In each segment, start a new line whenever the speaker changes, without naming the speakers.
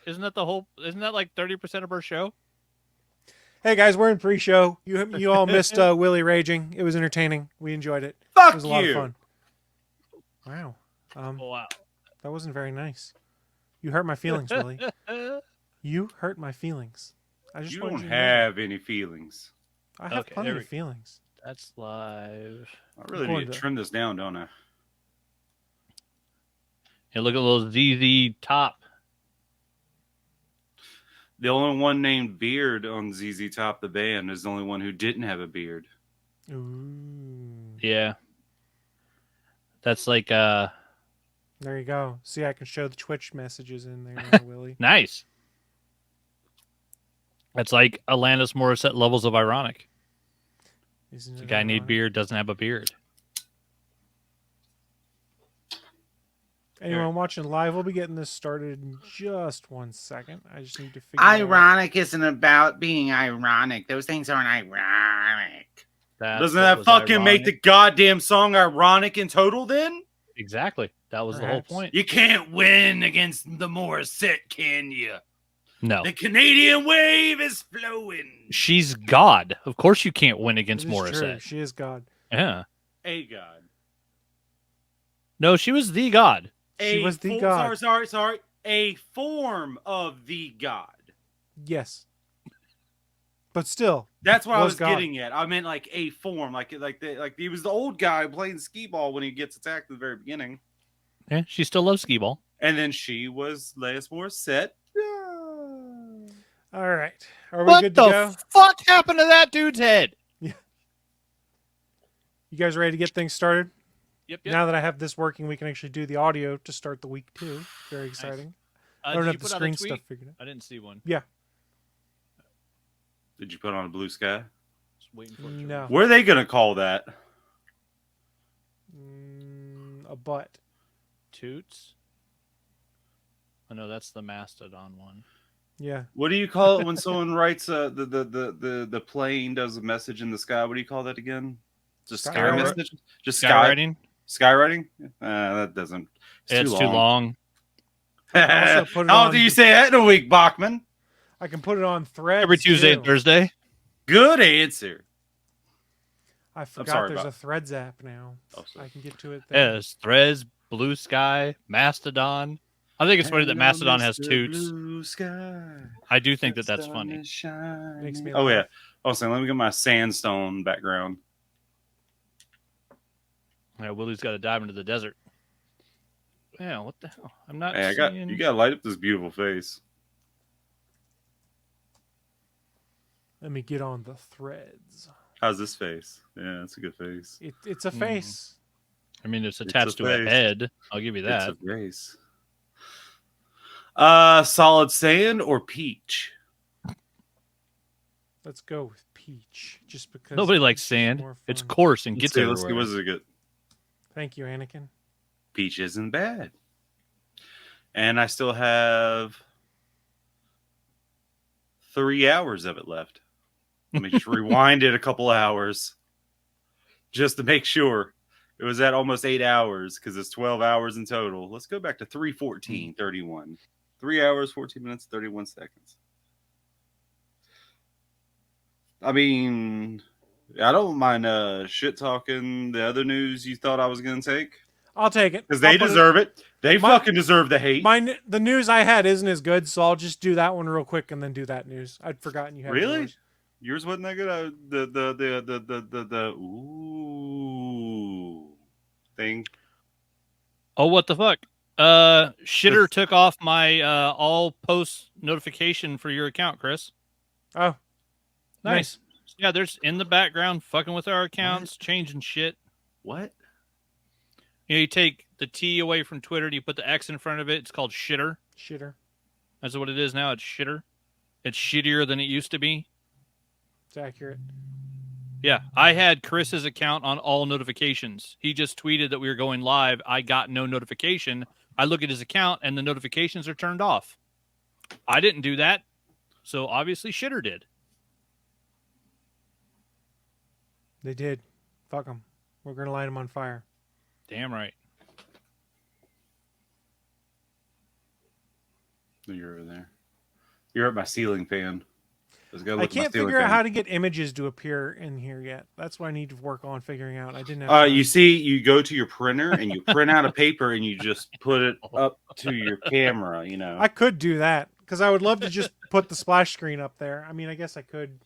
Isn't that the whole? Isn't that like 30% of our show?
Hey guys, we're in pre-show. You all missed Willie raging. It was entertaining. We enjoyed it. It was
Fuck
a lot of
you.
fun. Wow.
Wow.
That wasn't very nice. You hurt my feelings, Willie. You hurt my feelings. I just
You
wanted
don't
you to know that.
have any feelings.
I have
Okay,
plenty
there
of feelings.
That's live.
I really need to trim this down, don't I?
Hey, look at little ZZ Top.
The only one named Beard on ZZ Top, the band, is the only one who didn't have a beard.
Ooh.
Yeah. That's like
There you go. See, I can show the Twitch messages in there now, Willie.
nice. That's like Alanis Morissette levels of ironic.
Isn't
The
it
guy
ironic?
need beard doesn't have a beard.
Anyone watching live, we'll be getting this started in just 1 second. I just need to figure
Ironic isn't about being ironic. Those things aren't ironic.
Doesn't that fucking make the goddamn song ironic in total then?
Exactly. That was the whole point.
You can't win against the Morissette, can you?
No.
The Canadian wave is flowing.
She's God. Of course you can't win against
It is
Morissette.
true. She is God.
Yeah.
A god.
No, she was the God.
She was the god.
Sorry. A form of the god.
Yes. But still.
That's what I was
God.
getting at. I meant like a form. Like he was the old guy playing skee ball when he gets attacked at the very beginning.
Yeah, she still loves skee ball.
And then she was Alanis Morissette.
All right. Are we
What
good to
the
go?
fuck happened to that dude's head?
Yeah. You guys ready to get things started?
Yep.
Now that I have this working, we can actually do the audio to start the week too. Very exciting. I don't have the screen stuff figured out.
I didn't see one.
Yeah.
Did you put on a blue sky?
Just waiting for it.
No.
What are they going to call that?
A butt.
Toots. Oh no, that's the Mastodon one.
Yeah.
What do you call it when someone writes the plane does a message in the sky? What do you call that again? Just sky message? Just
skywriting?
Skywriting? That doesn't.
It's too long.
How do you say that in a week, Bachman?
I can put it on Threads
Every Tuesday and Thursday.
Good answer.
I forgot there's a Threads app now. I can get to it
there. Yes, Threads, Blue Sky, Mastodon. I think it's funny that Mastodon has toots.
Blue sky,
I do think that that's funny.
Makes me
laugh. Yeah. Also, let me get my sandstone background.
Yeah, Willie's got to dive into the desert. Yeah, what the hell? I'm not.
Hey, you got to light up this beautiful face.
Let me get on the Threads.
How's this face? Yeah, it's a good face.
It's a face.
I mean, it's attached to a head. I'll give you that.
It's a face. Solid sand or peach?
Let's go with peach, just because
nobody likes sand. It's coarse and gets everywhere.
Let's see, what does it get?
Thank you, Anakin.
Peach isn't bad. And I still have 3 hours of it left. Let me just rewind it a couple hours just to make sure. It was at almost 8 hours because it's 12 hours in total. Let's go back to 3:14:31. 3 hours, 14 minutes, 31 seconds. I mean, I don't mind shit talking the other news you thought I was going to take.
I'll take it.
Because they deserve it. They fucking deserve the hate.
The news I had isn't as good, so I'll just do that one real quick and then do that news. I'd forgotten you had
Really? Yours wasn't that good? The ooh thing.
Oh, what the fuck? Shitter took off my all post notification for your account, Chris.
Oh.
Nice. Yeah, there's in the background fucking with our accounts, changing shit.
What?
You know, you take the T away from Twitter and you put the X in front of it. It's called Shitter.
Shitter.
That's what it is now. It's Shitter. It's shittier than it used to be.
It's accurate.
Yeah, I had Chris's account on all notifications. He just tweeted that we were going live. I got no notification. I look at his account and the notifications are turned off. I didn't do that. So obviously Shitter did.
They did. Fuck them. We're going to light them on fire.
Damn right.
You're over there. You're at my ceiling fan.
I can't figure out how to get images to appear in here yet. That's what I need to work on figuring out. I didn't have time.
You see, you go to your printer and you print out a paper and you just put it up to your camera, you know.
I could do that because I would love to just put the splash screen up there. I mean, I guess I could.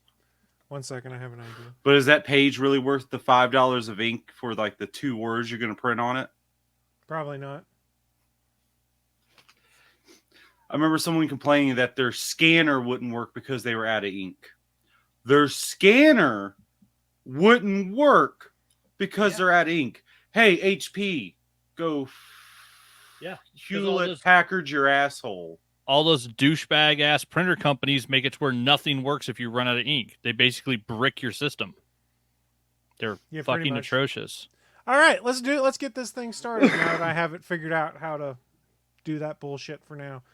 1 second, I have an idea.
But is that page really worth the $5 of ink for like the 2 words you're going to print on it?
Probably not.
I remember someone complaining that their scanner wouldn't work because they were out of ink. Their scanner wouldn't work because they're out of ink. Hey, HP, go Hewlett Packard your asshole.
All those douchebag ass printer companies make it to where nothing works if you run out of ink. They basically brick your system. They're fucking atrocious.
All right, let's do it. Let's get this thing started now that I have it figured out how to do that bullshit for now.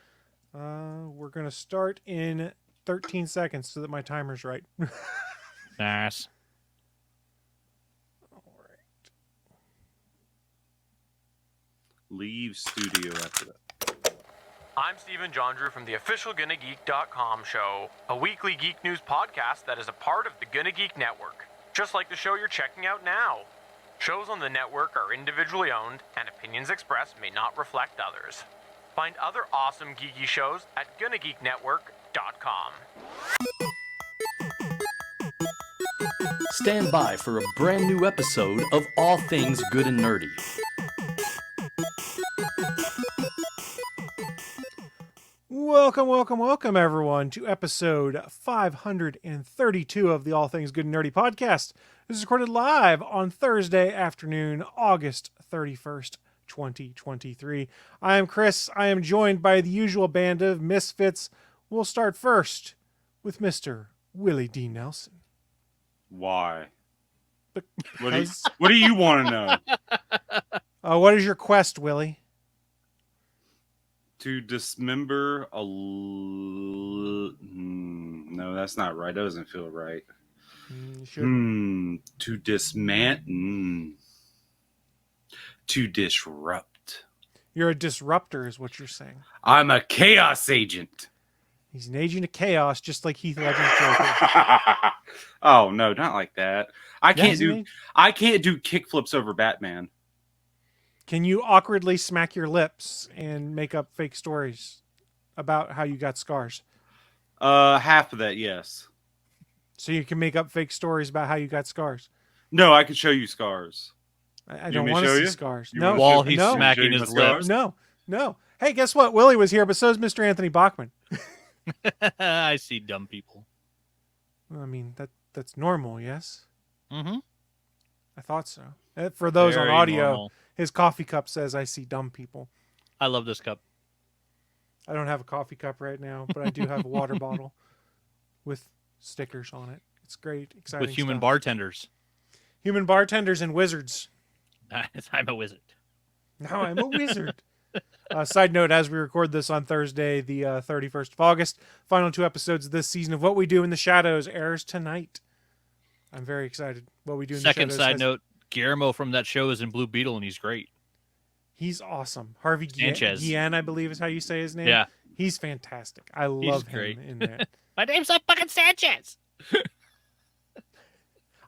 We're going to start in 13 seconds so that my timer's right.
Nice.
All right.
Leave studio after that.
I'm Stephen John Drew from the official GonnaGeek.com show, a weekly geek news podcast that is a part of the Gonna Geek Network, just like the show you're checking out now. Shows on the network are individually owned, and opinions expressed may not reflect others. Find other awesome geeky shows at GonnaGeekNetwork.com.
Stand by for a brand new episode of All Things Good and Nerdy.
Welcome, everyone, to episode 532 of the All Things Good and Nerdy podcast. This is recorded live on Thursday afternoon, August 31st, 2023. I am Chris. I am joined by the usual band of misfits. We'll start first with Mr. Willie D. Nelson.
Why? What do you want to know?
What is your quest, Willie?
To dismember a... No, that's not right. That doesn't feel right. To dismantle... To disrupt.
You're a disruptor is what you're saying.
I'm a chaos agent.
He's an agent of chaos, just like Heath Ledger's Joker.
Oh, no, not like that. I can't do kickflips over Batman.
Can you awkwardly smack your lips and make up fake stories about how you got scars?
Half of that, yes.
So you can make up fake stories about how you got scars?
No, I can show you scars.
I don't want to see scars.
No,
while he's smacking his lips.
No. Hey, guess what? Willie was here, but so is Mr. Anthony Bachman.
I see dumb people.
I mean, that's normal, yes?
Mm-hmm.
I thought so. For those
Very
on audio,
normal.
His coffee cup says, I see dumb people.
I love this cup.
I don't have a coffee cup right now, but I do have a water bottle with stickers on it. It's great, exciting
With human
stuff.
bartenders.
Human bartenders and wizards.
I'm a wizard.
Now I'm a wizard. Side note, as we record this on Thursday, the 31st of August, final 2 episodes of this season of What We Do in the Shadows airs tonight. I'm very excited. What We Do in
Second
the Shadows.
side note, Guillermo from that show is in Blue Beetle, and he's great.
He's awesome. Harvey
Sanchez.
Guillen, I believe is how you say his name.
Yeah.
He's fantastic. I love him
great.
in that.
My name's not fucking Sanchez.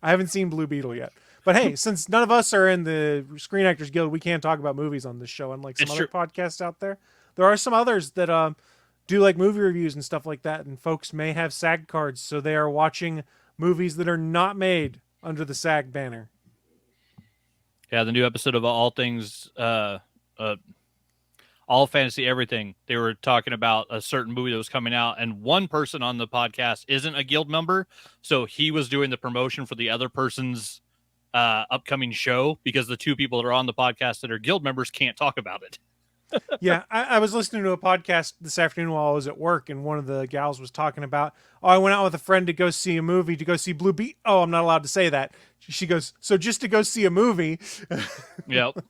I haven't seen Blue Beetle yet. But hey, since none of us are in the Screen Actors Guild, we can't talk about movies on this show, unlike some other podcasts out there. There are some others that do like movie reviews and stuff like that, and folks may have SAG cards, so they are watching movies that are not made under the SAG banner.
Yeah, the new episode of All Things, All Fantasy Everything, they were talking about a certain movie that was coming out, and one person on the podcast isn't a guild member, so he was doing the promotion for the other person's upcoming show because the 2 people that are on the podcast that are guild members can't talk about it.
Yeah, I was listening to a podcast this afternoon while I was at work, and one of the gals was talking about, I went out with a friend to go see a movie, to go see Blue Beetle. Oh, I'm not allowed to say that. She goes, so just to go see a movie.
Yep.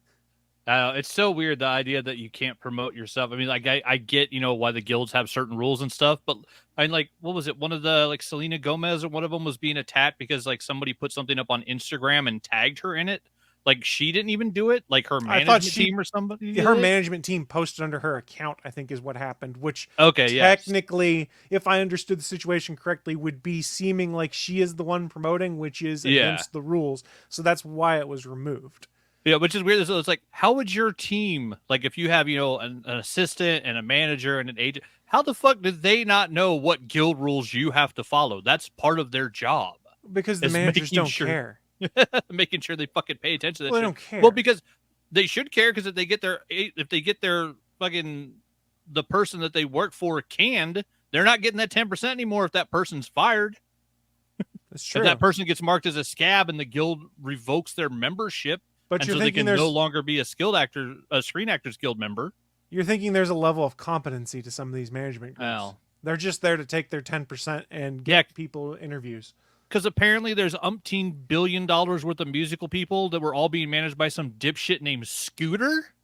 It's so weird, the idea that you can't promote yourself. I mean, like, I get, why the guilds have certain rules and stuff, but I mean, like, what was it? One of the, like, Selena Gomez or one of them was being attacked because, like, somebody put something up on Instagram and tagged her in it. Like she didn't even do it. Like her
I thought
management
she-
team or somebody. did
Her
it?
management team posted under her account, I think is what happened, which
Okay, yeah.
technically, if I understood the situation correctly, would be seeming like she is the one promoting, which is
Yeah.
against the rules. So that's why it was removed.
Yeah, which is weird. So it's like, how would your team, like, if you have, an assistant and a manager and an agent, how the fuck did they not know what guild rules you have to follow? That's part of their job,
Because the
It's
managers
making
don't
sure-
care.
making sure they fucking pay attention to that
Well, they
shit.
don't care.
Well, because they should care, because if they get their fucking the person that they work for canned, they're not getting that 10% anymore if that person's fired.
That's true.
If that person gets marked as a scab and the guild revokes their membership,
But
and
you're
so they
thinking
can
there's
no longer be a Screen Actors Guild member.
you're thinking there's a level of competency to some of these management groups.
Well,
They're just there to take their 10% and
Yeah.
get people interviews.
because apparently there's umpteen $1 billion worth of musical people that were all being managed by some dipshit named Scooter.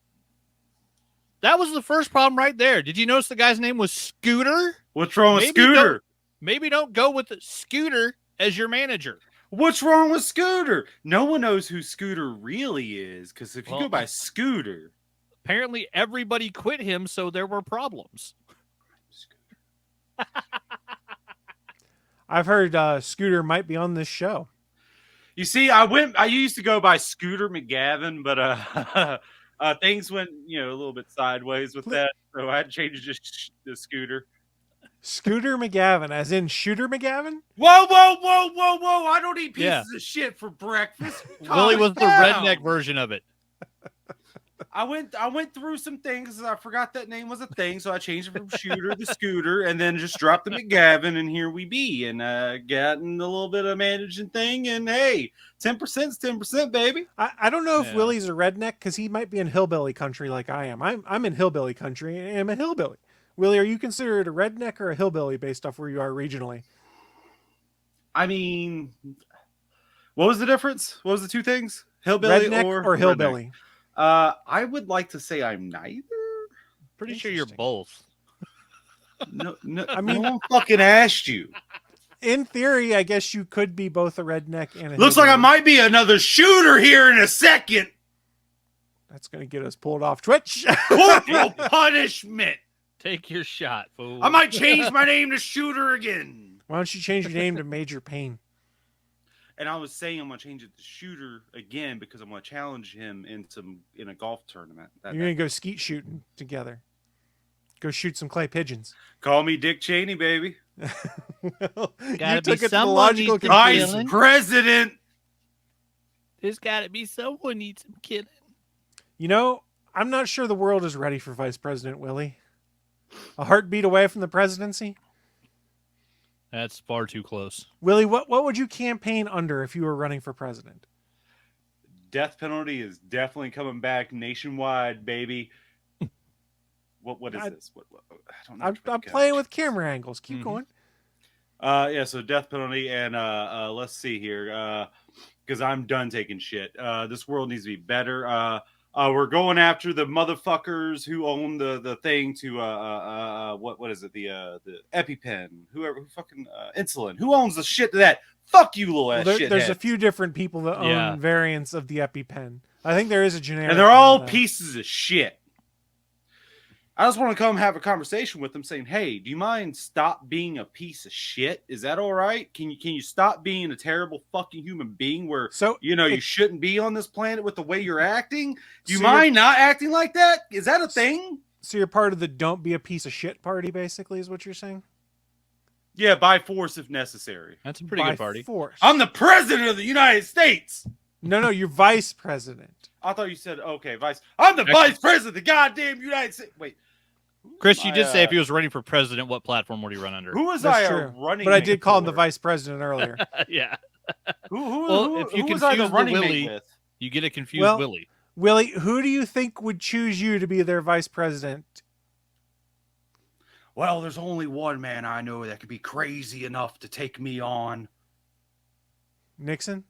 That was the first problem right there. Did you notice the guy's name was Scooter?
What's wrong with
Maybe
Scooter?
Maybe don't go with Scooter as your manager.
What's wrong with Scooter? No one knows who Scooter really is, because if you
Well,
go by Scooter,
Apparently everybody quit him, so there were problems.
I've heard Scooter might be on this show.
you see, I used to go by Scooter McGavin, but things went a little bit sideways with that, so I had to change it just to Scooter.
Scooter McGavin, as in Shooter McGavin?
Whoa! I don't eat pieces
Yeah.
of shit for breakfast.
Willie was the
Calm down.
redneck version of it.
I went through some things. I forgot that name was a thing, so I changed it from Shooter to Scooter, and then just dropped the McGavin, and here we be. And gotten a little bit of managing thing, and hey, 10% is 10%, baby.
I don't know if
Yeah.
Willie's a redneck because he might be in hillbilly country like I am. I'm in hillbilly country and I'm a hillbilly. Willie, are you considered a redneck or a hillbilly based off where you are regionally?
I mean, what was the difference? What was the two things? Hillbilly
Redneck
or
or hillbilly?
redneck? I would like to say I'm neither.
Pretty sure you're
Interesting.
both.
No,
I mean-
no one fucking asked you.
In theory, I guess you could be both a redneck and a
Looks like I
hillbilly.
might be another shooter here in a second.
That's going to get us pulled off Twitch.
Corporal punishment.
Take your shot, fool.
I might change my name to Shooter again.
Why don't you change your name to Major Payne?
And I was saying I'm gonna change it to Shooter again because I'm gonna challenge him in a golf tournament.
You're going to go skeet shooting together. Go shoot some clay pigeons.
Call me Dick Cheney, baby.
Well, you
Gotta
took
be
it to the
someone
logical
needs to
conclusion.
Vice
Dylan?
President.
There's got to be someone needs some killing.
You know, I'm not sure the world is ready for Vice President Willie. A heartbeat away from the presidency?
That's far too close.
Willie, what would you campaign under if you were running for president?
Death penalty is definitely coming back nationwide, baby. What is this? What I don't know.
I'm playing with camera angles. Keep
Mhm.
going.
Yeah, so death penalty and let's see here. Because I'm done taking shit. This world needs to be better. We're going after the motherfuckers who own the thing to what is it? The EpiPen. Who fucking insulin. Who owns the shit to that? Fuck you, little ass shit.
There's a few different people that own
Yeah.
variants of the EpiPen. I think there is a generic.
And they're all
one, though.
pieces of shit. I just want to come have a conversation with them saying, hey, do you mind stop being a piece of shit? Is that all right? Can you stop being a terrible fucking human being where
So
you
it-
shouldn't be on this planet with the way you're acting? Do you
So
mind not acting like that? Is that a thing?
So you're part of the "don't be a piece of shit" party, basically, is what you're saying?
Yeah, by force if necessary.
That's a pretty
By
good party.
force.
I'm the president of the United States.
No, you're vice president.
I thought you said, okay, vice. I'm the vice president of the goddamn United States. Wait.
Chris, you did say if he was running for president, what platform would he run under?
Who was
That's
I
true.
running
But I
mate
did call him the
for?
vice president earlier.
Yeah.
Who
If you
was I the
confuse the
running mate
Willie-
with?
You get a confused
Well-
Willie.
Willie, who do you think would choose you to be their vice president?
Well, there's only one man I know that could be crazy enough to take me on.
Nixon?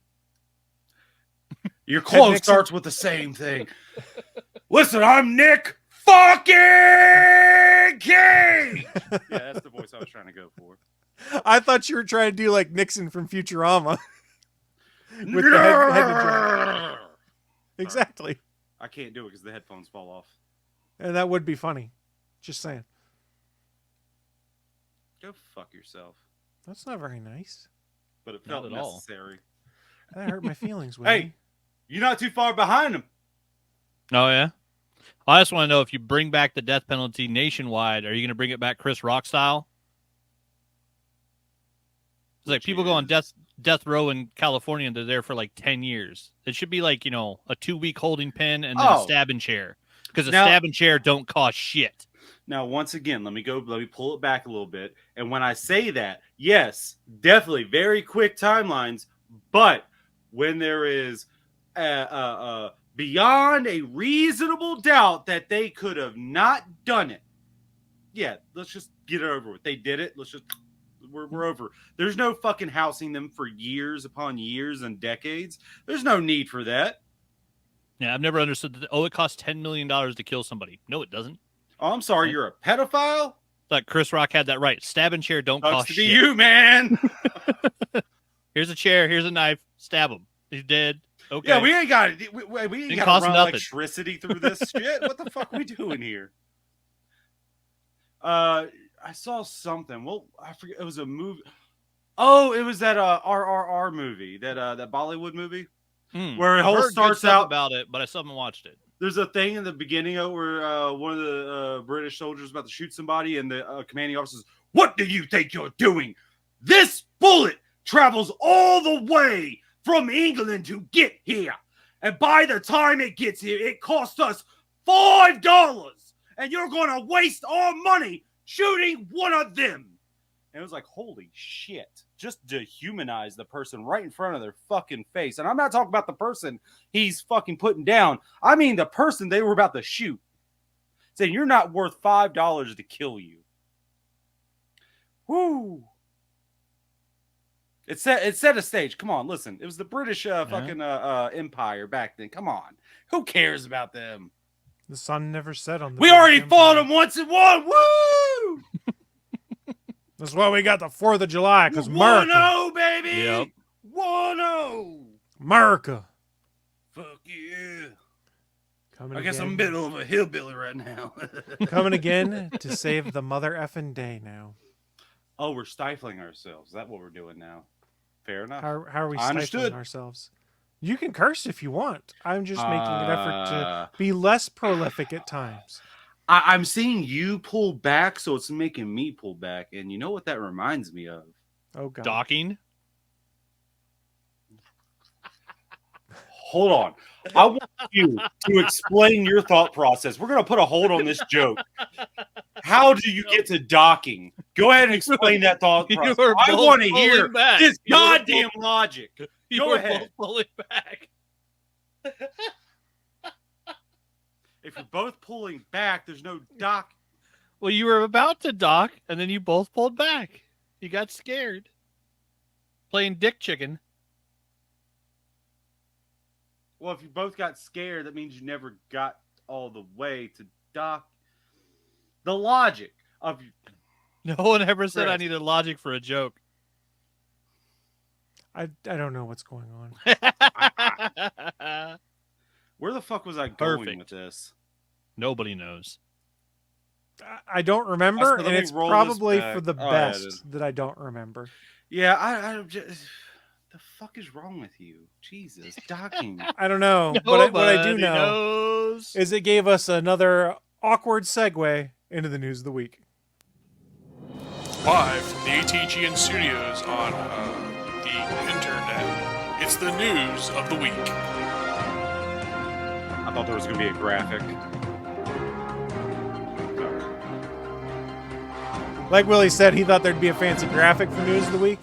Your clothes
Nixon?
starts with the same thing. Listen, I'm Nick fucking King. Yeah, that's the voice I was trying to go for.
I thought you were trying to do like Nixon from Futurama. With the head Exactly.
I can't do it because the headphones fall off.
And that would be funny. Just saying.
Go fuck yourself.
That's not very nice.
But it
Not
felt
at all.
necessary.
That hurt my feelings, Willie.
Hey, you're not too far behind him.
Oh, yeah? I just want to know, if you bring back the death penalty nationwide, are you going to bring it back Chris Rock style? It's like people go on death row in California and they're there for like 10 years. It should be like, a 2-week holding pen and then a stabbing chair. Because a stabbing chair don't cost shit.
Now, once again, let me pull it back a little bit. And when I say that, yes, definitely very quick timelines. But when there is beyond a reasonable doubt that they could have not done it, yeah, let's just get it over with. They did it. We're over. There's no fucking housing them for years upon years and decades. There's no need for that.
Yeah, I've never understood that. Oh, it costs $10 million to kill somebody. No, it doesn't.
Oh, I'm sorry, you're a pedophile?
Like Chris Rock had that right. Stabbing chair don't
Sucks
cost
to
shit.
be you, man.
Here's a chair. Here's a knife. Stab him. He's dead. Okay.
Yeah, we ain't got we ain't got to
cost
run
nothing.
electricity through this shit. What the fuck are we doing here? I saw something. Well, I forget. It was a movie. Oh, it was that RRR movie, that Bollywood movie, where it
I've
whole
heard good
starts
stuff
out
about it, but I still haven't watched it.
There's a thing in the beginning where one of the British soldiers is about to shoot somebody, and the commanding officer says, "What do you think you're doing? This bullet travels all the way from England to get here. And by the time it gets here, it costs us $5. And you're going to waste our money shooting one of them." And it was like, holy shit. Just dehumanize the person right in front of their fucking face. And I'm not talking about the person he's fucking putting down. I mean the person they were about to shoot. Saying, you're not worth $5 to kill you. Woo. It set a stage. Come on, listen. It was the British fucking empire back then. Come on. Who cares about them?
The sun never set on the
We already fought them once and won. Woo!
That's why we got the 4th of July, because
1-0, baby.
Yep.
1-0.
America.
Fuck yeah.
Coming
I guess
again.
I'm a bit of a hillbilly right now.
Coming again to save the mother effing day now.
Oh, we're stifling ourselves. Is that what we're doing now? Fair enough.
How are we
I
stifling
understood.
ourselves? You can curse if you want. I'm just making an effort to be less prolific at times.
I'm seeing you pull back, so it's making me pull back. And you know what that reminds me of?
Oh, God.
Docking.
Hold on. I want you to explain your thought process. We're going to put a hold on this joke. How do you get to docking? Go ahead and explain that thought process. I want to hear this goddamn logic. Go ahead.
Pull it back.
If you're both pulling back, there's no dock.
Well, you were about to dock, and then you both pulled back. You got scared. Playing dick chicken.
Well, if you both got scared, that means you never got all the way to dock. The logic of
No one ever said I
Chris.
needed logic for a joke.
I don't know what's going on.
where the fuck was I going
Perfect.
with this?
Nobody knows.
I don't remember,
Let
and
me
it's
roll
probably
this back.
for the
Oh, yeah, it
best
is.
that I don't remember.
Yeah, I just. The fuck is wrong with you? Jesus, docking.
I don't know, but what I do
Nobody
know
knows.
is it gave us another awkward segue into the news of the week.
Live from the ATGN studios on the internet, it's the news of the week.
I thought there was going to be a graphic.
Like Willie said, he thought there'd be a fancy graphic for news of the week.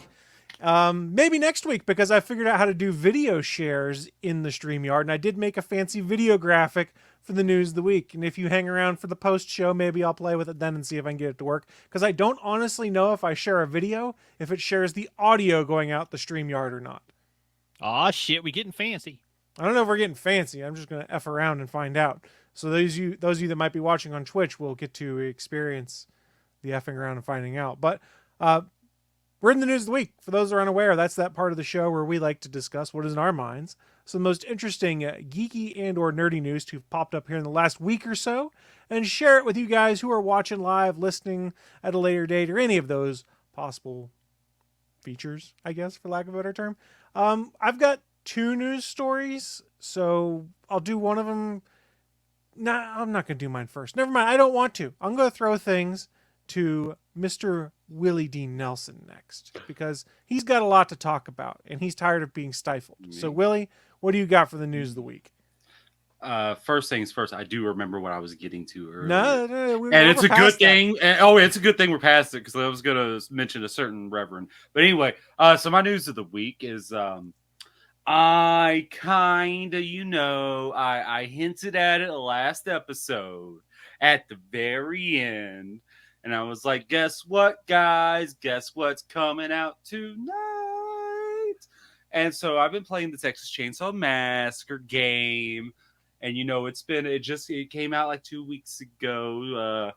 Maybe next week, because I figured out how to do video shares in the StreamYard, and I did make a fancy video graphic for the news of the week. And if you hang around for the post show, maybe I'll play with it then and see if I can get it to work. Because I don't honestly know if I share a video, if it shares the audio going out the StreamYard or not.
Aw, shit, we getting fancy.
I don't know if we're getting fancy. I'm just going to F around and find out. So those of you that might be watching on Twitch will get to experience the effing around and finding out. But we're in the news of the week. For those who are unaware, that's that part of the show where we like to discuss what is in our minds some of the most interesting geeky and or nerdy news to have popped up here in the last week or so, and share it with you guys who are watching live, listening at a later date, or any of those possible features, I guess, for lack of a better term. I've got 2 news stories, so I'll do one of them. Nah, I'm not going to do mine first. Never mind, I don't want to. I'm going to throw things to Mr. Willie D. Nelson next, because he's got a lot to talk about, and he's tired of being stifled. So, Willie, what do you got for the news of the week?
First things first, I do remember what I was getting to earlier.
No,
and it's a good thing. It's a good thing we're past it, because I was going to mention a certain reverend. But anyway, so my news of the week is I kind of, I hinted at it last episode at the very end. And I was like, guess what, guys? Guess what's coming out tonight? And so I've been playing the Texas Chainsaw Massacre game. And, it came out like 2 weeks ago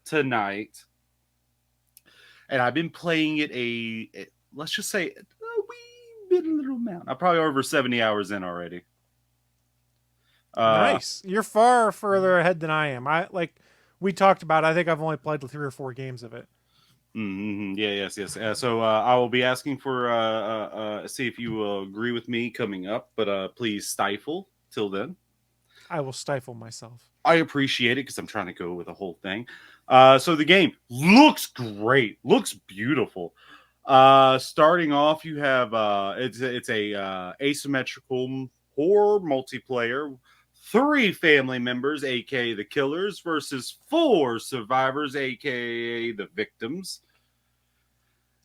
tonight. And I've been playing it let's just say, a little amount. I'm probably over 70 hours in already.
Nice. You're far further ahead than I am. We talked about, I think I've only played 3 or 4 games of it.
Mm-hmm. Yeah, yes. So I will be asking for see if you will agree with me coming up, but please stifle till then.
I will stifle myself.
I appreciate it, because I'm trying to go with the whole thing. So the game looks great, looks beautiful. Starting off, you have it's a asymmetrical horror multiplayer. 3 family members, aka the killers, versus 4 survivors, aka the victims.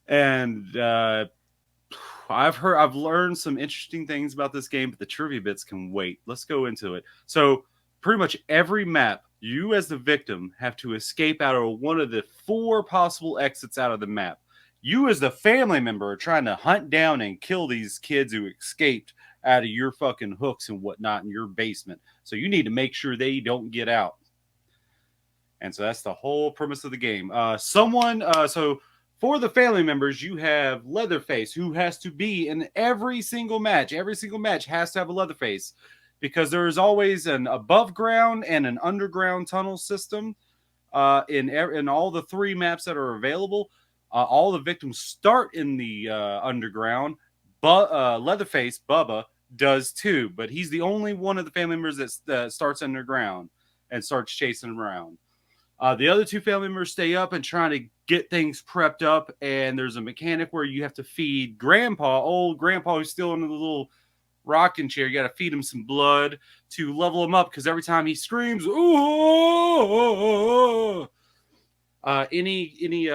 And I've learned some interesting things about this game, but the trivia bits can wait. Let's go into it. So pretty much every map, you as the victim have to escape out of one of the 4 possible exits out of the map. You as the family member are trying to hunt down and kill these kids who escaped out of your fucking hooks and whatnot in your basement. So you need to make sure they don't get out. And so that's the whole premise of the game. So for the family members, you have Leatherface, who has to be in every single match. Every single match has to have a Leatherface, because there is always an above ground and an underground tunnel system in all the 3 maps that are available. All the victims start in the underground, but Leatherface, Bubba, does too, but he's the only one of the family members that starts underground and starts chasing around. The other 2 family members stay up and trying to get things prepped up, and there's a mechanic where you have to feed old grandpa who's still in the little rocking chair. You got to feed him some blood to level him up, because every time he screams, ooh, any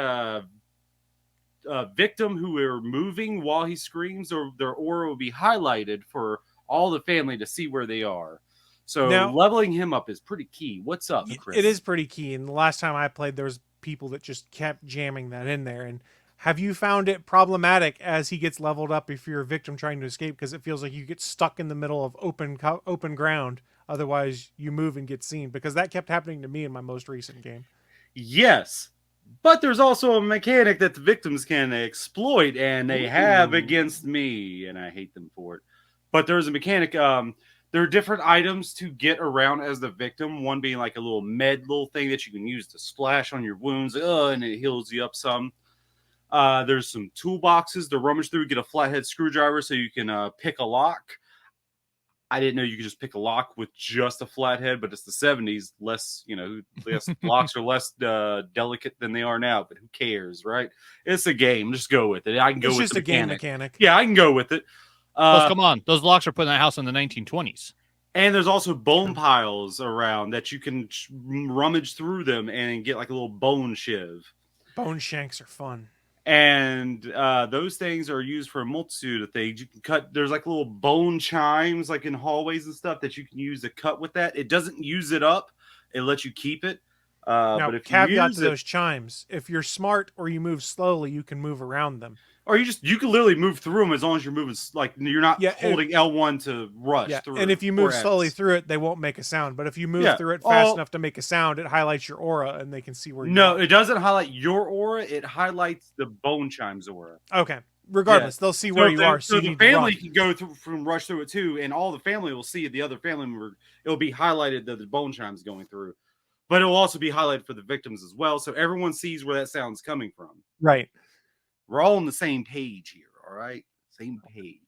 victim who are moving while he screams, or their aura will be highlighted for all the family to see where they are. So now, leveling him up is pretty key. What's up, Chris?
It is pretty key. And the last time I played, there was people that just kept jamming that in there. And have you found it problematic as he gets leveled up if you're a victim trying to escape? Because it feels like you get stuck in the middle of open ground. Otherwise, you move and get seen. Because that kept happening to me in my most recent game.
Yes. But there's also a mechanic that the victims can exploit, and they have against me, and I hate them for it. But there's a mechanic. There are different items to get around as the victim. One being like a little little thing that you can use to splash on your wounds, and it heals you up some. There's some toolboxes to rummage through, get a flathead screwdriver so you can pick a lock. I didn't know you could just pick a lock with just a flathead, but it's the 70s. Less locks are less delicate than they are now, but who cares, right? It's a game. Just go with it. I can go with
just
the
game mechanic.
Yeah, I can go with it.
Come on. Those locks are put in that house in the 1920s.
And there's also bone piles around that you can rummage through them and get like a little bone shiv.
Bone shanks are fun.
And those things are used for a multitude of things. You can cut. There's like little bone chimes, like in hallways and stuff, that you can use to cut with that. It doesn't use it up. It lets you keep it.
Now,
but if
caveat to those chimes: if you're smart or you move slowly, you can move around them.
Or you can literally move through them as long as you're moving, like you're not holding L1 to rush through.
And if you move slowly through it, they won't make a sound. But if you move through it fast enough to make a sound, it highlights your aura and they can see where you're
No, it doesn't highlight your aura. It highlights the bone chimes aura.
Okay. regardless, they'll see where you are.
So
you
the
need to
family
run.
can go through from rush through it too, and all the family will see the other family member. It'll be highlighted that the bone chime's going through, but it will also be highlighted for the victims as well, so everyone sees where that sound's coming from.
Right.
We're all on the same page here, all right? Same page.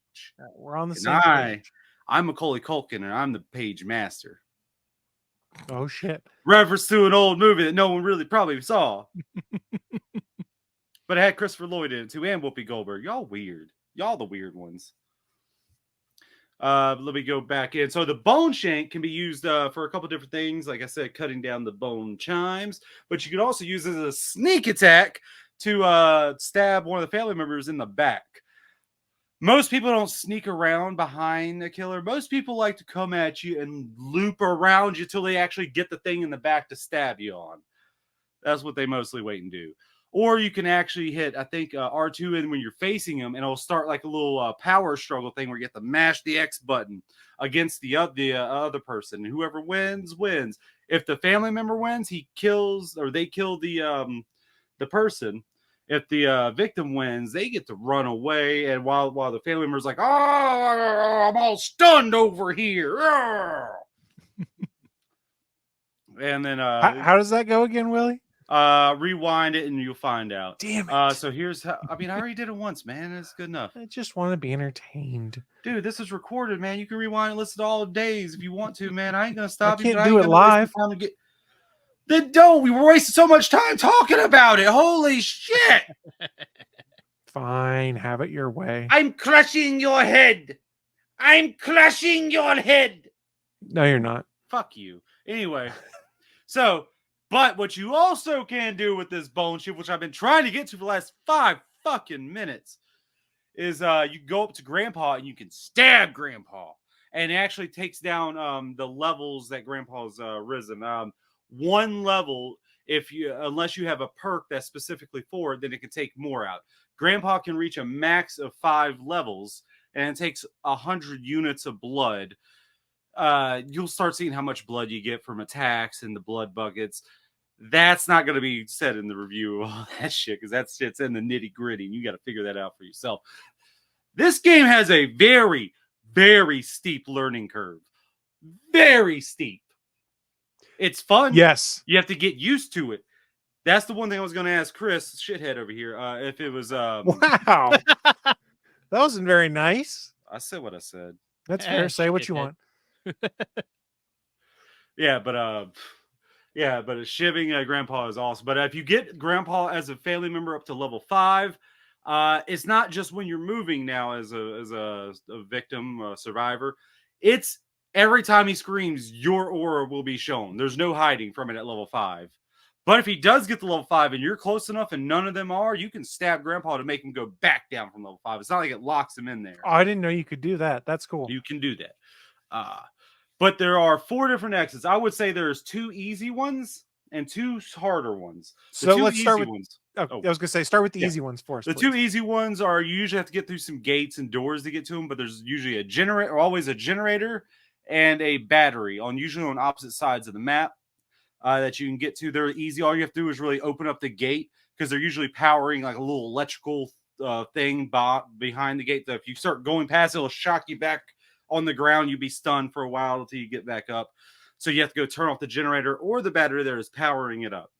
We're on the
And
same page.
I'm Macaulay Culkin, and I'm the page master.
Oh shit!
Reference to an old movie that no one really probably saw, but it had Christopher Lloyd in it too, and Whoopi Goldberg. Y'all weird. Y'all the weird ones. Let me go back in. So the bone shank can be used for a couple different things. Like I said, cutting down the bone chimes, but you can also use it as a sneak attack to stab one of the family members in the back. Most people don't sneak around behind the killer. Most people like to come at you and loop around you till they actually get the thing in the back to stab you on. That's what they mostly wait and do. Or you can actually hit, I think, R2 in when you're facing them, and it'll start like a little power struggle thing where you have to mash the X button against the other person. And whoever wins, wins. If the family member wins, he kills, or they kill the person. If the victim wins, they get to run away, and while the family member's like, "Oh, I'm all stunned over here," and then
How does that go again, Willie?
rewind it and you'll find out.
Damn it!
So here's how. I mean, I already did it once, man. It's good enough,
I just want to be entertained.
dude. This is recorded, man. You can rewind and listen to all the days if you want to, man. I ain't gonna stop you.
Can't
but I
do
ain't
it
gonna waste
live.
the time to get. Then don't. We were wasting so much time talking about it. Holy shit!
Fine, have it your way.
I'm crushing your head. I'm crushing your head.
No, you're not.
Fuck you. Anyway, so, but what you also can do with this bone shift, which I've been trying to get to for the last 5 fucking minutes, is you go up to Grandpa and you can stab Grandpa. And it actually takes down the levels that Grandpa's risen. One level, unless you have a perk that's specifically for it, then it can take more out. Grandpa can reach a max of 5 levels, and it takes 100 units of blood. You'll start seeing how much blood you get from attacks and the blood buckets. That's not going to be said in the review of all that shit, because that shit's in the nitty gritty, and you got to figure that out for yourself. This game has a very, very steep learning curve. Very steep. It's fun.
Yes.
You have to get used to it. That's the one thing I was going to ask Chris, shithead over here, if it was...
Wow. That wasn't very nice.
I said what I said.
That's fair. Say what you want.
Yeah, but shivving Grandpa is awesome. But if you get Grandpa as a family member up to level 5, it's not just when you're moving now as a victim, survivor. It's every time he screams, your aura will be shown. There's no hiding from it at level 5. But if he does get to level 5 and you're close enough and none of them are, you can stab Grandpa to make him go back down from level 5. It's not like it locks him in there.
Oh, I didn't know you could do that. That's cool.
You can do that. But there are 4 different exits. I would say there's 2 easy ones and 2 harder ones.
So let's start with
ones.
I was going to say, start with the easy ones first.
The
please.
2 easy ones are you usually have to get through some gates and doors to get to them, but there's usually a generator, always a generator and a battery usually on opposite sides of the map that you can get to. They're easy. All you have to do is really open up the gate because they're usually powering like a little electrical thing behind the gate. So if you start going past, it'll shock you back on the ground. You'll be stunned for a while until you get back up. So you have to go turn off the generator or the battery that is powering it up.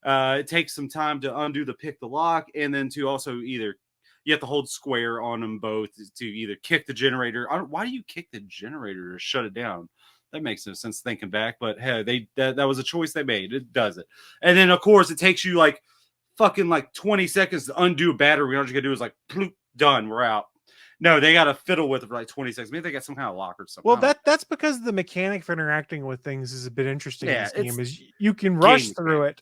It takes some time to undo the pick the lock, and then to also either you have to hold square on them both to either kick the generator. Why do you kick the generator to shut it down? That makes no sense thinking back, but hey, that was a choice they made. It does it. And then, of course, it takes you like fucking like 20 seconds to undo a battery. All you got to do is like, ploop, done, we're out. No, they got to fiddle with it for like 20 seconds. Maybe they got some kind of lock or something.
Well, that's because the mechanic for interacting with things is a bit interesting in this
Yeah,
game. Is you can rush through it,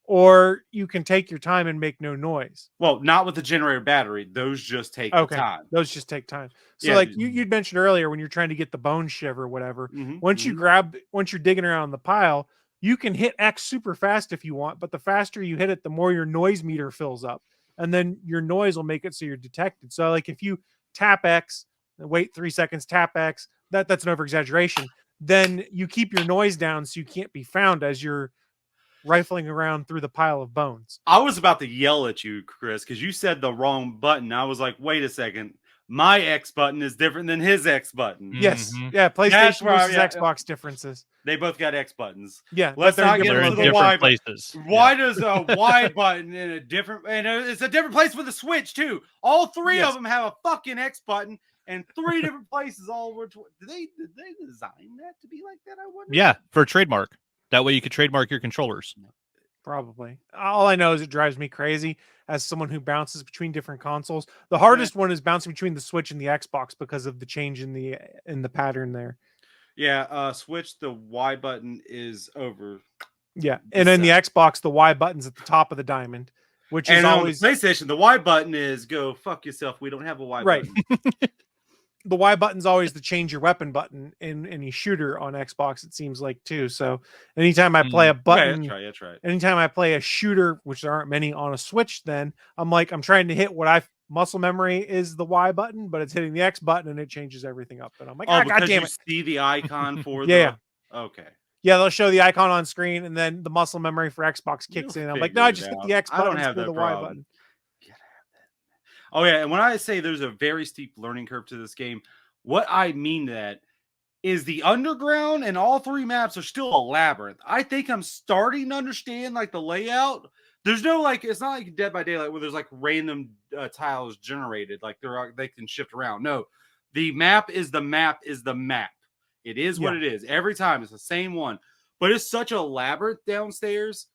or you can take your time and make no noise.
Well, not with the generator battery. Those just take time.
Those just take time. So
Yeah.
like you'd mentioned earlier when you're trying to get the bone shiv or whatever, once you're digging around the pile, you can hit X super fast if you want, but the faster you hit it, the more your noise meter fills up. And then your noise will make it so you're detected. So like if you tap X, wait 3 seconds, tap X, that's an over exaggeration. Then you keep your noise down so you can't be found as you're rifling around through the pile of bones.
I was about to yell at you, Chris, because you said the wrong button. I was like, wait a second. My X button is different than his X button.
Yes.
Mhm.
Yeah.
That's
PlayStation
where
versus
yeah.
Xbox differences.
They both got X buttons.
Yeah.
Let's
but they're
not
in
get
They're
different
in
into the
different
Y button.
places.
Why does a Y button in a different and it's a different place with the Switch too? All three
Yes.
of them have a fucking X button and 3 different places. All which did they design that to be like that? I wonder.
Yeah, for a trademark. That way you could trademark your controllers.
Probably. All I know is it drives me crazy as someone who bounces between different consoles. The hardest one is bouncing between the Switch and the Xbox because of the change in the pattern there.
Yeah, Switch the Y button is over.
Yeah, and in the Xbox, the Y button's at the top of the diamond, which is
And on
always
the PlayStation, the Y button is go fuck yourself. We don't have a Y
right.
button.
The Y button's always the change your weapon button in any shooter on Xbox. It seems like too. So anytime I play a button,
That's right.
anytime I play a shooter, which there aren't many on a Switch, then I'm trying to hit what muscle memory is the Y button, but it's hitting the X button and it changes everything up. And I'm like, god damn it!
See the icon for
Yeah.
Okay.
Yeah, they'll show the icon on screen, and then the muscle memory for Xbox kicks in. I'm like, no, I just hit the X button instead of the Y button.
Oh yeah, and when I say there's a very steep learning curve to this game, what I mean that is the underground and all 3 maps are still a labyrinth. I think I'm starting to understand like the layout. There's no it's not like Dead by Daylight where there's like random tiles generated, like they can shift around. No, the map is the map is the map. It is what it is. Every time it's the same one, but it's such a labyrinth downstairs.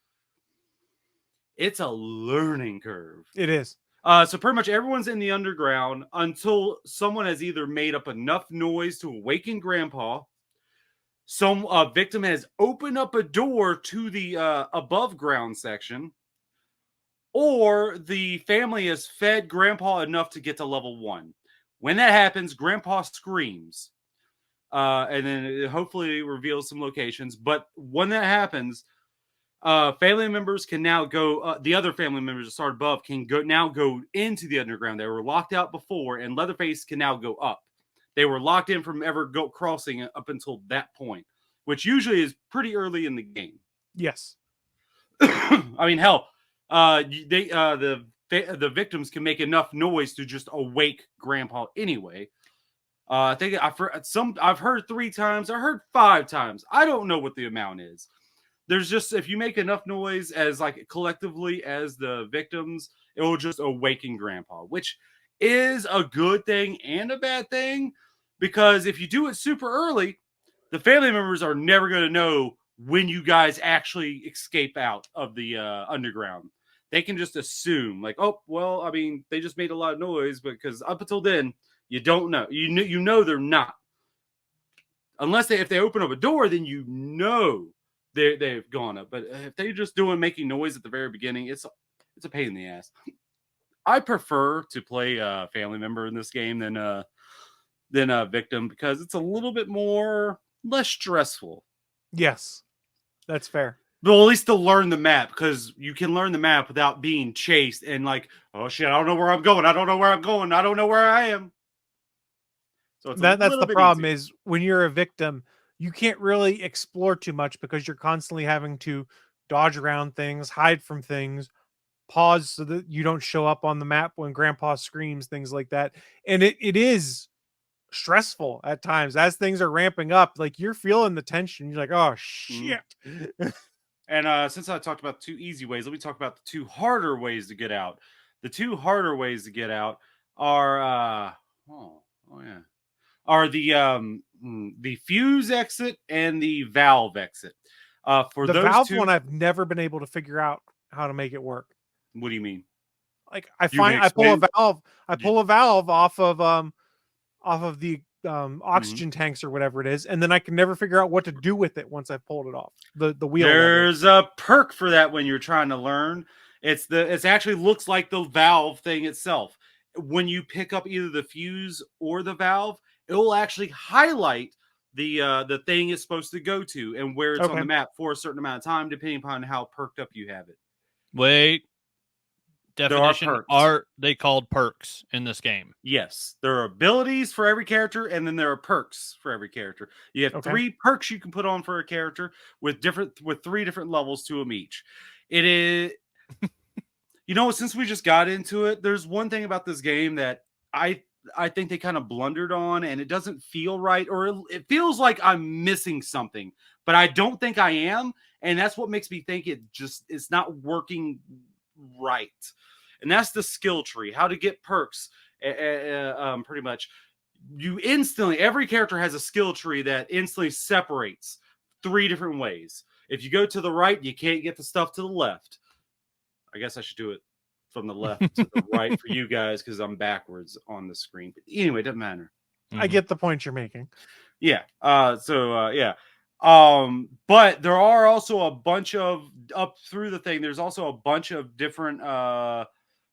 It's a learning curve.
It is.
So pretty much everyone's in the underground until someone has either made up enough noise to awaken Grandpa, some victim has opened up a door to the above ground section, or the family has fed Grandpa enough to get to level 1. When that happens, Grandpa screams. And then it hopefully reveals some locations. But when that happens, family members can now go. The other family members that start above can go into the underground. They were locked out before, and Leatherface can now go up. They were locked in from ever crossing up until that point, which usually is pretty early in the game.
Yes.
I mean, hell, the victims can make enough noise to just awake Grandpa anyway. I think I've heard 3 times. I heard 5 times. I don't know what the amount is. There's just, if you make enough noise as collectively as the victims, it will just awaken Grandpa, which is a good thing and a bad thing, because if you do it super early, the family members are never going to know when you guys actually escape out of the underground. They can just assume oh, well, I mean, they just made a lot of noise, because up until then, you don't know. You know they're not. Unless if they open up a door, then you know they've gone up. But if they're just making noise at the very beginning, it's a pain in the ass. I prefer to play a family member in this game than a victim, because it's a little bit less stressful.
Yes, that's fair.
But at least to learn the map, because you can learn the map without being chased and oh shit, I don't know where I'm going. I don't know where I'm going. I don't know where I am. So
that's the problem is when you're a victim, you can't really explore too much because you're constantly having to dodge around things, hide from things, pause so that you don't show up on the map when Grandpa screams, things like that. And it is stressful at times as things are ramping up. Like, you're feeling the tension. You're like, oh shit.
And since I talked about 2 easy ways, let me talk about the 2 harder ways to get out. The 2 harder ways to get out are the fuse exit and the valve exit. For
the
those
valve
2,
one, I've never been able to figure out how to make it work.
What do you mean?
Like, I pull a valve off of the oxygen tanks or whatever it is, and then I can never figure out what to do with it once I've pulled it off the wheel.
There's a perk for that when you're trying to learn. It actually looks like the valve thing itself. When you pick up either the fuse or the valve, it will actually highlight the thing it's supposed to go to and where it's on the map for a certain amount of time, depending upon how perked up you have it.
Wait. definition,
perks.
are they called perks in this game?
Yes, there are abilities for every character, and then there are perks for every character. You have
Okay.
3 perks you can put on for a character with 3 different levels to them each. It is, since we just got into it, there's one thing about this game that I think they kind of blundered on, and it doesn't feel right, or it feels like I'm missing something, but I don't think I am, and that's what makes me think it's not working right. And that's the skill tree, how to get perks. Pretty much, every character has a skill tree that instantly separates 3 different ways. If you go to the right, you can't get the stuff to the left. I guess I should do it from the left to the right for you guys because I'm backwards on the screen. But anyway, it doesn't matter.
I get the point you're making.
Yeah. Yeah. But there are also a bunch of up through the thing. There's also a bunch of different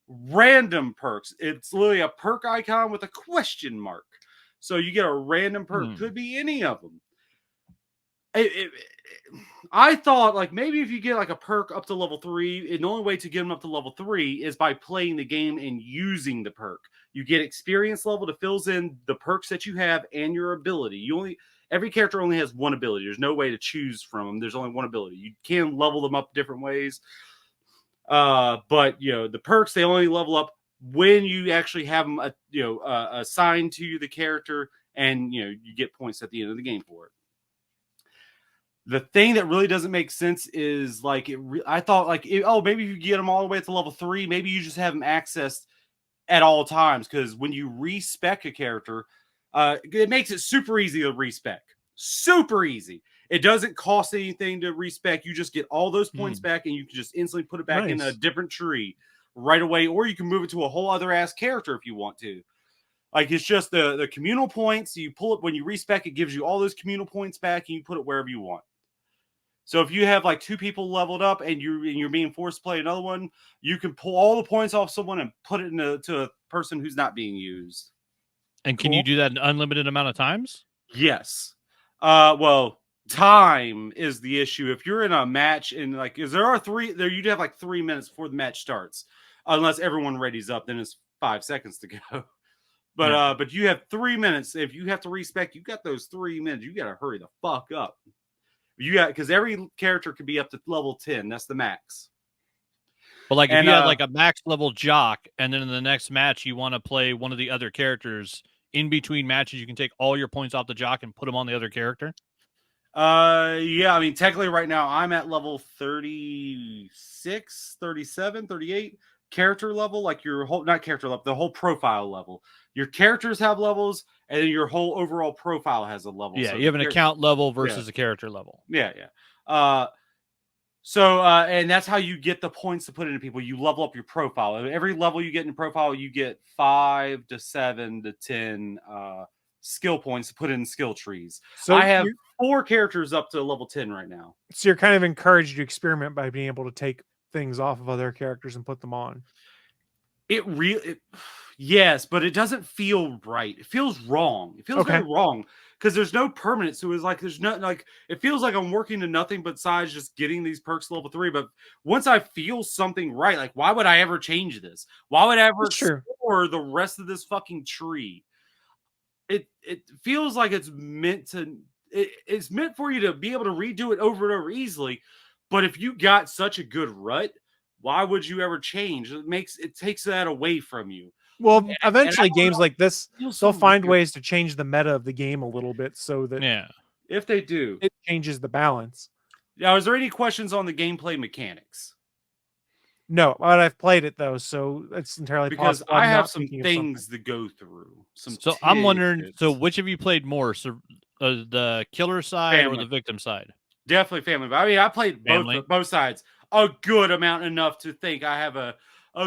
random perks. It's literally a perk icon with a question mark. So you get a random perk. Could be any of them. I thought like maybe if you get like a perk up to level 3, the only way to get them up to level 3 is by playing the game and using the perk. You get experience level that fills in the perks that you have and your ability. Every character only has one ability. There's no way to choose from them. There's only one ability. You can level them up different ways. But the perks, they only level up when you actually have them assigned to the character, and you get points at the end of the game for it. The thing that really doesn't make sense is like I thought like maybe if you get them all the way to level 3, maybe you just have them accessed at all times, because when you respec a character, it makes it super easy to respec. Super easy. It doesn't cost anything to respec. You just get all those points back, and you can just instantly put it back in a different tree right away, or you can move it to a whole other ass character if you want to. Like it's just the communal points. You pull it when you respec, it gives you all those communal points back, and you put it wherever you want. So if you have like 2 people leveled up and you're being forced to play another one, you can pull all the points off someone and put it to a person who's not being used.
And can you do that an unlimited amount of times?
Yes. Well, time is the issue. If you're in a match and like, because you'd have like 3 minutes before the match starts, unless everyone readies up, then it's 5 seconds to go. But you have 3 minutes. If you have to respec, you got those 3 minutes. You got to hurry the fuck up. Because every character could be up to level 10. That's the max.
But like if you had like a max level jock, and then in the next match you want to play one of the other characters, in between matches you can take all your points off the jock and put them on the other character.
Yeah, I mean technically right now I'm at level 36, 37, 38 character level, like your whole not character level, the whole profile level. Your characters have levels, and then your whole overall profile has a level.
Yeah,
so
you have an account level versus a character level.
Yeah. So and that's how you get the points to put into people. You level up your profile. Every level you get in profile, you get 5 to 7 to 10 skill points to put in skill trees. So I have 4 characters up to level 10 right now.
So you're kind of encouraged to experiment by being able to take things off of other characters and put them on.
Yes, but it doesn't feel right. It feels wrong. It feels very wrong because there's no permanence. So it's like there's no like it feels like I'm working to nothing besides just getting these perks to level 3. But once I feel something right, like why would I ever change this? Why would I ever explore the rest of this fucking tree? It feels like it's meant to. It's meant for you to be able to redo it over and over easily. But if you got such a good rut, why would you ever change? It takes that away from you.
Well, eventually games like this, they'll find ways to change the meta of the game a little bit so that
if they do,
it changes the balance.
Now, is there any questions on the gameplay mechanics?
No, but I've played it though, so it's entirely
because
possible.
I have some things to go through.
So I'm wondering, so which of you played more, the killer side or the victim side?
Definitely family. I mean, I played both sides a good amount, enough to think I have a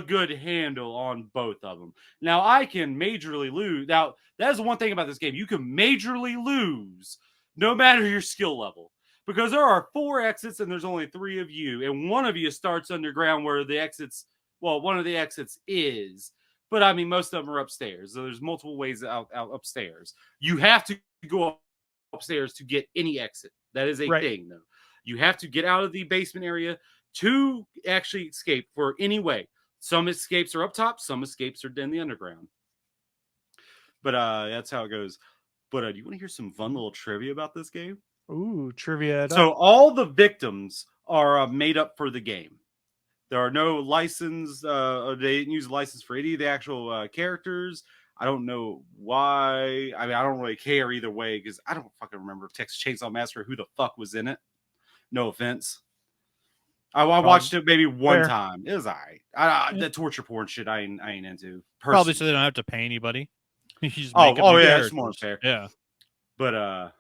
good handle on both of them. Now, I can majorly lose. Now, that's the one thing about this game. You can majorly lose no matter your skill level. Because there are 4 exits and there's only 3 of you. And one of you starts underground where the exits, one of the exits is. But, I mean, most of them are upstairs. So there's multiple ways out upstairs. You have to go upstairs to get any exit. That is a thing, though. You have to get out of the basement area to actually escape for any way. Some escapes are up top, some escapes are in the underground. But that's how it goes. But do you want to hear some fun little trivia about this game?
Ooh, trivia.
So all the victims are made up for the game. There are no license. They didn't use a license for any of the actual characters. I don't know why. I mean, I don't really care either way because I don't fucking remember Texas Chainsaw Massacre who the fuck was in it. No offense. I watched it maybe one time. It was all right. The torture porn shit I ain't into.
Probably so they don't have to pay anybody. You just
Oh,
make up new
yeah,
characters.
it's more fair.
Yeah.
But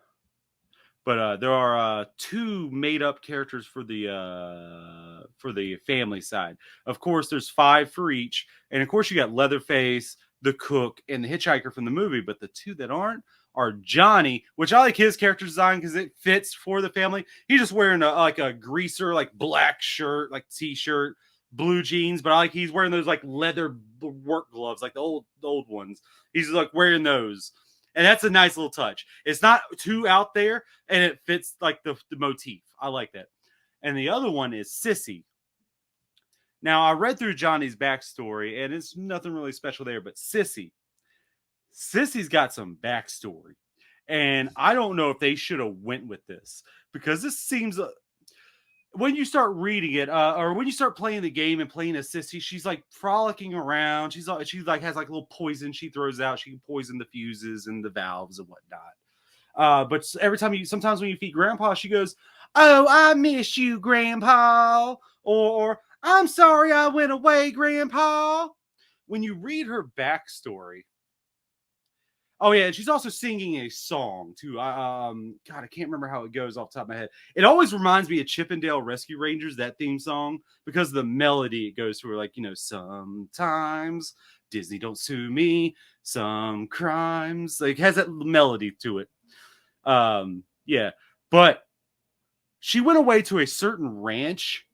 there are 2 made up characters for the family side. Of course, there's 5 for each, and of course you got Leatherface, the cook, and the hitchhiker from the movie. But the 2 that aren't are Johnny, which I like his character design because it fits for the family. He's just wearing a greaser, like black shirt, like t-shirt, blue jeans, but I like he's wearing those like leather work gloves, like the old ones. He's like wearing those. And that's a nice little touch. It's not too out there, and it fits like the motif. I like that. And the other one is Sissy. Now, I read through Johnny's backstory, and it's nothing really special there, but Sissy's got some backstory. And I don't know if they should have went with this, because this seems... when you start reading it, or when you start playing the game and playing as Sissy, she's like frolicking around. She like has like a little poison she throws out. She can poison the fuses and the valves and whatnot. But sometimes when you feed Grandpa, she goes, "Oh, I miss you, Grandpa," or "I'm sorry I went away, Grandpa." When you read her backstory, oh yeah, and she's also singing a song too. God, I can't remember how it goes off the top of my head. It always reminds me of Chippendale Rescue Rangers, that theme song, because of the melody it goes through. Like, sometimes Disney don't sue me, some crimes. Like, it has that melody to it. Yeah, but she went away to a certain ranch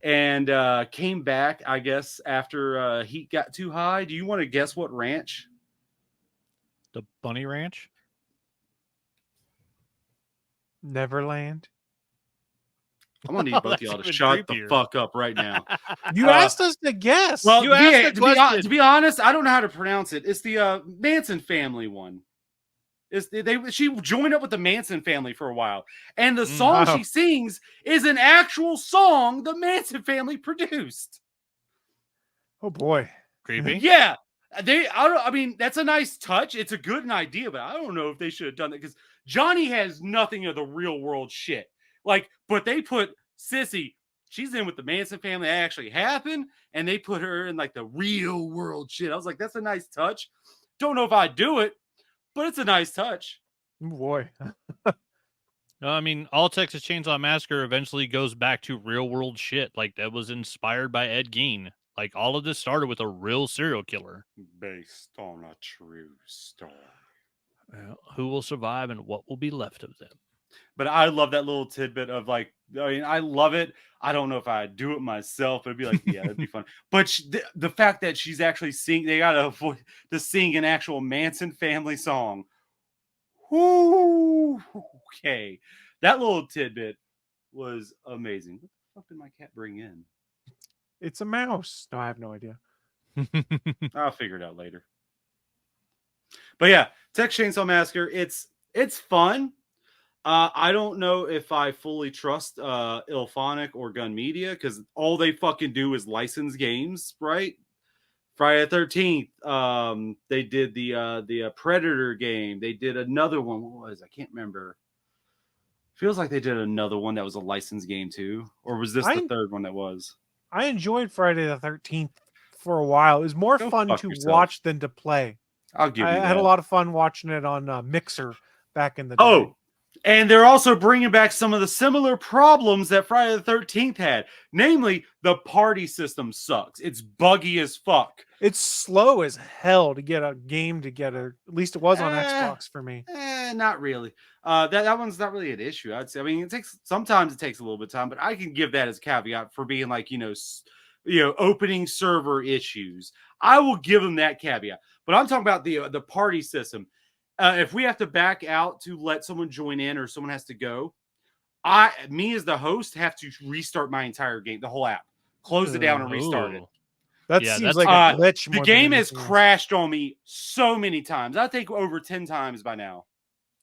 and came back, I guess, after heat got too high. Do you want to guess what ranch?
The Bunny Ranch?
Neverland.
I'm gonna need both of y'all to shut the fuck up right now.
You asked us to guess.
Well,
You asked the question.
To be honest, I don't know how to pronounce it. It's the Manson family one. She joined up with the Manson family for a while, and the song she sings is an actual song the Manson family produced.
Oh boy,
Creepy.
Yeah, I mean, that's a nice touch. It's a good idea, but I don't know if they should have done that because Johnny has nothing of the real world shit. Like, but they put Sissy. She's in with the Manson family. That actually happened, and they put her in like the real world shit. I was like, that's a nice touch. Don't know if I'd do it, but it's a nice touch.
oh boy.
No, I mean, all Texas Chainsaw Massacre eventually goes back to real world shit. Like, that was inspired by Ed Gein. Like, all of this started with a real serial killer.
Based on a true story.
Who will survive and what will be left of them?
But I love that little tidbit of like, I mean, I love it. I don't know if I'd do it myself, but it'd be like, yeah, that'd be fun. But the fact that she's actually they got to sing an actual Manson family song. Whoo, okay. That little tidbit was amazing. What the fuck did my cat bring in?
It's a mouse. No, I have no idea.
I'll figure it out later. But yeah, Texas Chainsaw Massacre, it's fun. I don't know if I fully trust Ilphonic or Gun Media because all they fucking do is license games, right? Friday the 13th. They did the Predator game. They did another one. What was I can't remember. Feels like they did another one that was a licensed game too, or was this the third one that was?
I enjoyed Friday the 13th for a while. It was more fun to watch than to play.
I'll give you that.
I had a lot of fun watching it on Mixer back in the day.
Oh, and they're also bringing back some of the similar problems that Friday the 13th had. Namely, the party system sucks. It's buggy as fuck.
It's slow as hell to get a game together. At least it was on Xbox for me.
Not really. That one's not really an issue, I'd say. I mean, sometimes it takes a little bit of time, but I can give that as a caveat for being like, opening server issues. I will give them that caveat. But I'm talking about the party system. If we have to back out to let someone join in or someone has to go, me as the host have to restart my entire game, the whole app, close it down and restart it.
That
Yeah,
seems
that's-
like a glitch.
The
more than
game has
anything else.
crashed on me so many times. I think over 10 times by now.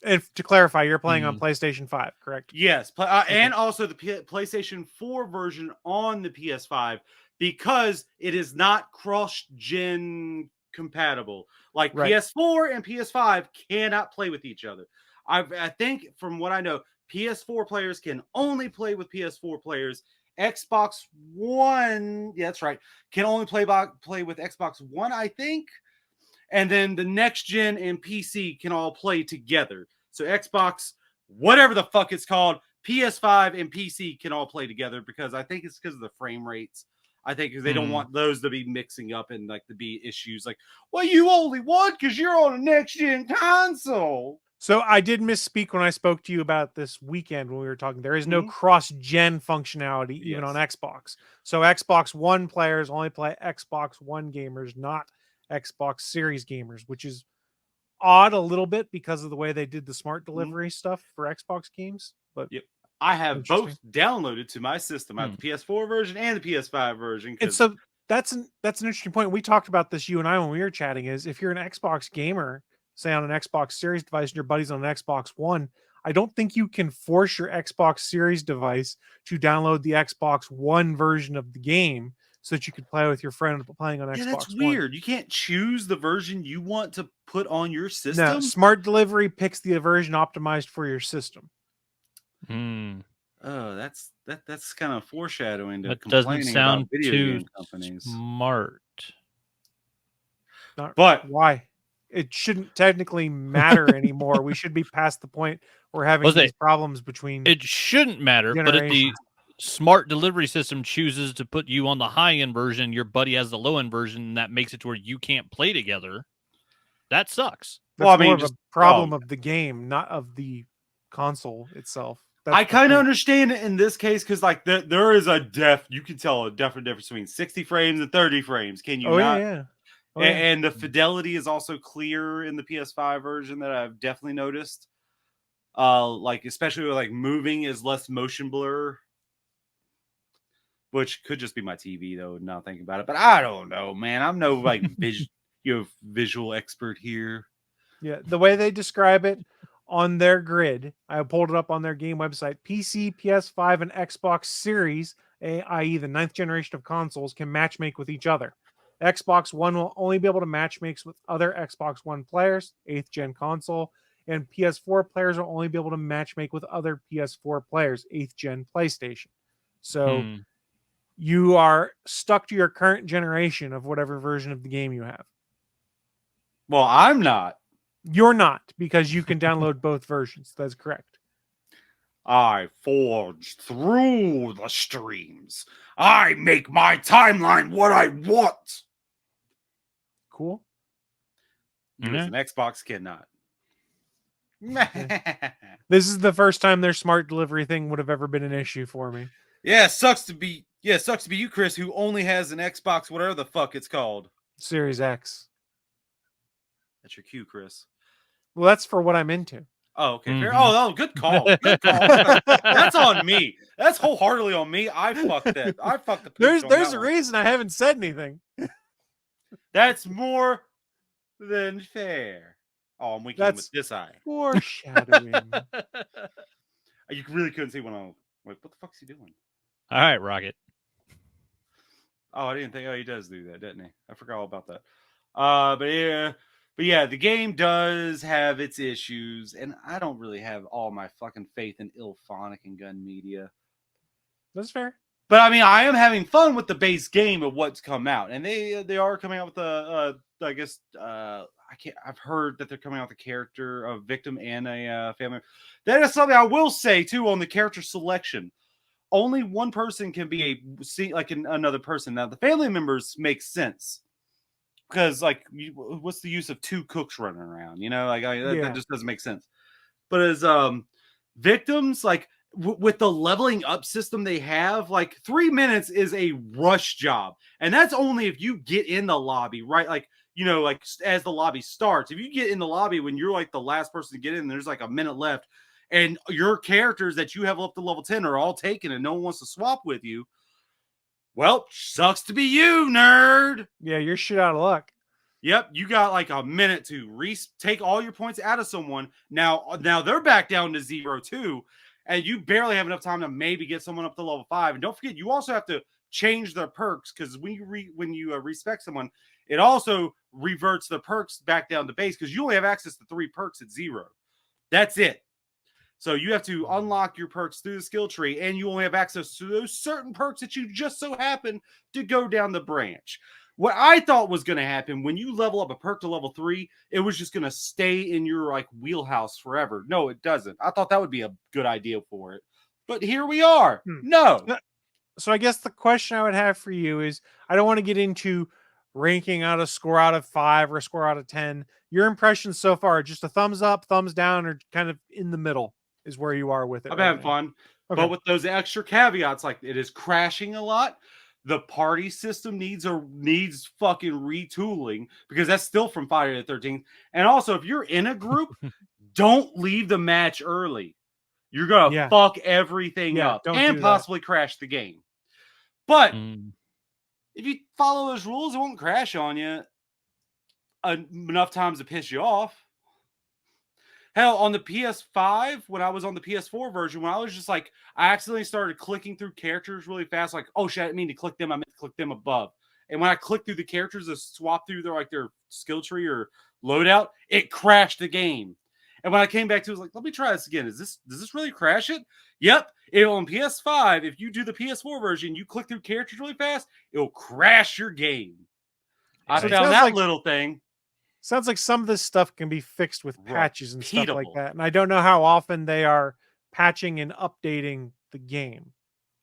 And to clarify, you're playing on
Hmm.
PlayStation 5, correct?
Yes, and also the PlayStation 4 version on the PS5 because it is not cross-gen compatible. Like
Right.
PS4 and PS5 cannot play with each other. I think from what I know, PS4 players can only play with PS4 players. Xbox One, yeah, that's right, can only play with Xbox One, I think. And then the next gen and PC can all play together. So Xbox, whatever the fuck it's called, PS5 and PC can all play together because I think it's because of the frame rates. I think because they don't want those to be mixing up and like to be issues like, well, you only won because you're on a next gen console.
So I did misspeak when I spoke to you about this weekend when we were talking. There is no cross-gen functionality even on Xbox. So Xbox One players only play Xbox One gamers, not Xbox Series gamers, which is odd a little bit because of the way they did the smart delivery stuff for Xbox games. But
Yep. I have both
Interesting.
downloaded to my system. I have the PS4 version and the PS5 version.
and so that's an interesting point. We talked about this, you and I, when we were chatting, is if you're an Xbox gamer, say on an Xbox Series device and your buddy's on an Xbox One, I don't think you can force your Xbox Series device to download the Xbox One version of the game so that you could play with your friend playing on Xbox
that's
One.
weird. You can't choose the version you want to put on your system.
No, smart delivery picks the version optimized for your system.
Hmm.
Oh, that's kind of foreshadowing to
That doesn't
complaining
sound
about video
too
game companies.
smart.
But why? It shouldn't technically matter anymore. We should be past the point where having these problems between.
It shouldn't matter, but if the
generations.
smart delivery system chooses to put you on the high end version, your buddy has the low end version, and that makes it to where you can't play together. That sucks.
That's more of a problem of the game, not of the console itself. That's
I
the
kind of
thing.
understand it in this case because like there is you can tell a definite difference between 60 frames and 30 frames. Can you not?
Yeah.
And the fidelity is also clear in the PS5 version that I've definitely noticed. Like especially with like moving is less motion blur, which could just be my TV though. Now thinking about it, but I don't know, man. I'm no like visual expert here.
Yeah, the way they describe it on their grid, I pulled it up on their game website. PC, PS5, and Xbox Series, i.e., the 9th generation of consoles, can matchmake with each other. Xbox One will only be able to matchmake with other Xbox One players, 8th gen console, and PS4 players will only be able to matchmake with other PS4 players, 8th gen PlayStation. So you are stuck to your current generation of whatever version of the game you have.
Well, I'm not.
You're not, because you can download both versions. That's correct.
I forge through the streams. I make my timeline what I want.
Cool.
An Xbox cannot.
This is the first time their smart delivery thing would have ever been an issue for me.
Yeah, sucks to be you, Chris, who only has an Xbox, whatever the fuck it's called.
Series X.
That's your cue, Chris.
Well, that's for what I'm into.
Oh, okay. Fair. Oh, good call. Good call. That's on me. That's wholeheartedly on me. I fucked that. I fucked the pooch on
There's
that
a
one.
reason I haven't said anything.
That's more than fair. Oh, I'm winking with this eye.
Foreshadowing.
You really couldn't see when I was like, what the fuck's he doing?
All right, Rocket.
Oh, I didn't think. Oh, he does do that, doesn't he? I forgot all about that. But yeah, the game does have its issues, and I don't really have all my fucking faith in IllFonic and Gun Media.
That's fair.
But I mean, I am having fun with the base game of what's come out, and they are coming out with I guess I've heard that they're coming out with a character, a victim, and a family. That is something I will say too on the character selection. Only one person can be another person. Now the family members make sense. Because, like, what's the use of two cooks running around? You know, that just doesn't make sense. But as victims, like, with the leveling up system they have, like, 3 minutes is a rush job. And that's only if you get in the lobby, right? Like, you know, like, as the lobby starts. If you get in the lobby when you're, like, the last person to get in, there's, like, a minute left, and your characters that you have up to level 10 are all taken and no one wants to swap with you, Well, sucks to be you, nerd.
Yeah, you're shit out of luck.
Yep, you got like a minute to take all your points out of someone. Now they're back down to 0 too, and you barely have enough time to maybe get someone up to level 5. And don't forget, you also have to change their perks, because when you respec someone, it also reverts the perks back down to base, because you only have access to 3 perks at 0. That's it. So you have to unlock your perks through the skill tree, and you only have access to those certain perks that you just so happen to go down the branch. What I thought was going to happen when you level up a perk to level 3, it was just going to stay in your like wheelhouse forever. No, it doesn't. I thought that would be a good idea for it. But here we are. No.
So I guess the question I would have for you is, I don't want to get into ranking out a score out of 5 or a score out of 10. Your impressions so far, just a thumbs up, thumbs down, or kind of in the middle is where you are with it.
I'm having fun. Okay. But with those extra caveats, like it is crashing a lot. The party system needs fucking retooling, because that's still from Friday the 13th. And also, if you're in a group, don't leave the match early. You're gonna fuck everything up and possibly crash the game. But if you follow those rules, it won't crash on you enough times to piss you off. Hell, on the PS5, when I was on the PS4 version, when I was just like, I accidentally started clicking through characters really fast, like, oh shit, I didn't mean to click them, I meant to click them above. And when I clicked through the characters to swap through their skill tree or loadout, it crashed the game. And when I came back to it, I was like, let me try this again. Does this really crash it? Yep. On PS5, if you do the PS4 version, you click through characters really fast, it'll crash your game. I found that little thing.
Sounds like some of this stuff can be fixed with patches and stuff like that. And I don't know how often they are patching and updating the game,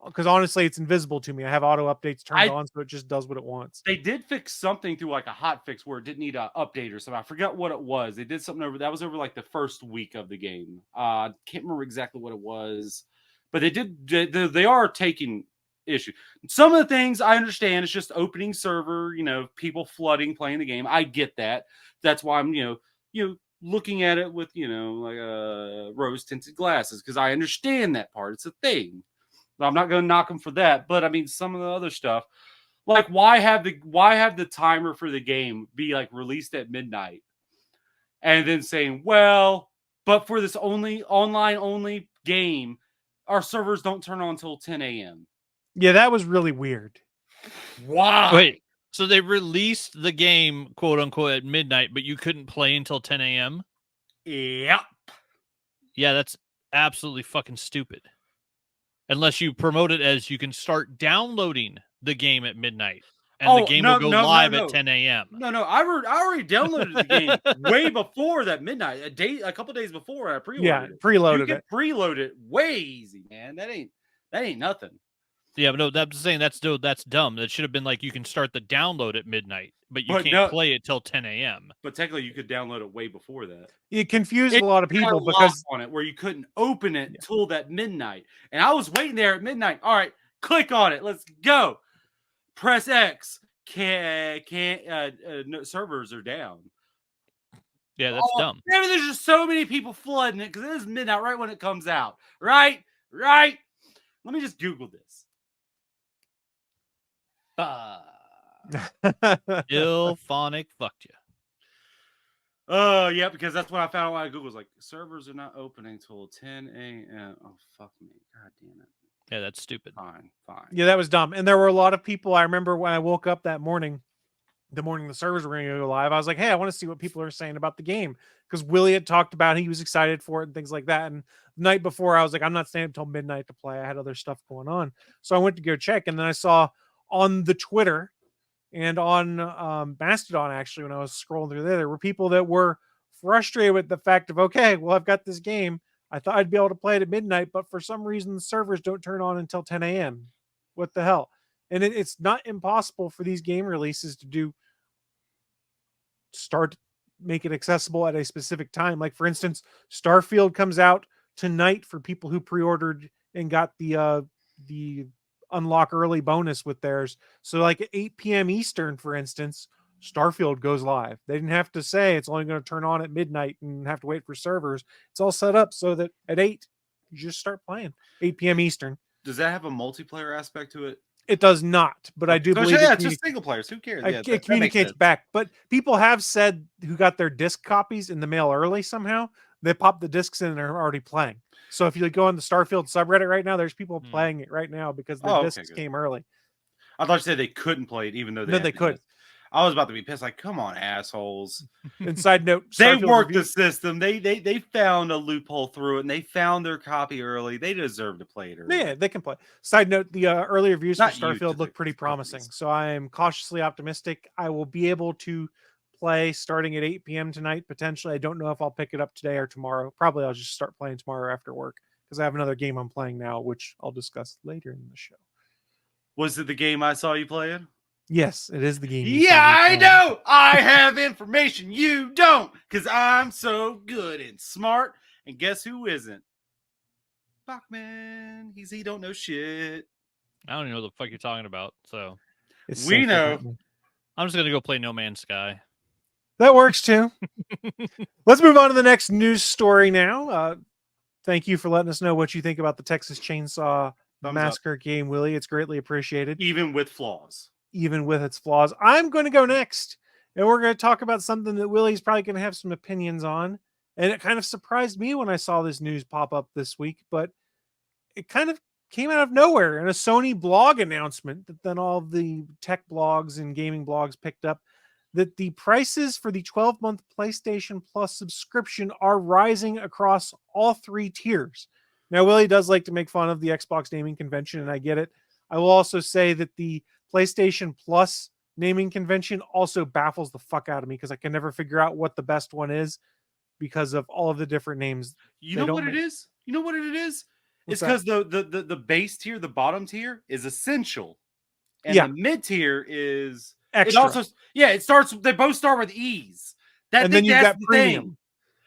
because honestly, it's invisible to me. I have auto updates turned on, so it just does what it wants.
They did fix something through like a hot fix where it didn't need an update or something. I forgot what it was. They did something over like the first week of the game. Can't remember exactly what it was, but they are taking issue. Some of the things I understand, it's just opening server, people flooding, playing the game. I get that. That's why I'm, looking at it with, like rose tinted glasses, because I understand that part. It's a thing. I'm not going to knock them for that, but I mean, some of the other stuff, like why have the timer for the game be like released at midnight, and then saying, well, but for this online only game, our servers don't turn on until 10 a.m.
Yeah, that was really weird.
Why?
Wait, so they released the game, quote unquote, at midnight, but you couldn't play until 10 a.m.?
Yep.
Yeah, that's absolutely fucking stupid. Unless you promote it as you can start downloading the game at midnight, and the game will go live at 10 a.m.
No, I already downloaded the game way before that midnight. A couple days before I preloaded.
Yeah,
preloaded. You can preload it way easy, man. That ain't nothing.
Yeah, but no, that's saying that's dumb. That should have been like you can start the download at midnight, but you can't play it till 10 a.m.
But technically, you could download it way before that.
It confused a lot of people because
on it where you couldn't open it till that midnight, and I was waiting there at midnight. All right, click on it. Let's go. Press X. No, servers are down.
Yeah, that's dumb.
Maybe there's just so many people flooding it because it is midnight right when it comes out. Right. Let me just Google this.
Ilphonic fucked you.
Oh, yeah, because that's what I found out when I Googled. Like, servers are not opening till 10 a.m. Oh, fuck me. God damn it.
Yeah, that's stupid.
Fine.
Yeah, that was dumb. And there were a lot of people. I remember when I woke up that morning, the morning the servers were going to go live, I was like, hey, I want to see what people are saying about the game. Because Willie had talked about he was excited for it and things like that. And the night before, I was like, I'm not staying until midnight to play. I had other stuff going on. So I went to go check. And then I saw on the Twitter and on Mastodon, actually, when I was scrolling through there were people that were frustrated with the fact of, okay, well, I've got this game. I thought I'd be able to play it at midnight, but for some reason, the servers don't turn on until 10 a.m. What the hell? And it's not impossible for these game releases to make it accessible at a specific time. Like, for instance, Starfield comes out tonight for people who pre-ordered and got the unlock early bonus with theirs. So like at 8 p.m. Eastern, for instance, Starfield goes live. They didn't have to say it's only going to turn on at midnight and have to wait for servers. It's all set up so that at 8, you just start playing. 8 p.m. Eastern.
Does that have a multiplayer aspect to it?
It does not, but I do
So,
believe
yeah,
it,
it's just single players. Who cares?
it
Yeah, that makes
communicates
sense.
back. But people have said who got their disc copies in the mail early somehow, they pop the discs in and are already playing. So if you go on the Starfield subreddit right now, there's people playing it right now because their
Oh, okay,
discs
good.
came early.
I thought you said they couldn't play it, even though
No,
had
they
the
could.
disc. I was about to be pissed. Like, come on, assholes.
And side note,
They
Starfield
worked the
review-
system. They found a loophole through it, and they found their copy early. They deserve to play it early.
Yeah, they can play. Side note, the early reviews
Not
for
you, to
Starfield
the
look pretty promising.
companies.
So I am cautiously optimistic. I will be able to play starting at 8 p.m. tonight, potentially. I don't know if I'll pick it up today or tomorrow. Probably I'll just start playing tomorrow after work because I have another game I'm playing now, which I'll discuss later in the show.
Was it the game I saw you playing?
Yes, it is the game.
Yeah, I know. I have information you don't, because I'm so good and smart. And guess who isn't? Bachman. He don't know shit.
I don't even know what the fuck you're talking about. So
We know.
I'm just gonna go play No Man's Sky.
That works too. Let's move on to the next news story now. Thank you for letting us know what you think about the Texas Chainsaw
Thumbs
Massacre game, Willie. It's greatly appreciated.
Even with flaws.
Even with its flaws. I'm going to go next, and we're going to talk about something that Willie's probably going to have some opinions on. And it kind of surprised me when I saw this news pop up this week, but it kind of came out of nowhere in a Sony blog announcement that then all the tech blogs and gaming blogs picked up, that the prices for the 12-month PlayStation Plus subscription are rising across all three tiers. Now, Willie does like to make fun of the Xbox naming convention, and I get it. I will also say that the PlayStation Plus naming convention also baffles the fuck out of me because I can never figure out what the best one is because of all of the different names.
You
They
know
don't
what it
make-
is? You know what it is?
What's
It's because the base tier, the bottom tier, is essential. And
Yeah.
the mid tier is
Extra.
It also it starts, they both start with E's.
And then you've
that's
got
the
premium.
thing.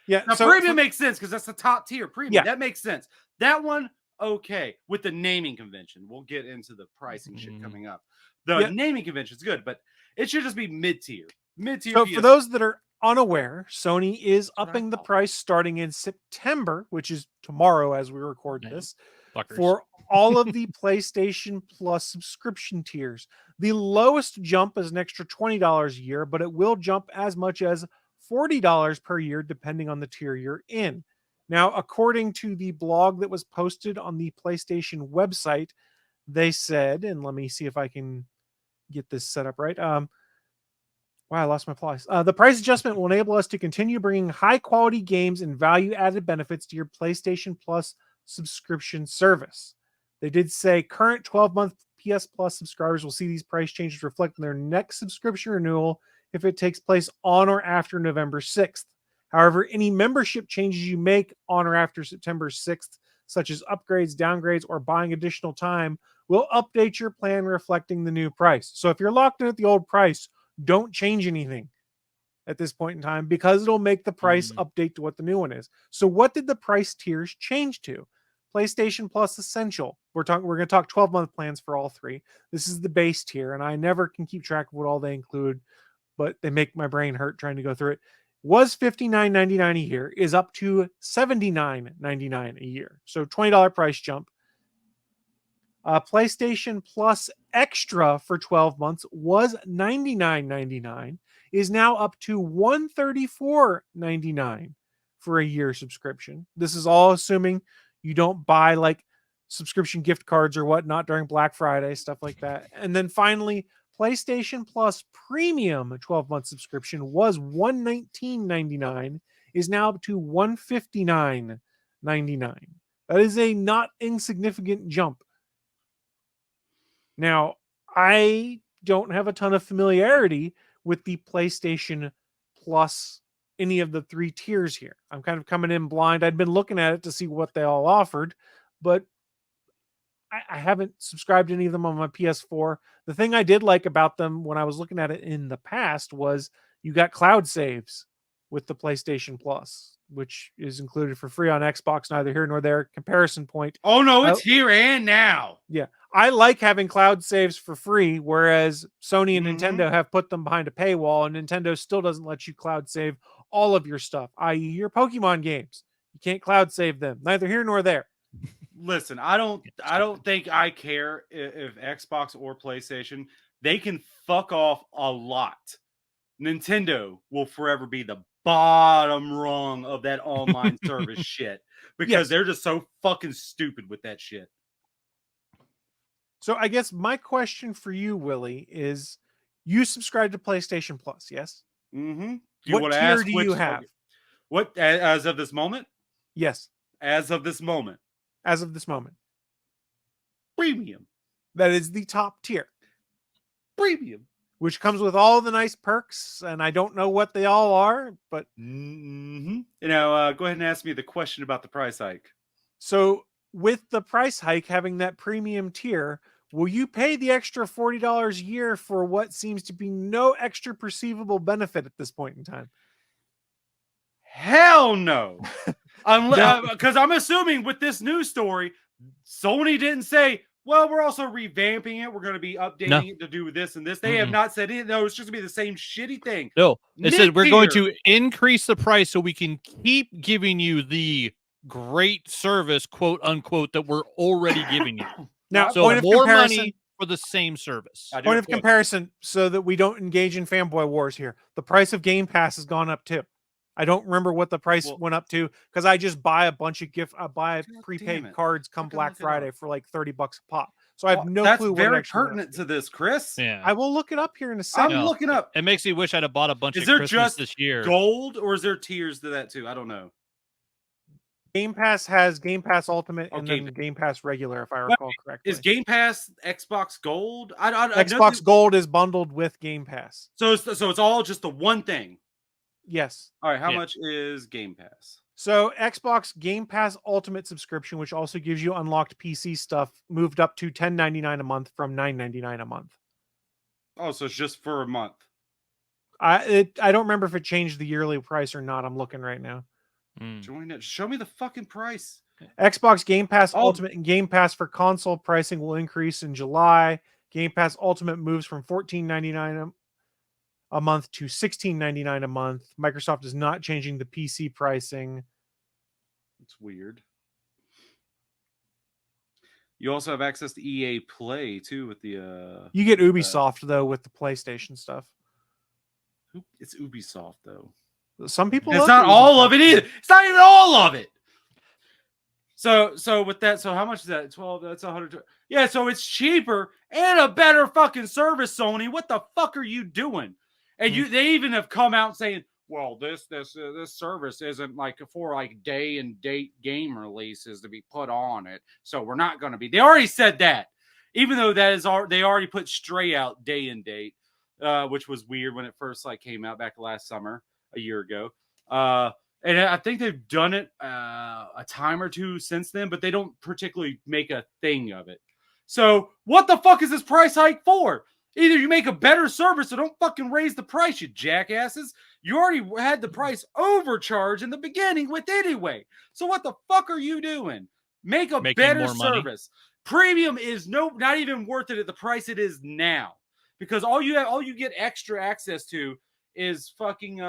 Yeah,
Now,
so
premium makes sense because that's the top tier. Premium.
Yeah.
That makes sense. That one, okay. With the naming convention, we'll get into the pricing shit
Mhm.
coming up. The
Yeah.
naming convention is good, but it should just be mid tier. Mid tier.
So for those that are unaware, Sony is
what I
upping the
thought.
price starting in September, which is tomorrow as we record
Yeah.
this,
Fuckers.
for all of the PlayStation Plus subscription tiers. The lowest jump is an extra $20 a year, but it will jump as much as $40 per year depending on the tier you're in. Now, according to the blog that was posted on the PlayStation website, they said, and let me see if I can get this set up right. Wow, I lost my place. The price adjustment will enable us to continue bringing high quality games and value added benefits to your PlayStation Plus subscription service. They did say current 12-month PS Plus subscribers will see these price changes reflect in their next subscription renewal if it takes place on or after November 6th. However, any membership changes you make on or after September 6th, such as upgrades, downgrades, or buying additional time, will update your plan reflecting the new price. So if you're locked in at the old price, don't change anything at this point in time because it'll make the price update to what the new one is. So what did the price tiers change to? PlayStation Plus Essential. We're going to talk 12-month plans for all three. This is the base tier, and I never can keep track of what all they include, but they make my brain hurt trying to go through it. Was $59.99 a year, is up to $79.99 a year. So $20 price jump. PlayStation Plus Extra for 12 months was $99.99, is now up to $134.99 for a year subscription. This is all assuming you don't buy like subscription gift cards or whatnot during Black Friday, stuff like that. And then finally, PlayStation Plus Premium 12-month subscription was $119.99, is now up to $159.99. That is a not insignificant jump. Now, I don't have a ton of familiarity with the PlayStation Plus, any of the three tiers here. I'm kind of coming in blind. I'd been looking at it to see what they all offered, but I haven't subscribed to any of them on my PS4. The thing I did like about them when I was looking at it in the past was you got cloud saves with the PlayStation Plus, which is included for free on Xbox, neither here nor there. Comparison point.
Oh no, it's here and now.
Yeah. I like having cloud saves for free, whereas Sony and
Mhm.
Nintendo have put them behind a paywall, and Nintendo still doesn't let you cloud save all of your stuff, i.e. your Pokemon games. You can't cloud save them, neither here nor there.
listen, I don't think I care if Xbox or PlayStation, they can fuck off a lot. Nintendo will forever be the bottom rung of that online service shit because they're just so fucking stupid with that shit.
So I guess my question for you, Willie, is you subscribe to PlayStation Plus, yes?
Mm-hmm.
What tier do you have?
What, as of this moment?
Yes.
As of this moment.
As of this moment.
Premium.
That is the top tier.
Premium.
Which comes with all the nice perks, and I don't know what they all are, but...
Mm-hmm. You know, go ahead and ask me the question about the price hike.
So, with the price hike, having that premium tier, will you pay the extra $40 a year for what seems to be no extra perceivable benefit at this point in time?
Hell no. Because I'm assuming with this news story, Sony didn't say, well, we're also revamping it. We're going to be updating it to do this and this. They have not said it. No, it's just going to be the same shitty thing.
No, it said we're going to increase the price so we can keep giving you the great service, quote unquote, that we're already giving you.
Now,
so more money for the same service.
Point of comparison, so that we don't engage in fanboy wars here. The price of Game Pass has gone up too. I don't remember what the price went up to because I just buy a bunch of prepaid cards come Black Friday for like $30 a pop. So I have no clue what
very pertinent to this, Chris.
Yeah. I will look it up here in a second.
I'm looking up.
It makes me wish I'd have bought a bunch of
Christmas
just this year.
Gold or is there tiers to that too? I don't know.
Game Pass has Game Pass Ultimate and then Game Pass regular, if I recall correctly.
Is Game Pass Xbox Gold?
Xbox Gold is bundled with Game Pass.
So it's all just the one thing.
Yes.
All right. How much is Game Pass?
So Xbox Game Pass Ultimate subscription, which also gives you unlocked PC stuff, moved up to $10.99 a month from $9.99 a month.
Oh, so it's just for a month.
I don't remember if it changed the yearly price or not. I'm looking right now.
Join it. Show me the fucking price.
Xbox Game Pass Ultimate and Game Pass for console pricing will increase in July. Game Pass Ultimate moves from $14.99 a month to $16.99 a month. Microsoft is not changing the PC pricing.
It's weird. You also have access to EA Play too with the
You get Ubisoft though with the PlayStation stuff.
It's Ubisoft though.
Some people
it's not all of it either. It's not even all of it. So with that, so how much is that? 12, that's 100. Yeah, so it's cheaper and a better fucking service, Sony. What the fuck are you doing? And they even have come out saying, well, this service isn't like for like day and date game releases to be put on it. So we're not going to be. They already said that, even though that is they already put straight out day and date, which was weird when it first like came out back last summer, a year ago. And I think they've done it a time or two since then, but they don't particularly make a thing of it. So what the fuck is this price hike for? Either you make a better service or don't fucking raise the price, you jackasses. You already had the price overcharge in the beginning with anyway. So what the fuck are you doing? Make a better service. Premium is not even worth it at the price it is now. Because all you get extra access to is fucking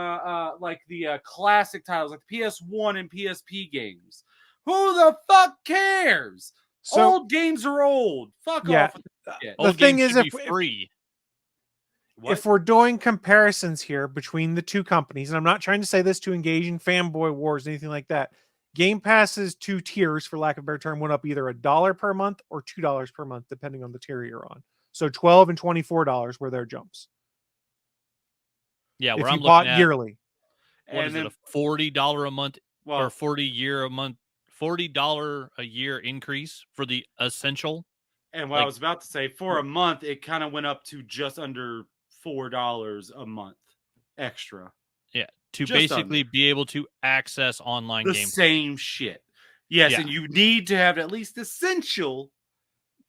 like the classic titles like the PS1 and PSP games. Who the fuck cares? So, old games are old. Fuck off with the shit.
The thing is,
if
we're doing comparisons here between the two companies, and I'm not trying to say this to engage in fanboy wars or anything like that, Game Pass's two tiers, for lack of a better term, went up either $1 per month or $2 per month, depending on the tier you're on. So $12 and $24 were their jumps.
Yeah,
if
where
you
I'm
bought
looking at,
yearly.
What is it, a $40 a month or $40 a year increase for the essential?
And what I was about to say, for a month, it kind of went up to just under $4 a month extra.
Yeah, to basically be able to access online games.
The same shit. Yes, and you need to have at least essential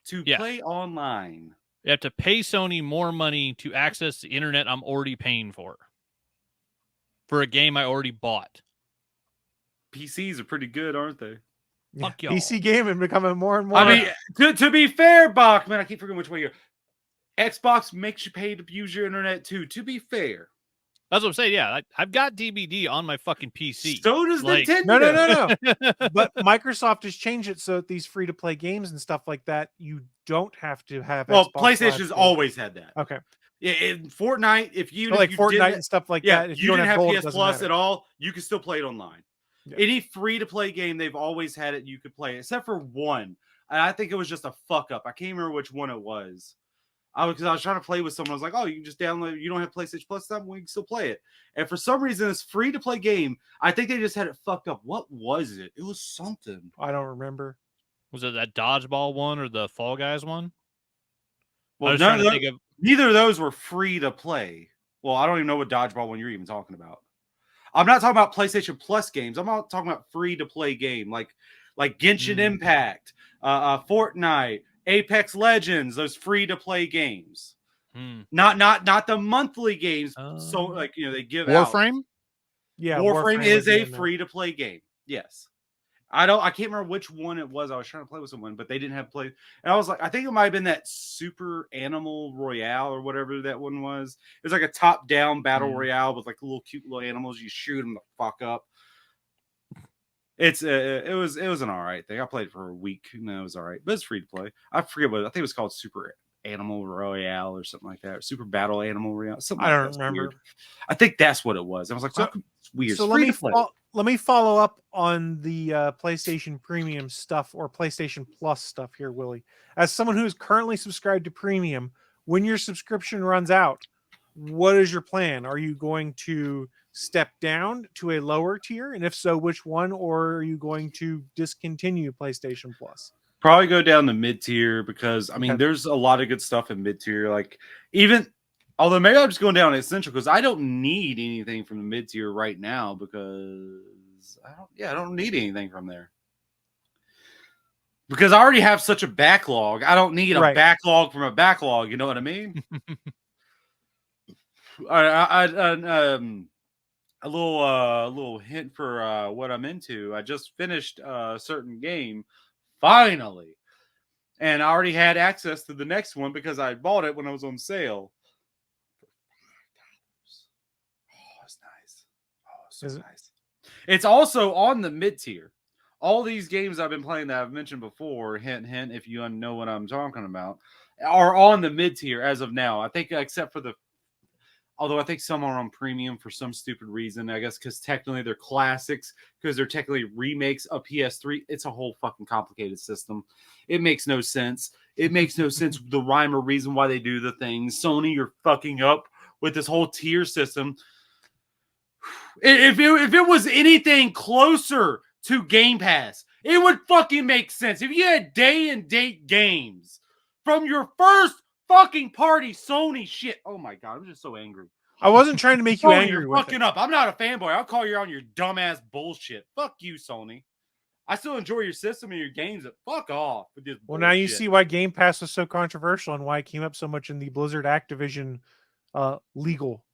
to play online.
You have to pay Sony more money to access the internet I'm already paying for a game I already bought.
PCs are pretty good, aren't they?
Yeah. PC gaming becoming more and more.
I mean, to be fair, Bachman, I keep forgetting which way you're. Xbox makes you pay to use your internet too. To be fair,
That's what I'm saying. Yeah, I've got DBD on my fucking PC.
So does
Like-
Nintendo.
No. But Microsoft has changed it so that these free-to-play games and stuff like that, you don't have to have.
Well,
Xbox Live
PlayStation's
Gold.
always had that.
Okay.
Yeah, in Fortnite, if you
Or like
if you
Fortnite
didn't-
and stuff like
yeah,
that. If
you
don't
didn't have
gold, it
PS
doesn't
Plus
matter.
at all, you can still play it online.
Yeah.
Any free to play game, they've always had it. You could play it, except for one. And I think it was just a fuck up. I can't remember which one it was. Because I was trying to play with someone. I was like, "Oh, you can just download. You don't have PlayStation Plus stuff. We can still play it." And for some reason, this free to play game, I think they just had it fucked up. What was it? It was something.
I don't remember.
Was it that dodgeball one or the Fall Guys one? I
Well,
was trying to think of.
neither of those were free to play. Well, I don't even know what dodgeball one you're even talking about. I'm not talking about PlayStation Plus games. I'm not talking about free to play game like Genshin Impact, Fortnite, Apex Legends. Those free to play games, not the monthly games. So like they give out.
Warframe.
Yeah,
Warframe is
would be
a
in there.
free to play game. Yes. I can't remember which one it was. I was trying to play with someone, but they didn't have play. And I was like, I think it might have been that Super Animal Royale or whatever that one was. It was like a top-down battle royale with like little cute little animals. You shoot them the fuck up. It was an all right thing. I played for a week and it was all right, but it's free to play. I forget what I think it was called. Super Animal Royale or something like that. Or Super Battle Animal Royale. Something
I
like
don't
that.
remember.
Weird. I think that's what it was. I was like,
So-
it's weird.
So
It's
let me follow up on the PlayStation Premium stuff or PlayStation Plus stuff here, Willie. As someone who is currently subscribed to Premium, when your subscription runs out, what is your plan? Are you going to step down to a lower tier, and if so, which one? Or are you going to discontinue PlayStation Plus?
Probably go down to mid tier because I mean,
Okay.
there's a lot of good stuff in mid tier. Like although maybe I'm just going down to essential because I don't need anything from the mid tier right now because I don't need anything from there because I already have such a backlog. I don't need a
Right.
backlog from a backlog. You know what I mean? A little hint for what I'm into. I just finished a certain game finally, and I already had access to the next one because I bought it when it was on sale. Oh, it's nice. Oh, it's so
Is it?
nice. It's also on the mid tier. All these games I've been playing that I've mentioned before, hint, hint, if you know what I'm talking about, are on the mid tier as of now. I think except for although I think some are on premium for some stupid reason, I guess because technically they're classics, because they're technically remakes of PS3. It's a whole fucking complicated system. It makes no sense. It makes no sense the rhyme or reason why they do the things. Sony, you're fucking up with this whole tier system. If it was anything closer to Game Pass, it would fucking make sense. If you had day and date games from your first fucking party Sony shit. Oh my god, I'm just so angry.
I wasn't trying to make you
Sony,
angry
you're
with
fucking
it.
up. I'm not a fanboy. I'll call you on your dumbass bullshit. Fuck you, Sony. I still enjoy your system and your games, but fuck off with this
Well, now you
bullshit.
see why Game Pass was so controversial and why it came up so much in the Blizzard Activision legal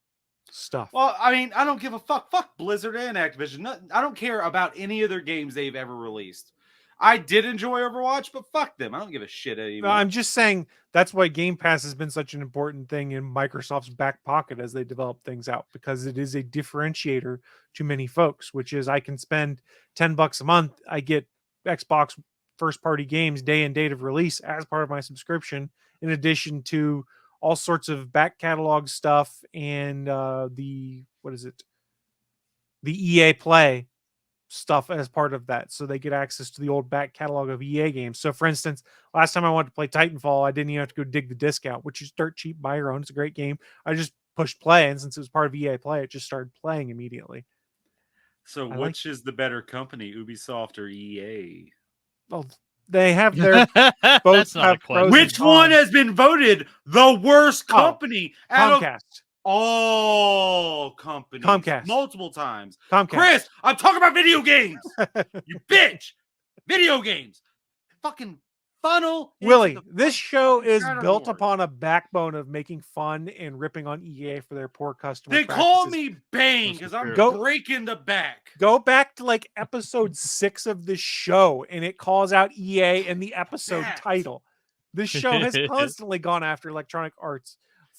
stuff.
Well, I mean, I don't give a fuck. Fuck Blizzard and Activision. I don't care about any of their games they've ever released. I did enjoy Overwatch, but fuck them. I don't give a shit anymore.
No, I'm just saying that's why Game Pass has been such an important thing in Microsoft's back pocket as they develop things out, because it is a differentiator to many folks, which is I can spend $10 a month. I get Xbox first party games day and date of release as part of my subscription, in addition to all sorts of back catalog stuff and the EA Play stuff as part of that, so they get access to the old back catalog of EA games. So for instance, last time I wanted to play Titanfall, I didn't even have to go dig the disc out, which is dirt cheap, buy your own. It's a great game. I just pushed play, and since it was part of EA Play, it just started playing immediately.
So
I
which is the better company, Ubisoft or EA?
Well, they have their
That's
both
not
have
a question.
pros
Which
and
one
cons.
has been voted the worst
Oh,
company out of
Comcast.
all companies?
Comcast.
Multiple times.
Comcast.
Chris, I'm talking about video games. You bitch. Video games. Fucking funnel. into
Willie,
the
this show is
Shadow
built
Lord.
upon a backbone of making fun and ripping on EA for their poor customer
They call
practices.
me Bane
This is
because I'm
true.
Go-
breaking the back.
Go back to like episode 6 of the show, and it calls out EA in the episode
That.
title. This show has constantly gone after Electronic Arts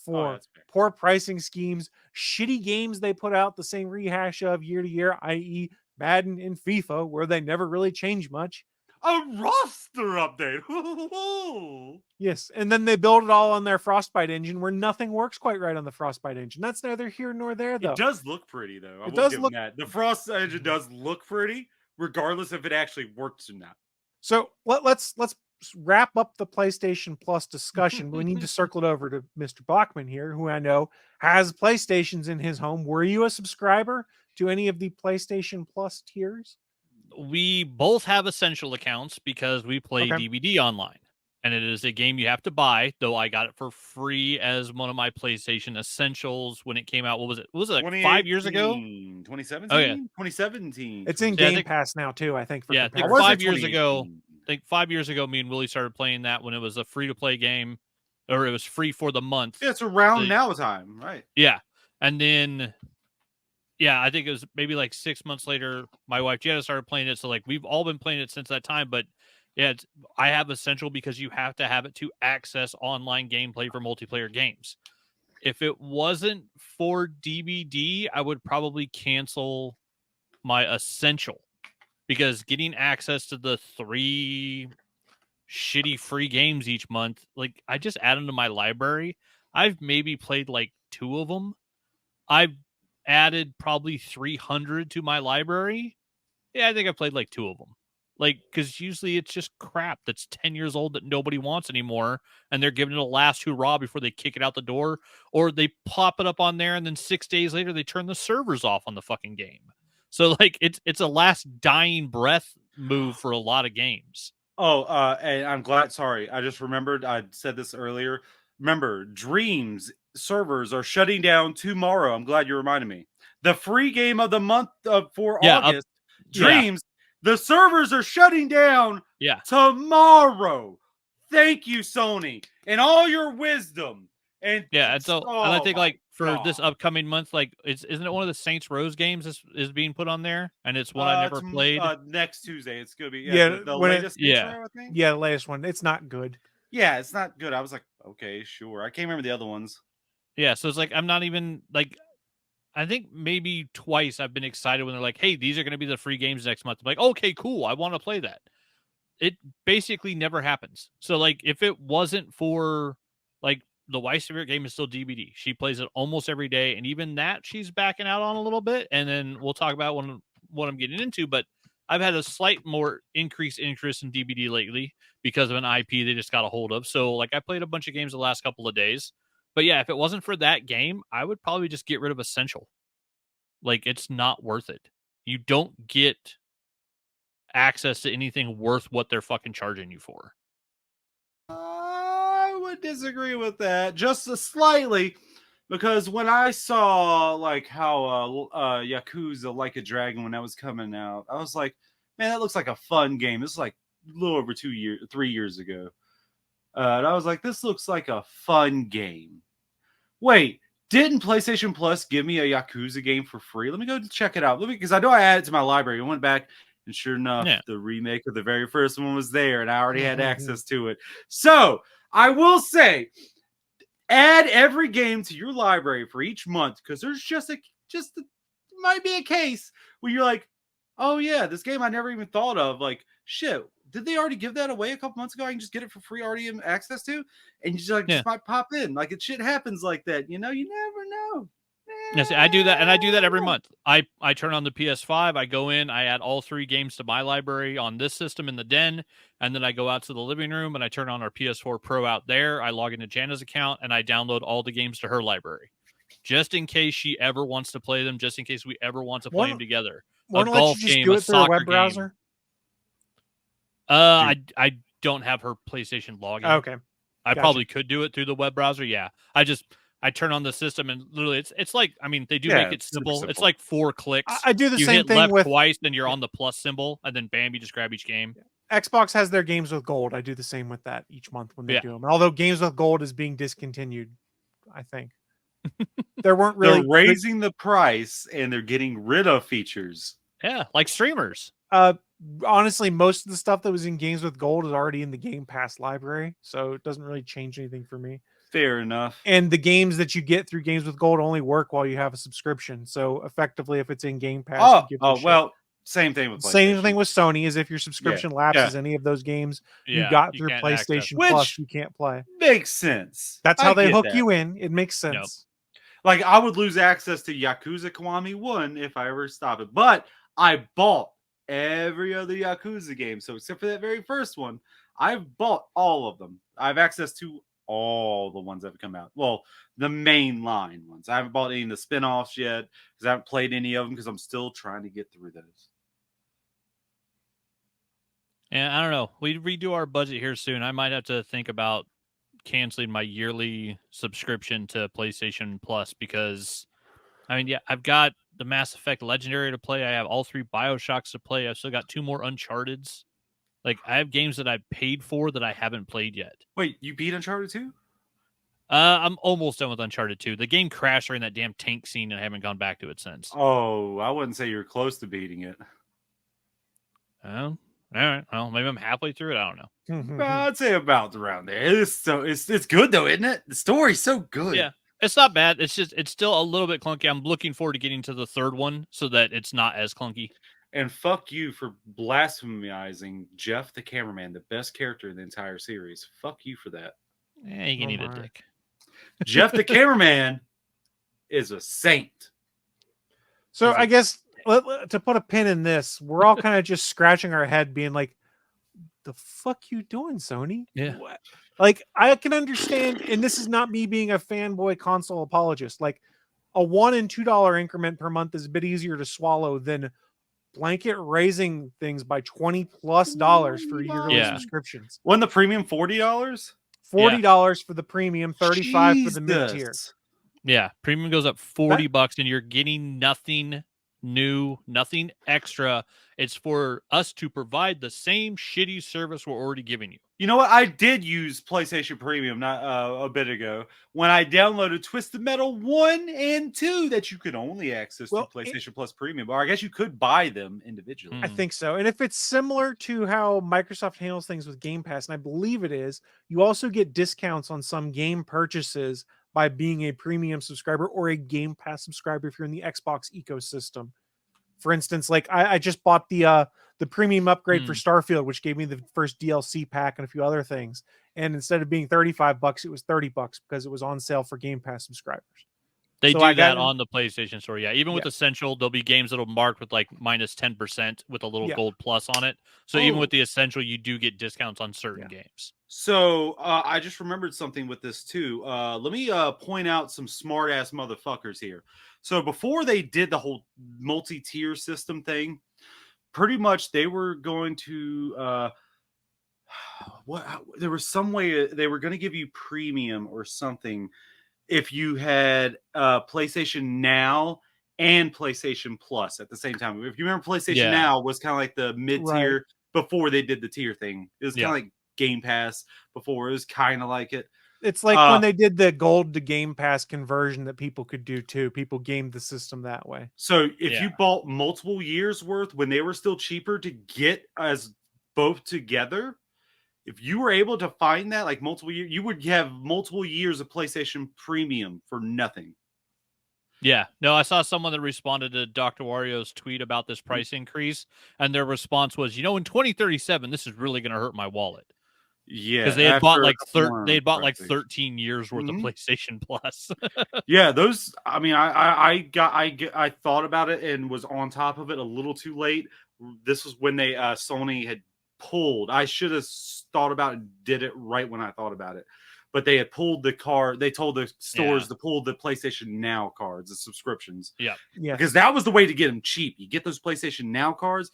Oh,
for
that's fair.
poor pricing schemes, shitty games they put out the same rehash of year to year, i.e. Madden and FIFA, where they never really change much.
A roster update.
Yes, and then they build it all on their Frostbite engine, where nothing works quite right on the Frostbite engine. That's neither here nor there, though.
It does look pretty, though. I
It
will
does
give
look-
them that. The Frost engine does look pretty, regardless if it actually works or not.
So let's wrap up the PlayStation Plus discussion. We need to circle it over to Mr. Bachman here, who I know has PlayStations in his home. Were you a subscriber to any of the PlayStation Plus tiers?
We both have essential accounts because we play
Okay.
DVD online. And it is a game you have to buy, though I got it for free as one of my PlayStation Essentials when it came out. What was it? Was it like 5 years ago?
2017?
Oh, yeah.
2017.
It's in
Yeah, I
Game
think-
Pass now too, I think. For
Yeah, I think
comparison.
5 years ago.
2018?
I think 5 years ago, me and Willie started playing that when it was a free-to-play game, or it was free for the month.
Yeah, it's around
The-
now time, right?
Yeah. And then, yeah, I think it was maybe like 6 months later, my wife Jenna started playing it. So, like, we've all been playing it since that time. But, yeah, I have Essential because you have to have it to access online gameplay for multiplayer games. If it wasn't for DVD, I would probably cancel my Essential because getting access to the 3 shitty free games each month, like, I just add them to my library. I've maybe played like 2 of them. I've added probably 300 to my library. Yeah, I think I played like 2 of them. Like, because usually it's just crap that's 10 years old that nobody wants anymore, and they're giving it a last hurrah before they kick it out the door, or they pop it up on there, and then 6 days later they turn the servers off on the fucking game. So, like, it's a last dying breath move for a lot of games.
Oh, and I'm glad. Sorry, I just remembered. I said this earlier. Remember, Dreams servers are shutting down tomorrow. I'm glad you reminded me. The free game of the month for
Yeah,
August, Dreams. The servers are shutting down
Yeah.
tomorrow. Thank you, Sony, and all your wisdom. And
Yeah, and so and I think
my
like for this
God.
upcoming month, like isn't it one of the Saints Row games is being put on there, and it's one I never played.
Next Tuesday, it's gonna be
Yeah,
the
when it-
latest.
Yeah.
intro, I think.
Yeah, the latest one. It's not good.
Yeah, it's not good. I was like, okay, sure. I can't remember the other ones.
Yeah, so it's like I'm not even like I think maybe twice I've been excited when they're like, "Hey, these are going to be the free games next month." I'm like, "Okay, cool. I want to play that." It basically never happens. So like if it wasn't for like the wife's favorite game is still DVD. She plays it almost every day, and even that she's backing out on a little bit, and then we'll talk about what I'm getting into, but I've had a slight more increased interest in DVD lately because of an IP they just got a hold of. So like I played a bunch of games the last couple of days. But yeah, if it wasn't for that game, I would probably just get rid of Essential. Like, it's not worth it. You don't get access to anything worth what they're fucking charging you for.
I would disagree with that just slightly, because when I saw like how Yakuza Like a Dragon when that was coming out, I was like, man, that looks like a fun game. This is like a little over 3 years ago. And I was like, this looks like a fun game. Wait, didn't PlayStation Plus give me a Yakuza game for free? Let me go check it out. Because I know I added it to my library. I went back, and sure enough,
Yeah.
the remake of the very first one was there, and I already had access to it. So I will say, add every game to your library for each month, because there's might be a case where you're like, oh yeah, this game I never even thought of. Like, shit, did they already give that away a couple months ago? I can just get it for free, already in access to, and you just like
Yeah.
just might pop in. Like, it shit happens like that. You know, you never know.
Yeah, see, I do that, and I do that every month. I turn on the PS5, I go in, I add all 3 games to my library on this system in the den, and then I go out to the living room and I turn on our PS4 Pro out there. I log into Jana's account and I download all the games to her library, just in case she ever wants to play them, just in case we ever want to play them together.
Why
A
don't let you
golf
just
game,
do
a
it through a
soccer
web
game.
browser?
I don't have her PlayStation login.
Okay.
I
Gotcha.
probably could do it through the web browser. Yeah. I turn on the system and literally it's like, I mean, they do
Yeah,
make it
it's super
simple.
simple.
It's like 4 clicks.
I do the
You
same
hit
thing
left
with
twice, then you're on the plus symbol, and then bam, you just grab each game.
Xbox has their games with gold. I do the same with that each month when they
Yeah.
do them. Although games with gold is being discontinued, I think. There weren't really
They're raising the price and they're getting rid of features.
Yeah, like streamers.
honestly, most of the stuff that was in games with gold is already in the Game Pass library, so it doesn't really change anything for me.
Fair enough.
And the games that you get through Games with Gold only work while you have a subscription. So effectively, if it's in Game Pass, who gives a shit?
Well, same thing with PlayStation.
Same thing with Sony is if your subscription lapses any of those games you
Yeah,
got
you
through
can't access
PlayStation
them.
Plus,
Which-
you can't play.
Makes sense.
That's how
I
they
get
hook
that.
you in. It makes sense.
Like, I would lose access to Yakuza Kiwami 1 if I ever stop it. But I bought every other Yakuza game. So except for that very first one, I've bought all of them. I have access to all the ones that have come out. Well, the main line ones. I haven't bought any of the spin-offs yet because I haven't played any of them because I'm still trying to get through those.
And I don't know. We redo our budget here soon. I might have to think about canceling my yearly subscription to PlayStation Plus because, I mean, yeah, I've got the Mass Effect Legendary to play. I have all 3 BioShocks to play. I've still got 2 more Uncharted's. Like, I have games that I've paid for that I haven't played yet.
Wait, you beat Uncharted 2?
I'm almost done with Uncharted 2. The game crashed during that damn tank scene, and I haven't gone back to it since.
Oh, I wouldn't say you're close to beating it.
All right. Well, maybe I'm halfway through it. I don't know.
I'd say about around there. It's good though, isn't it? The story's so good.
Yeah, it's not bad. It's still a little bit clunky. I'm looking forward to getting to the 3rd one so that it's not as clunky.
And fuck you for blasphemizing Jeff the cameraman, the best character in the entire series. Fuck you for that.
Yeah, you can eat a dick.
Jeff the cameraman is a saint.
So I guess to put a pin in this, we're all kind of just scratching our head being like, the fuck you doing, Sony?
Yeah.
What? Like, I can understand, and this is not me being a fanboy console apologist. Like, a $1 and $2 increment per month is a bit easier to swallow than blanket raising things by $20+ for yearly subscriptions.
Wasn't the premium $40?
$40 for the premium, $35 for the mid tier.
Yeah, premium goes up $40, and you're getting nothing new, nothing extra. It's for us to provide the same shitty service we're already giving you.
You know what? I did use PlayStation Premium not a bit ago when I downloaded Twisted Metal 1 and 2 that you could only access through PlayStation Plus Premium. Or I guess you could buy them individually.
I think so. And if it's similar to how Microsoft handles things with Game Pass, and I believe it is, you also get discounts on some game purchases by being a premium subscriber or a Game Pass subscriber if you're in the Xbox ecosystem. For instance, like I just bought the premium upgrade for Starfield, which gave me the first DLC pack and a few other things. And instead of being $35, it was $30 because it was on sale for Game Pass subscribers.
They do that on the PlayStation Store. Yeah, even with Essential, there'll be games that'll marked with like minus 10% with a little gold plus on it. So even with the Essential, you do get discounts on certain games.
So I just remembered something with this too. Let me point out some smart ass motherfuckers here. So before they did the whole multi-tier system thing, pretty much they were going to there was some way they were going to give you premium or something if you had PlayStation Now and PlayStation Plus at the same time. If you remember, PlayStation Now was kind of like the mid-tier before they did the tier thing. It was kind of like Game Pass before. It was kind of like it.
It's like when they did the gold to Game Pass conversion that people could do too. People gamed the system that way.
So if you bought multiple years worth when they were still cheaper to get as both together, if you were able to find that like multiple years, you would have multiple years of PlayStation Premium for nothing.
Yeah. No, I saw someone that responded to Dr. Wario's tweet about this price increase, and their response was, in 2037, this is really going to hurt my wallet.
Yeah,
because they had bought like 13 years worth of PlayStation Plus.
Yeah, those. I mean, I thought about it and was on top of it a little too late. This was when they Sony had pulled. I should have thought about it and did it right when I thought about it. But they had pulled the card. They told the stores to pull the PlayStation Now cards, the subscriptions.
Yeah,
because that was the way to get them cheap. You get those PlayStation Now cards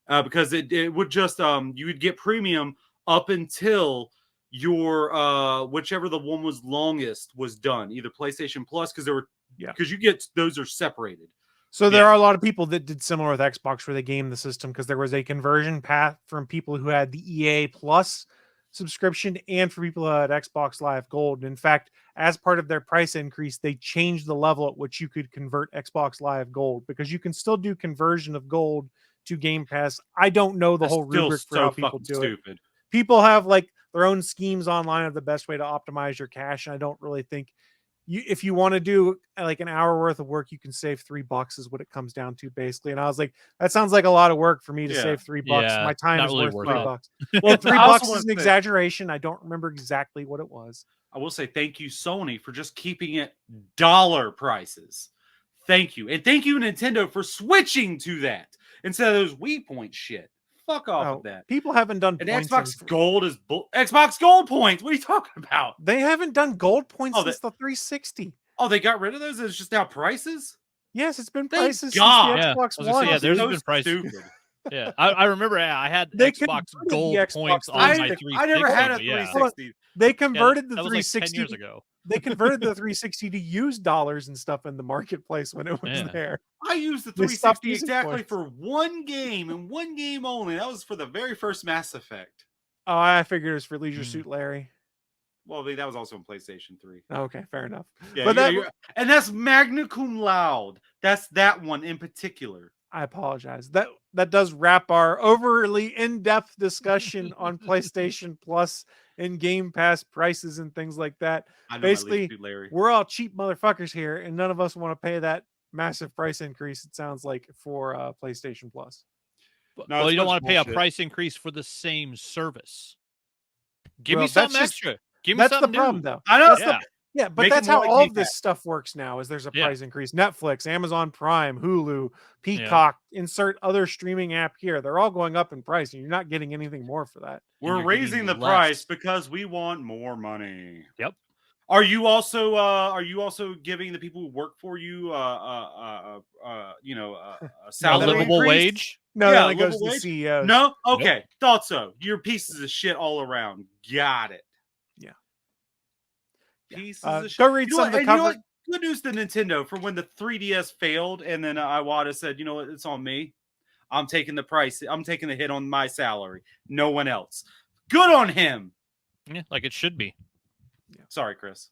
because it would just you would get premium up until your whichever the one was longest was done, either PlayStation Plus because you get those are separated.
So there are a lot of people that did similar with Xbox where they gamed the system because there was a conversion path from people who had the EA Plus subscription and for people who had Xbox Live Gold. And in fact, as part of their price increase, they changed the level at which you could convert Xbox Live Gold because you can still do conversion of Gold to Game Pass. I don't know the whole rubric for how people do it. People have like their own schemes online of the best way to optimize your cash. And I don't really think if you want to do like an hour worth of work, you can save $3 is what it comes down to basically. And I was like, that sounds like a lot of work for me to save $3.
Yeah,
My time
not
is
really
worth
worth
$3.
it.
Well,
I
$3
also
is
want
an
to say-
exaggeration. I don't remember exactly what it was.
I will say thank you, Sony, for just keeping it dollar prices. Thank you. And thank you, Nintendo, for switching to that instead of those Wii Point shit. Fuck off of that.
People haven't done
And
points
Xbox Gold is Xbox Gold points. What are you talking about?
They haven't done gold points
Oh,
since the 360.
Oh, they got rid of those? It's just now prices?
Yes, it's been
Thank
prices
God.
since
Yeah,
the
I
Xbox
was gonna
One.
say, yeah, there's
So
been prices.
stupid.
Yeah, I remember I had
They
Xbox
converted the
Gold
Xbox
points on my 360.
I never had a
but yeah.
360.
They converted the
that was like 10
360.
years ago.
They converted the 360 to use dollars and stuff in the marketplace when it was
Yeah.
there.
I used the
They stopped
360
using
exactly
points.
for one game and one game only. That was for the very first Mass Effect.
Oh, I figured it was for Leisure
Hmm.
Suit Larry.
Well, that was also on PlayStation 3.
Okay, fair enough.
Yeah,
But that
and that's Magna Cum Laude. That's that one in particular.
I apologize. That does wrap our overly in-depth discussion on PlayStation Plus and Game Pass prices and things like that.
I know
Basically,
my least Larry.
We're all cheap motherfuckers here, and none of us want to pay that massive price increase. It sounds like for PlayStation Plus.
No,
Well,
it's
you don't
a bunch
want
of
to pay a
bullshit.
price increase for the same service. Give
Well,
me something
that's just-
extra. Give me
That's the
something
problem,
new.
though.
I know.
That's
Yeah.
Yeah, but
Make
that's
it more
how
like
all
Game
of this
Pass.
stuff works now. Is there's a
Yeah.
price increase? Netflix, Amazon Prime, Hulu, Peacock, insert other streaming app here. They're all going up in price, and you're not getting anything more for that.
We're
you're
raising
getting
the price
less.
because we want more money.
Yep.
Are you also giving the people who work for you a
A
salary
livable
increase?
wage.
No,
Yeah,
that only goes
livable
to
wage?
CEOs.
No? Okay. Thought so. You're pieces of shit all around. Got it.
Yeah.
Pieces
Yeah.
of shit.
Go read
You know
some
what-
of the
and you know
cover.
what? Good news to Nintendo for when the 3DS failed and then Iwata said, you know what, it's on me. I'm taking the price. I'm taking the hit on my salary. No one else. Good on him.
Yeah, like it should be.
Sorry, Chris.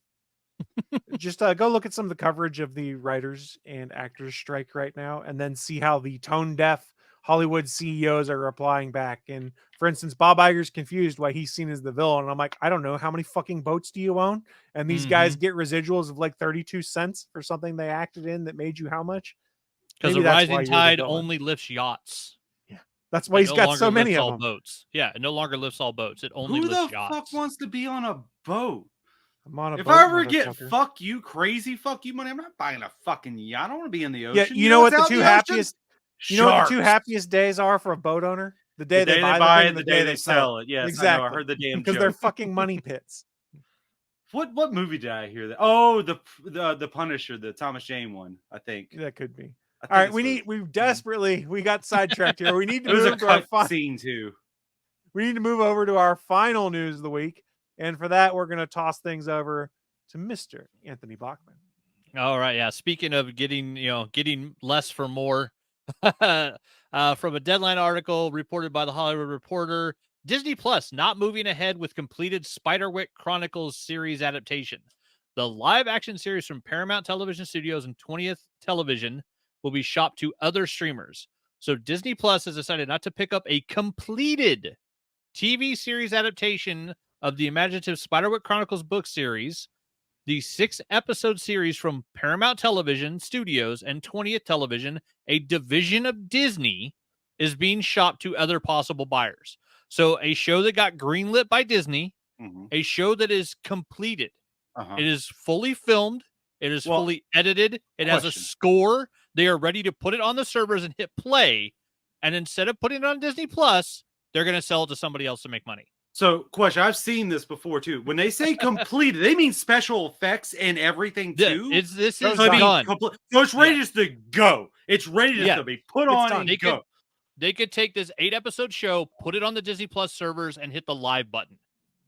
Just go look at some of the coverage of the writers and actors strike right now, and then see how the tone deaf Hollywood CEOs are replying back. And for instance, Bob Iger's confused why he's seen as the villain. And I'm like, I don't know, how many fucking boats do you own? And these guys get residuals of like 32 cents for something they acted in that made you how much?
Because
Maybe
the
that's why
rising
you're the
tide
villain.
only lifts yachts.
That's why
It
he's
no
got
longer
so many
lifts
of
all
them.
boats. Yeah, it no longer lifts all boats. It only
Who the
lifts yachts.
fuck wants to be on a boat?
I'm on a
If
boat,
I ever get
motherfucker.
fuck you money, I'm not buying a fucking yacht. I don't want to be in the ocean.
Yeah, you know what the
what's out
two
in ocean?
happiest you know what the two
Sharks.
happiest days are for a boat owner? The day,
The day
they buy
buy
the thing
it,
and
the day they sell it. Yes,
exactly.
I know. I heard the damn
Because they're
joke.
fucking money pits.
What movie did I hear that? Oh, the Punisher, the Thomas Jane one. I think.
That could be.
I think
All right,
that's what
we got sidetracked here. We need to
it was a
move to our
cut scene too.
we need to move over to our final news of the week. And for that, we're going to toss things over to Mr. Anthony Bachman.
All right, yeah. Speaking of getting less for more, from a Deadline article reported by the Hollywood Reporter, Disney Plus not moving ahead with completed Spiderwick Chronicles series adaptation. The live-action series from Paramount Television Studios and 20th Television will be shopped to other streamers. So Disney Plus has decided not to pick up a completed TV series adaptation of the imaginative Spiderwick Chronicles book series. The 6-episode series from Paramount Television Studios and 20th Television, a division of Disney, is being shopped to other possible buyers. So a show that got greenlit by Disney, a show that is completed. It is fully filmed. It is fully edited. It has a score. They are ready to put it on the servers and hit play. And instead of putting it on Disney Plus, they're going to sell it to somebody else to make money.
So, question, I've seen this before too. When they say completed, they mean special effects and everything too.
This is
So
done.
So it's ready just to go. It's ready just to be put on and go.
They could take this 8-episode show, put it on the Disney Plus servers, and hit the live button.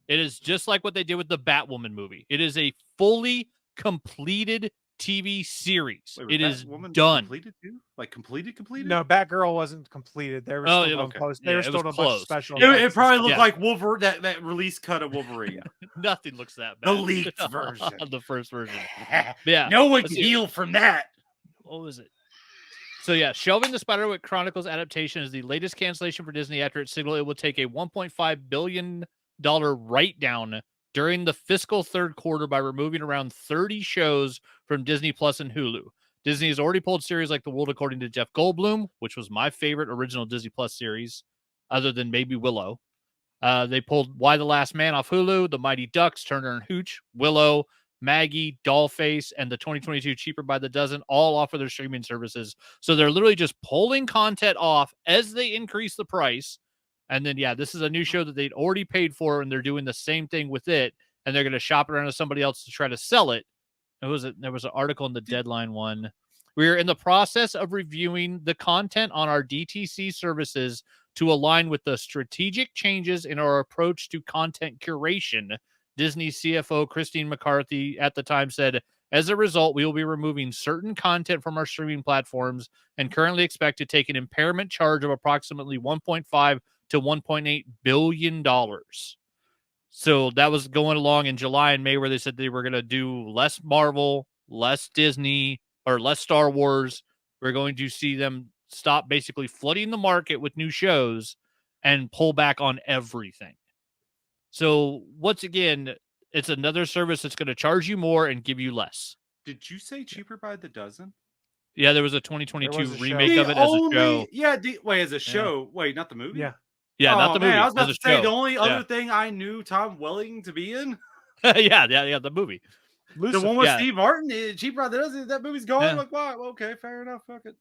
It is just like what they did with the Batwoman movie. It is a fully completed TV series.
Wait,
it is
Batwoman
done.
Completed too? Like completed?
No, Batgirl wasn't completed. They were still doing post. They were still doing a bunch of special.
It probably looked like Wolverine. That release cut of Wolverine.
Nothing looks that bad.
The leaked version.
The first version. Yeah.
No one can heal from that.
What was it? So yeah, shelving the Spiderwick Chronicles adaptation is the latest cancellation for Disney after it signaled it will take a $1.5 billion write-down during the fiscal third quarter by removing around 30 shows from Disney Plus and Hulu. Disney has already pulled series like The World According to Jeff Goldblum, which was my favorite original Disney Plus series, other than maybe Willow. They pulled Why the Last Man off Hulu, The Mighty Ducks, Turner and Hooch, Willow, Maggie, Dollface, and the 2022 Cheaper by the Dozen, all off of their streaming services. So they're literally just pulling content off as they increase the price. And then, this is a new show that they'd already paid for, and they're doing the same thing with it, and they're going to shop it around to somebody else to try to sell it. There was an article in the Deadline one. We are in the process of reviewing the content on our DTC services to align with the strategic changes in our approach to content curation. Disney CFO Christine McCarthy at the time said, as a result, we will be removing certain content from our streaming platforms and currently expect to take an impairment charge of approximately $1.5 to $1.8 billion. So that was going along in July and May, where they said they were going to do less Marvel, less Disney, or less Star Wars. We're going to see them stop basically flooding the market with new shows and pull back on everything. So once again, it's another service that's going to charge you more and give you less.
Did you say Cheaper by the Dozen?
Yeah, there was a 2022
There was a
remake
show.
of it as a show.
Yeah, wait, as a show. Wait, not the movie?
Yeah.
Yeah, not the movie.
Man, I was about
as
to
a
say,
show.
the only other thing I knew Tom Welling to be in,
yeah, the movie.
the one with
Yeah.
Steve Martin, Cheaper by the Dozen, that movie's gone.
Yeah.
Like, wow, okay, fair enough, fuck it.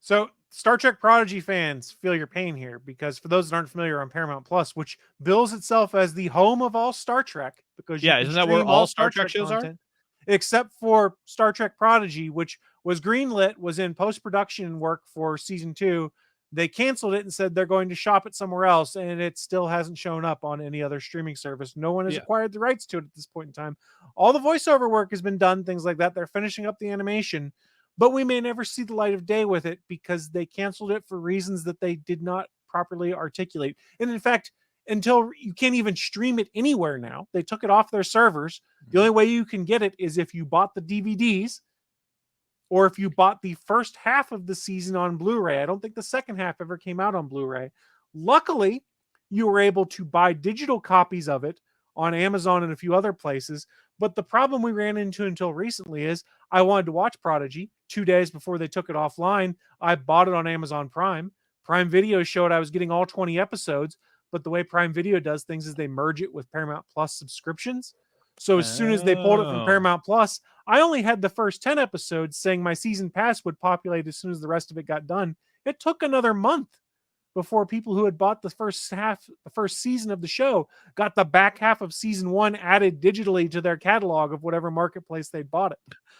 So, Star Trek Prodigy fans, feel your pain here, because for those that aren't familiar on Paramount Plus, which bills itself as the home of all Star Trek, because you can
Isn't that where
stream
all Star Trek shows are?
content, except for Star Trek Prodigy, which was greenlit, was in post-production work for season 2. They canceled it and said they're going to shop it somewhere else, and it still hasn't shown up on any other streaming service. No one has acquired the rights to it at this point in time. All the voiceover work has been done, things like that. They're finishing up the animation, but we may never see the light of day with it because they canceled it for reasons that they did not properly articulate. And in fact, until you can't even stream it anywhere now, they took it off their servers. The only way you can get it is if you bought the DVDs or if you bought the first half of the season on Blu-ray. I don't think the second half ever came out on Blu-ray. Luckily, you were able to buy digital copies of it on Amazon and a few other places. But the problem we ran into until recently is I wanted to watch Prodigy 2 days before they took it offline. I bought it on Amazon Prime. Prime Video showed I was getting all 20 episodes, but the way Prime Video does things is they merge it with Paramount Plus subscriptions. So as soon as they pulled it from Paramount Plus, I only had the first 10 episodes, saying my season pass would populate as soon as the rest of it got done. It took another month before people who had bought the first season of the show got the back half of season 1 added digitally to their catalog of whatever marketplace they bought it.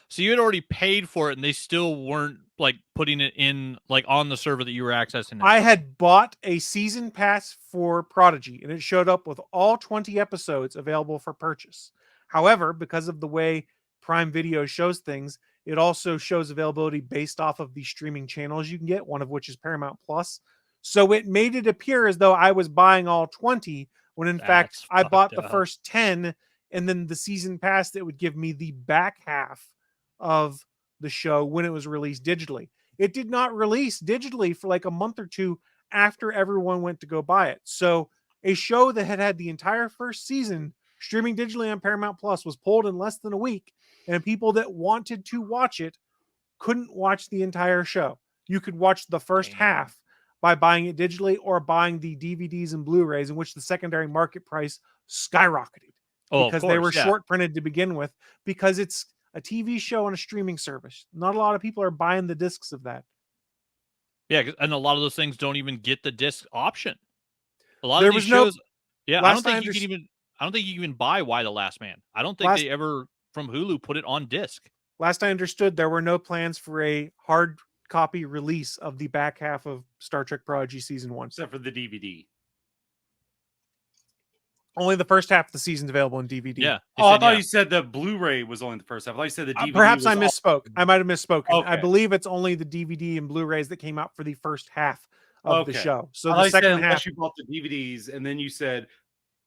So you had already paid for it, and they still weren't like putting it in like on the server that you were accessing.
I had bought a season pass for Prodigy, and it showed up with all 20 episodes available for purchase. However, because of the way Prime Video shows things, it also shows availability based off of the streaming channels you can get, one of which is Paramount Plus. So it made it appear as though I was buying all 20, when in fact I bought the first 10, and then the season pass that would give me the back half of the show when it was released digitally. It did not release digitally for like a month or two after everyone went to go buy it. So a show that had the entire first season streaming digitally on Paramount Plus was pulled in less than a week, and people that wanted to watch it couldn't watch the entire show. You could watch the first half by buying it digitally or buying the DVDs and Blu-rays, in which the secondary market price skyrocketed because they were short printed to begin with, because it's a TV show on a streaming service. Not a lot of people are buying the discs of that.
Yeah, and a lot of those things don't even get the disc option. A lot of these shows, I don't think you can even buy Why the Last Man. I don't think they ever from Hulu put it on disc.
Last I understood, there were no plans for a hard copy release of the back half of Star Trek Prodigy season 1,
except for the DVD.
Only the first half of the season's available in DVD.
Yeah.
I thought you said the Blu-ray was only the first half. I thought you said the DVD.
Perhaps I misspoke. I might have misspoken.
Okay.
I believe it's only the DVD and Blu-rays that came out for the first half of the show. So the second half,
you bought the DVDs, and then you said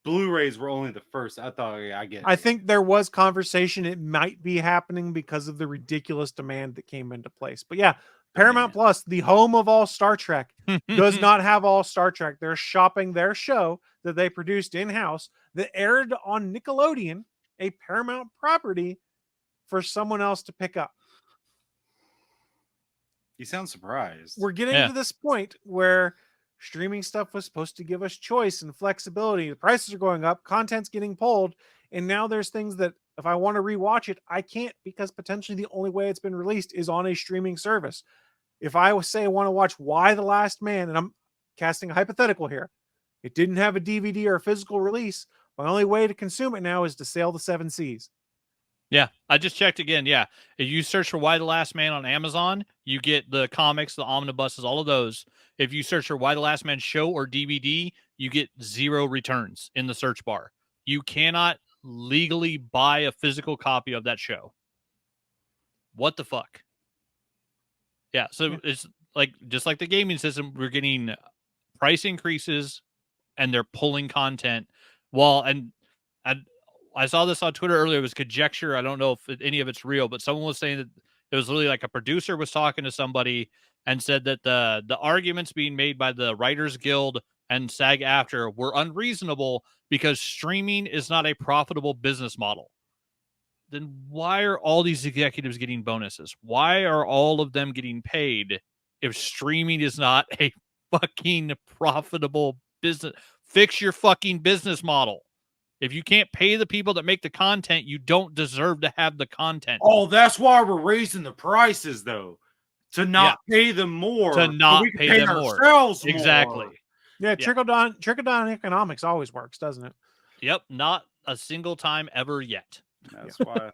Blu-rays were only the first. I thought, I get it.
I think there was conversation. It might be happening because of the ridiculous demand that came into place. But yeah, Paramount Plus, the home of all Star Trek, does not have all Star Trek. They're shopping their show that they produced in-house that aired on Nickelodeon, a Paramount property, for someone else to pick up.
You sound surprised.
We're getting to this point where streaming stuff was supposed to give us choice and flexibility. The prices are going up, content's getting pulled, and now there's things that if I want to rewatch it, I can't, because potentially the only way it's been released is on a streaming service. If I say I want to watch Y the Last Man, and I'm casting a hypothetical here, it didn't have a DVD or a physical release, my only way to consume it now is to sail the 7 seas.
Yeah, I just checked again. Yeah, if you search for Y the Last Man on Amazon, you get the comics, the omnibuses, all of those. If you search for Y the Last Man show or DVD, you get 0 returns in the search bar. You cannot legally buy a physical copy of that show. What the fuck? Yeah, so it's like just like the gaming system, we're getting price increases and they're pulling content. I saw this on Twitter earlier. It was conjecture. I don't know if any of it's real, but someone was saying that it was literally like a producer was talking to somebody and said that the arguments being made by the Writers Guild and SAG-AFTRA were unreasonable because streaming is not a profitable business model. Then why are all these executives getting bonuses? Why are all of them getting paid if streaming is not a fucking profitable business? Fix your fucking business model. If you can't pay the people that make the content, you don't deserve to have the content.
Oh, that's why we're raising the prices, though. To not pay them more.
To not
so we can
pay them more.
ourselves
Exactly.
more.
Yeah, trickle-down economics always works, doesn't it?
Yep, not a single time ever yet.
That's why.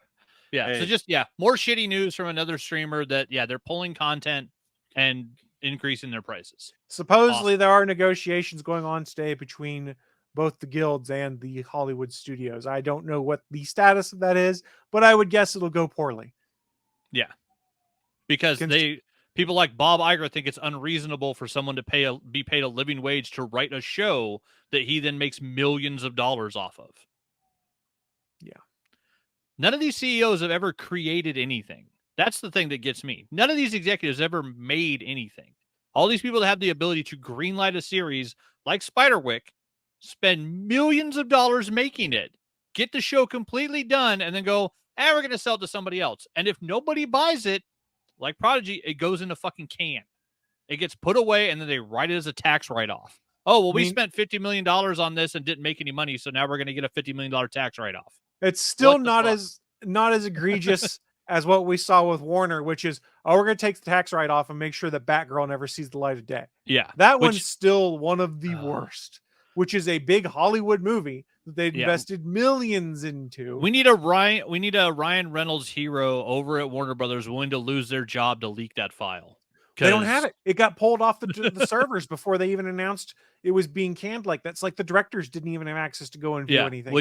So just, more shitty news from another streamer that, they're pulling content and increasing their prices.
Supposedly there are negotiations going on today between both the guilds and the Hollywood studios. I don't know what the status of that is, but I would guess it'll go poorly.
Yeah. Because people like Bob Iger think it's unreasonable for someone to be paid a living wage to write a show that he then makes millions of dollars off of.
Yeah.
None of these CEOs have ever created anything. That's the thing that gets me. None of these executives ever made anything. All these people that have the ability to greenlight a series like Spiderwick spend millions of dollars making it, get the show completely done, and then go, we're going to sell it to somebody else. And if nobody buys it, like Prodigy, it goes in a fucking can. It gets put away, and then they write it as a tax write-off. Oh, well, we spent $50 million on this and didn't make any money, so now we're going to get a $50 million tax write-off.
It's still not as egregious as what we saw with Warner, which is, we're going to take the tax write-off and make sure that Batgirl never sees the light of day.
Yeah.
That one's still one of the worst, which is a big Hollywood movie that they've invested millions into.
We need a Ryan Reynolds hero over at Warner Brothers willing to lose their job to leak that file.
They don't have it. It got pulled off the servers before they even announced it was being canned. Like that's like the directors didn't even have access to go and view anything.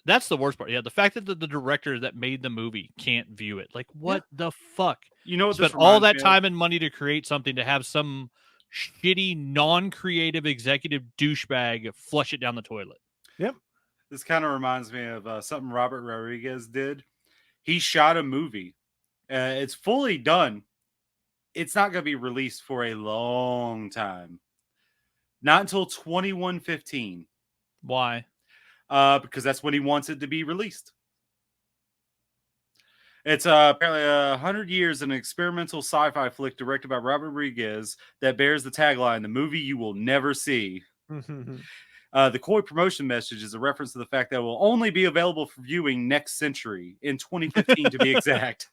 That's the worst part. Yeah, the fact that the director that made the movie can't view it. Like, what the fuck?
You know,
spent all that time and money to create something to have some shitty, non-creative executive douchebag flush it down the toilet.
Yep.
This kind of reminds me of something Robert Rodriguez did. He shot a movie. It's fully done. It's not going to be released for a long time. Not until 2115.
Why?
Because that's when he wants it to be released. It's apparently 100 years, an experimental sci-fi flick directed by Robert Rodriguez that bears the tagline, "The movie you will never see." The coy promotion message is a reference to the fact that it will only be available for viewing next century, in 2015 to be exact.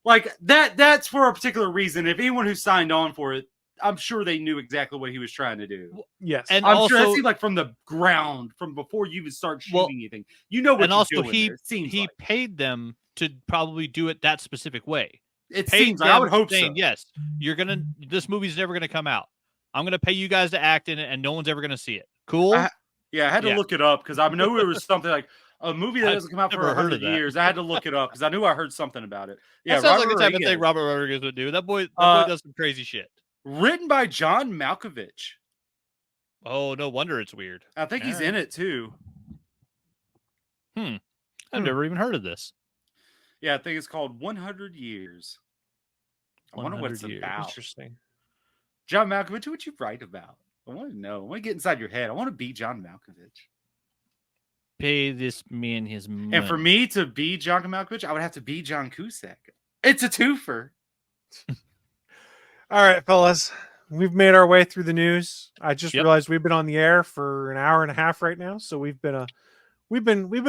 Like, that's for a particular reason. If anyone who signed on for it, I'm sure they knew exactly what he was trying to do.
Yes.
And
I'm
also,
sure that seemed like from the ground, from before you even start shooting anything. You know what you're doing.
He paid them to probably do it that specific way.
It seems like, I would hope so.
Yes, this movie's never gonna come out. I'm gonna pay you guys to act in it, and no one's ever gonna see it. Cool.
I had to look it up because I know it was something like a movie that doesn't come out for 100 years. I had to look it up because I knew I heard something about it. Yeah,
that sounds like the type of thing Robert Rodriguez would do. That boy does some crazy shit.
Written by John Malkovich.
Oh, no wonder it's weird.
I think he's in it too.
I've never even heard of this.
Yeah, I think it's called 100 Years. I wonder what it's
100 years.
about.
Interesting.
John Malkovich, what you write about? I want to know. I want to get inside your head. I want to be John Malkovich.
Pay this man his money.
And for me to be John Malkovich, I would have to be John Cusack. It's a twofer.
All right, fellas. We've made our way through the news. I just
Yep.
realized we've been on the air for an hour and a half right now, so we've been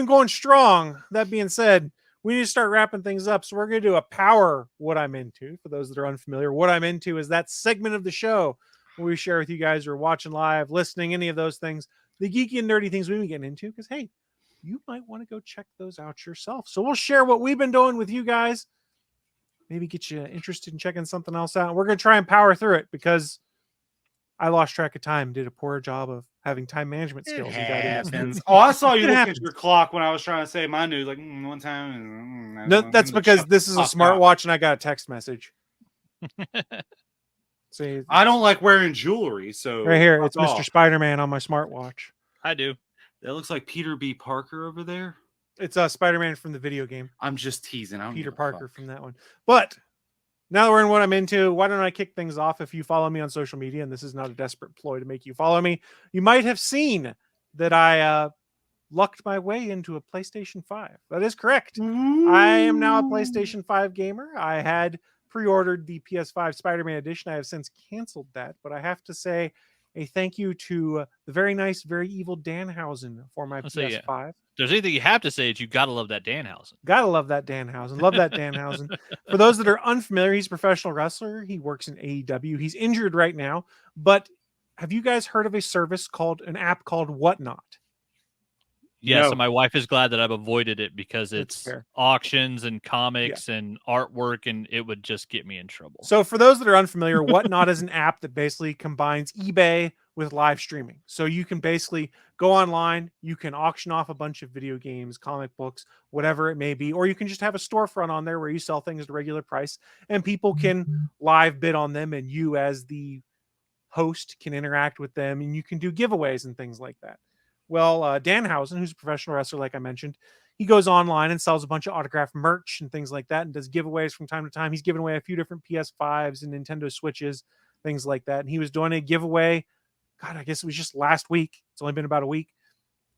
going strong. That being said, we need to start wrapping things up. So we're going to do a power what I'm into. For those that are unfamiliar, what I'm into is that segment of the show where we share with you guys who are watching live, listening, any of those things, the geeky and nerdy things we've been getting into. Because hey, you might want to go check those out yourself. So we'll share what we've been doing with you guys. Maybe get you interested in checking something else out. We're going to try and power through it because I lost track of time, did a poor job of having time management skills.
It
and got in this
happens.
news.
Oh, I saw you
It
looking
happens.
at your clock when I was trying to say my news. Like one time.
No, that's because this is a smartwatch and I got a text message. See,
I don't like wearing jewelry, so
right here, it's
fuck
Mr.
off.
Spider-Man on my smartwatch.
I do.
That looks like Peter B. Parker over there.
It's Spider-Man from the video game.
I'm just teasing. I don't
Peter
give a
Parker
fuck.
from that one. But now that we're in what I'm into, why don't I kick things off? If you follow me on social media, and this is not a desperate ploy to make you follow me, you might have seen that I lucked my way into a PlayStation 5. That is correct. I am now a PlayStation 5 gamer. I had pre-ordered the PS5 Spider-Man edition. I have since canceled that, but I have to say a thank you to the very nice, very evil Danhausen for my
Let's say,
PS5.
If there's anything you have to say, it's you gotta love that Danhausen.
Gotta love that Danhausen. Love that Danhausen. For those that are unfamiliar, he's a professional wrestler. He works in AEW. He's injured right now. But have you guys heard of an app called Whatnot?
Yes,
No.
and my wife is glad that I've avoided it because
That's
it's
fair.
auctions and comics and artwork, and it would just get me in trouble.
So for those that are unfamiliar, Whatnot is an app that basically combines eBay with live streaming. So you can basically go online, you can auction off a bunch of video games, comic books, whatever it may be, or you can just have a storefront on there where you sell things at a regular price and people can live bid on them, and you as the host can interact with them, and you can do giveaways and things like that. Well, Danhausen, who's a professional wrestler, like I mentioned, he goes online and sells a bunch of autographed merch and things like that and does giveaways from time to time. He's given away a few different PS5s and Nintendo Switches, things like that. And he was doing a giveaway, God, I guess it was just last week. It's only been about a week,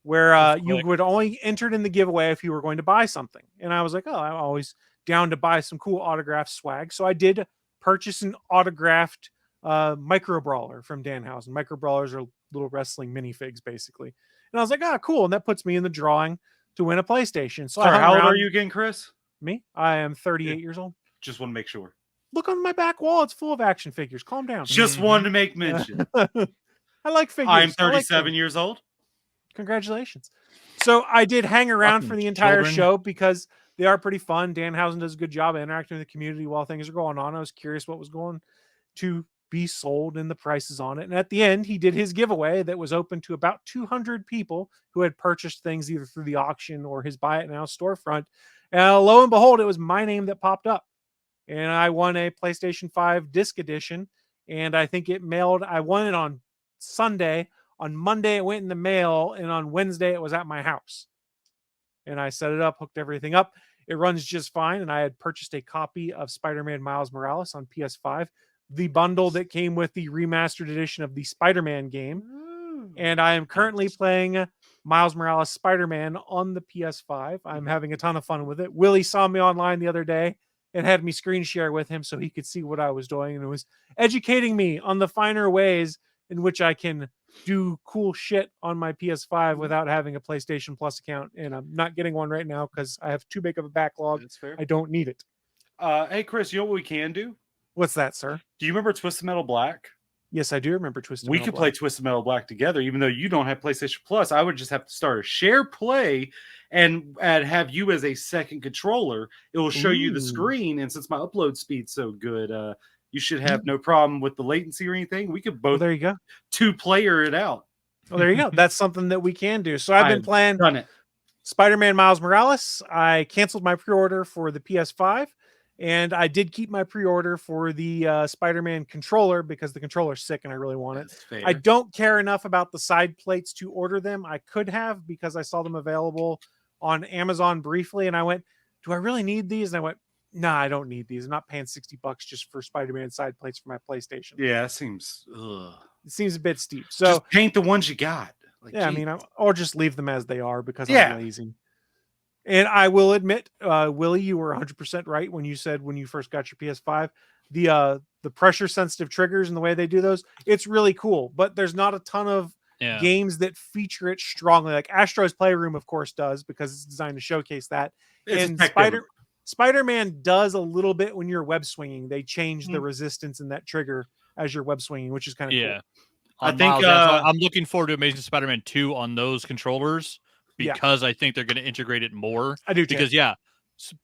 where you would only enter in the giveaway if you were going to buy something. And I was like, oh, I'm always down to buy some cool autographed swag. So I did purchase an autographed micro brawler from Danhausen. Micro brawlers are little wrestling minifigs, basically. And I was like, ah, cool. And that puts me in the drawing to win a PlayStation. So
Sorry,
I hung
how old are
around-
you again, Chris?
Me? I am 38 years old.
Just want to make sure.
Look on my back wall. It's full of action figures. Calm down.
Just wanted to make mention.
I like figures.
I'm
I like
37
figures.
years old.
Congratulations. So I did hang around
Fucking
for the entire
children.
show because they are pretty fun. Danhausen does a good job of interacting with the community while things are going on. I was curious what was going to be sold and the prices on it. And at the end, he did his giveaway that was open to about 200 people who had purchased things either through the auction or his Buy It Now storefront. And lo and behold, it was my name that popped up. And I won a PlayStation 5 disc edition. And I think I won it on Sunday. On Monday, it went in the mail. And on Wednesday, it was at my house. And I set it up, hooked everything up. It runs just fine. And I had purchased a copy of Spider-Man Miles Morales on PS5, the bundle that came with the remastered edition of the Spider-Man game. And I am currently playing Miles Morales Spider-Man on the PS5. I'm having a ton of fun with it. Willie saw me online the other day and had me screen share with him so he could see what I was doing, and it was educating me on the finer ways in which I can do cool shit on my PS5 without having a PlayStation Plus account. And I'm not getting one right now because I have too big of a backlog.
That's fair.
I don't need it.
Hey, Chris, you know what we can do?
What's that, sir?
Do you remember Twisted Metal Black?
Yes, I do remember Twisted
We
Metal
could play
Black.
Twisted Metal Black together, even though you don't have PlayStation Plus. I would just have to start a share play and have you as a second controller. It will show you the
Ooh.
screen, and since my upload speed's so good, you should have no problem with the latency or anything. We could
Well,
both
there you go.
two-player it out.
Well, there you go. That's something that we can do. So I've been
I've
playing
Done it.
Spider-Man Miles Morales. I canceled my pre-order for the PS5, and I did keep my pre-order for the Spider-Man controller because the controller's sick and I really want it.
That's fair.
I don't care enough about the side plates to order them. I could have because I saw them available on Amazon briefly, and I went, do I really need these? And I went, nah, I don't need these. I'm not paying $60 just for Spider-Man side plates for my PlayStation.
Yeah, that seems. Ugh.
It seems a bit steep. So
Just paint the ones you got. Like,
yeah, I
geez.
mean, or just leave them as they are because
Yeah.
I'm lazy. And I will admit, Willie, you were 100% right when you said when you first got your PS5, the pressure sensitive triggers and the way they do those, it's really cool. But there's not a ton of games that feature it strongly. Like Astro's Playroom, of course, does because it's designed to showcase that.
It's
And Spider-Man does a little bit when you're web swinging. They change the resistance in that trigger as you're web swinging, which is kind of cool.
I think
I'm looking forward to Amazing Spider-Man 2 on those controllers because I think they're going to integrate it more.
I do too.
Because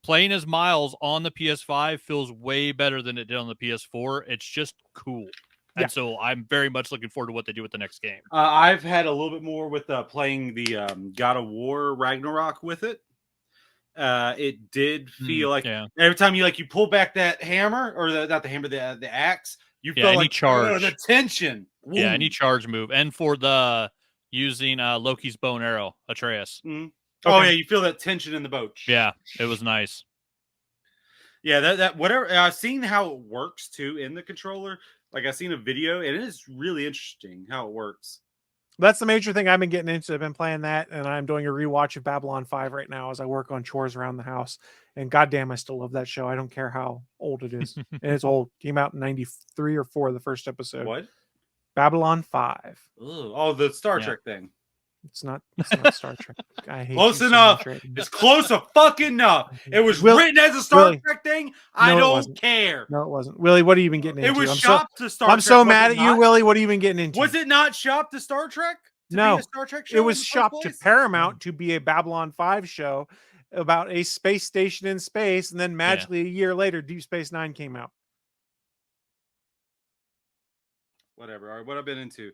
playing as Miles on the PS5 feels way better than it did on the PS4. It's just cool. And so I'm very much looking forward to what they do with the next game.
I've had a little bit more with playing the God of War Ragnarok with it. It did feel like every time you pull back that hammer or not the hammer, the axe, you feel like the tension. Woo.
Yeah, any charge move. And for the using Loki's bow and arrow, Atreus.
Mm-hmm. Okay. Oh yeah, you feel that tension in the boat.
Yeah, it was nice.
Yeah, that whatever. I've seen how it works too in the controller. Like I've seen a video, and it is really interesting how it works.
That's the major thing I've been getting into. I've been playing that, and I'm doing a rewatch of Babylon 5 right now as I work on chores around the house. And goddamn, I still love that show. I don't care how old it is. And it's old. Came out in 93 or 4, the first episode.
What?
Babylon 5.
Oh, the Star Trek thing.
It's not Star Trek. I hate
close enough. It's close enough. It was written as a Star Trek thing. I don't care.
No, it wasn't. Willie, what have you been getting into?
It was shopped to Star Trek.
I'm so mad at you, Willie. What have you been getting into?
Was it not shopped to Star Trek?
No,
Star Trek show
it was shopped to Paramount to be a Babylon 5 show about a space station in space, and then magically a year later, Deep Space Nine came out.
Whatever. All right, what I've been into.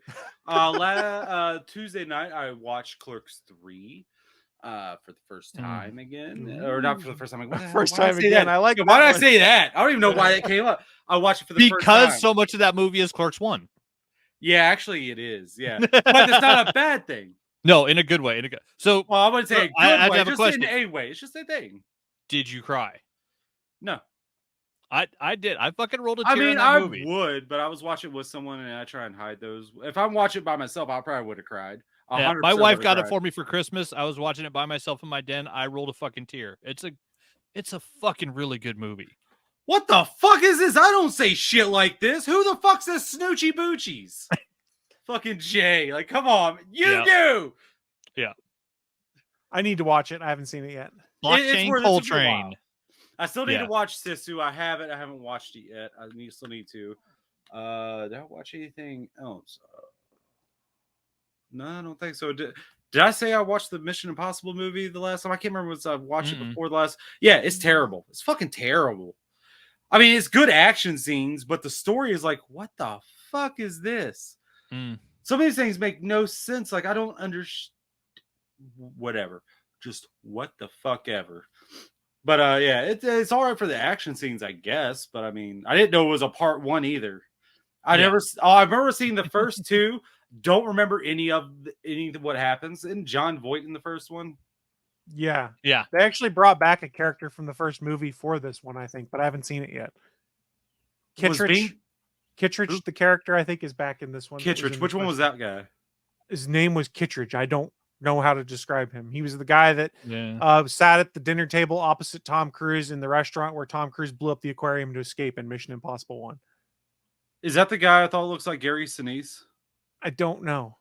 Tuesday night, I watched Clerks 3 for the first time again. Or not for the first time.
First time again. I like it.
Why did I say that? I don't even know why that came up. I watched it for the first time.
Because so much of that movie is Clerks 1.
Yeah, actually it is. Yeah. But it's not a bad thing.
No, in a good way. So,
well, I wouldn't say a good
I
way.
have a
Just
question.
in a way. It's just a thing.
Did you cry?
No.
I did. I fucking rolled a tear in that movie.
I would, but I was watching with someone, and I try and hide those. If I'm watching it by myself, I probably would have cried.
Yeah, my wife got it for me for Christmas. I was watching it by myself in my den. I rolled a fucking tear. It's a fucking really good movie.
What the fuck is this? I don't say shit like this. Who the fuck says Snoochie Boochies? Fucking Jay. Like, come on. You do.
Yeah.
I need to watch it. I haven't seen it yet.
Blockchain Coltrane.
I still need to watch Sisu. I haven't watched it yet. I still need to. Did I watch anything else? No, I don't think so. Did I say I watched the Mission Impossible movie the last time? I can't remember. I watched it before the last. Yeah, it's terrible. It's fucking terrible. I mean, it's good action scenes, but the story is like, what the fuck is this? Some of these things make no sense. Like, I don't understand. Whatever. Just what the fuck ever. But yeah, it's all right for the action scenes, I guess. But I mean, I didn't know it was a part 1 either. I remember seeing the first 2. Don't remember any of what happens. Isn't John Voight in the first one?
Yeah.
Yeah.
They actually brought back a character from the first movie for this one, I think, but I haven't seen it yet. Kittredge, the character, I think, is back in this one.
Kittredge. Which one was that guy?
His name was Kittredge. I don't know how to describe him. He was the guy that sat at the dinner table opposite Tom Cruise in the restaurant where Tom Cruise blew up the aquarium to escape in Mission Impossible 1.
Is that the guy I thought looks like Gary Sinise?
I don't know.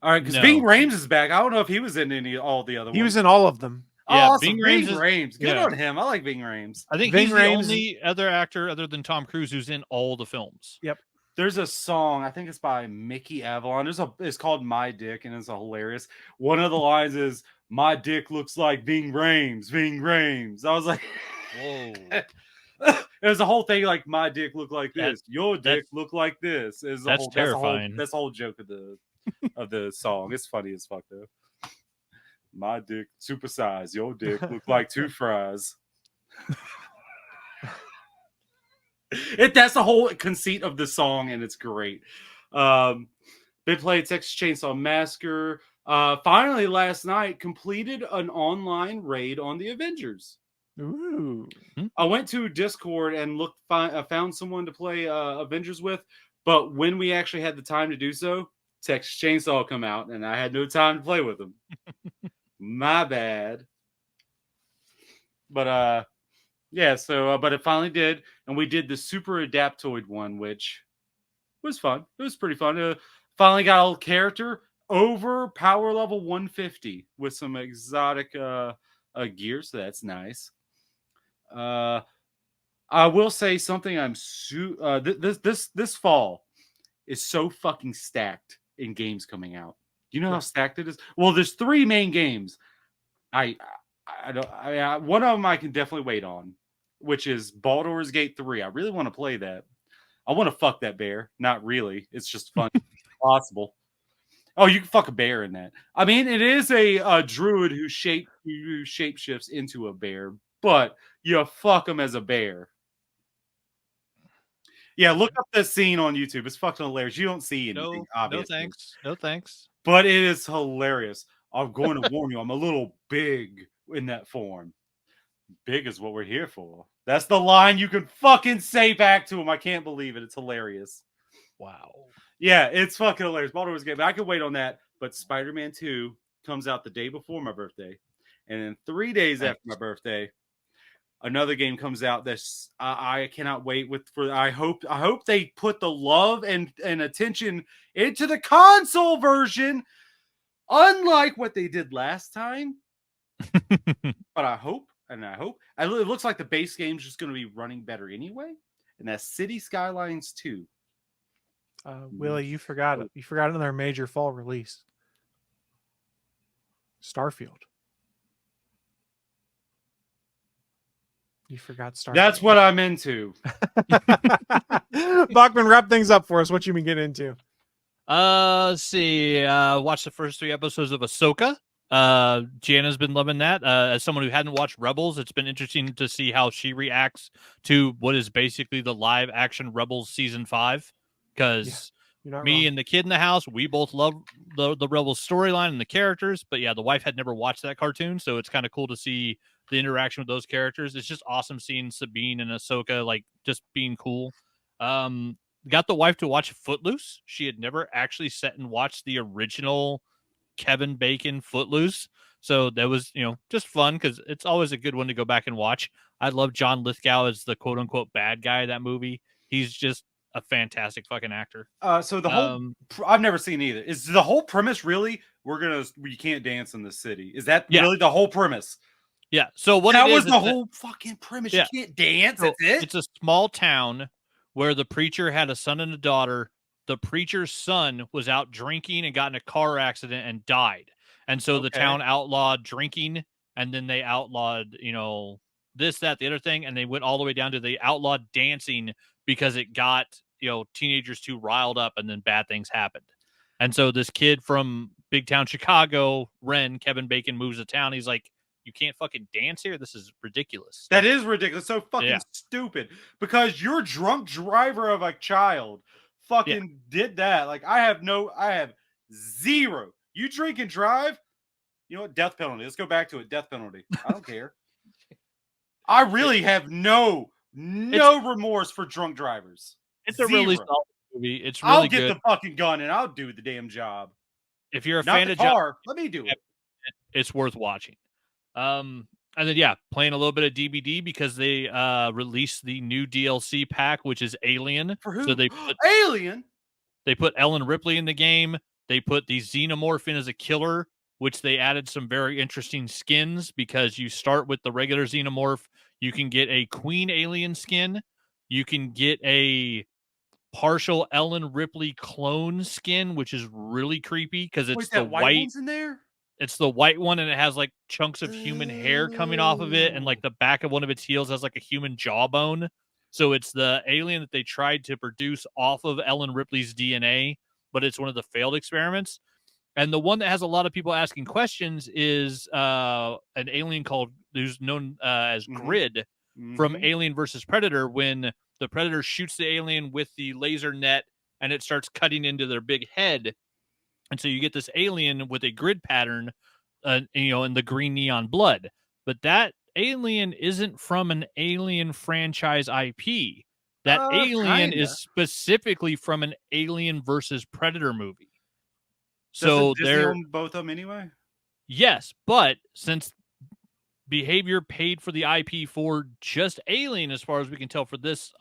All right, because Bing Rames is back. I don't know if he was in all the other ones.
He was in all of them.
Yeah,
awesome. Bing Rames. Good on him. I like Bing Rames.
I think he's the only other actor other than Tom Cruise who's in all the films.
Yep.
There's a song, I think it's by Mickey Avalon. It's called My Dick, and it's hilarious. One of the lines is, my dick looks like Bing Rames, Bing Rames. I was like,
whoa.
It was a whole thing like, my dick look like this. Your dick look like this.
That's terrifying.
That's the whole joke of the song. It's funny as fuck, though. My dick supersized. Your dick look like 2 fries. That's the whole conceit of the song, and it's great. They played Texas Chainsaw Massacre. Finally, last night, completed an online raid on the Avengers.
Ooh.
I went to Discord and found someone to play Avengers with, but when we actually had the time to do so, Texas Chainsaw come out, and I had no time to play with them. My bad. But yeah. So, but it finally did, and we did the Super Adaptoid one, which was fun. It was pretty fun. Finally got a little character over power level 150 with some exotic gear, so that's nice. I will say something. This fall is so fucking stacked in games coming out. Do you know how stacked it is? Well, there's 3 main games. I don't. One of them I can definitely wait on, which is Baldur's Gate 3. I really want to play that. I want to fuck that bear. Not really. It's just fun. Possible. Oh, you can fuck a bear in that. I mean, it is a druid who shapeshifts into a bear, but you fuck him as a bear. Yeah, look up this scene on YouTube. It's fucking hilarious. You don't see anything, obviously.
No thanks.
But it is hilarious. I'm going to warn you, I'm a little big in that form. Big is what we're here for. That's the line you can fucking say back to him. I can't believe it. It's hilarious.
Wow.
Yeah, it's fucking hilarious. Baldur's Gate. I could wait on that. But Spider-Man 2 comes out the day before my birthday. And then 3 days after my birthday, another game comes out that's I cannot wait for. I hope they put the love and attention into the console version, unlike what they did last time. But I hope it looks like the base game's just going to be running better anyway. And that's City Skylines 2.
Willie, you forgot it. You forgot another major fall release. Starfield. You forgot Starfield.
That's what I'm into.
Bachman, wrap things up for us. What you been getting into?
Let's see. Watch the first 3 episodes of Ahsoka. Gianna's been loving that. As someone who hadn't watched Rebels, it's been interesting to see how she reacts to what is basically the live action Rebels season 5. Because me and the kid in the house, we both love the Rebels storyline and the characters. But yeah, the wife had never watched that cartoon, so it's kind of cool to see the interaction with those characters. It's just awesome seeing Sabine and Ahsoka like just being cool. Got the wife to watch Footloose. She had never actually sat and watched the original Kevin Bacon Footloose. So that was, just fun because it's always a good one to go back and watch. I love John Lithgow as the quote unquote bad guy of that movie. He's just a fantastic fucking actor.
So the whole I've never seen either. Is the whole premise really we can't dance in the city? Is that really the whole premise?
Yeah. So what
that was the whole fucking premise. Yeah. You can't dance.
So
that's it.
It's a small town where the preacher had a son and a daughter. The preacher's son was out drinking and got in a car accident and died. And so the town outlawed drinking, and then they outlawed, this, that, the other thing. And they went all the way down to they outlawed dancing because it got, teenagers too riled up, and then bad things happened. And so this kid from big town Chicago, Kevin Bacon, moves to town. He's like, you can't fucking dance here. This is ridiculous.
That is ridiculous. So fucking stupid because your drunk driver of a child fucking did that. Like I have zero. You drink and drive, you know what? Death penalty. Let's go back to it. Death penalty. I don't care. I really have no remorse for drunk drivers.
It's a really solid movie. It's really
I'll get
good.
the fucking gun and I'll do the damn job.
If you're a
Not
fan
the
of
car, let me do it.
It's worth watching. And then playing a little bit of DBD because they released the new DLC pack, which is Alien.
For who?
So they put
Alien.
They put Ellen Ripley in the game. They put the Xenomorph in as a killer, which they added some very interesting skins because you start with the regular Xenomorph. You can get a Queen Alien skin. You can get a partial Ellen Ripley clone skin, which is really creepy because it's the
white one's in there.
It's the white one, and it has like chunks of human hair coming off of it, and like the back of one of its heels has like a human jawbone. So it's the alien that they tried to produce off of Ellen Ripley's DNA, but it's one of the failed experiments. And the one that has a lot of people asking questions is an alien who's known as Grid from Alien versus Predator, when the Predator shoots the alien with the laser net and it starts cutting into their big head. And so you get this alien with a grid pattern, in the green neon blood. But that Alien isn't from an Alien franchise IP. That Alien
Kinda.
is specifically from an Alien versus Predator movie.
Doesn't
So
Disney
they're
own both of them anyway?
yes, but since Behavior paid for the IP for just Alien, as far as we can tell, for this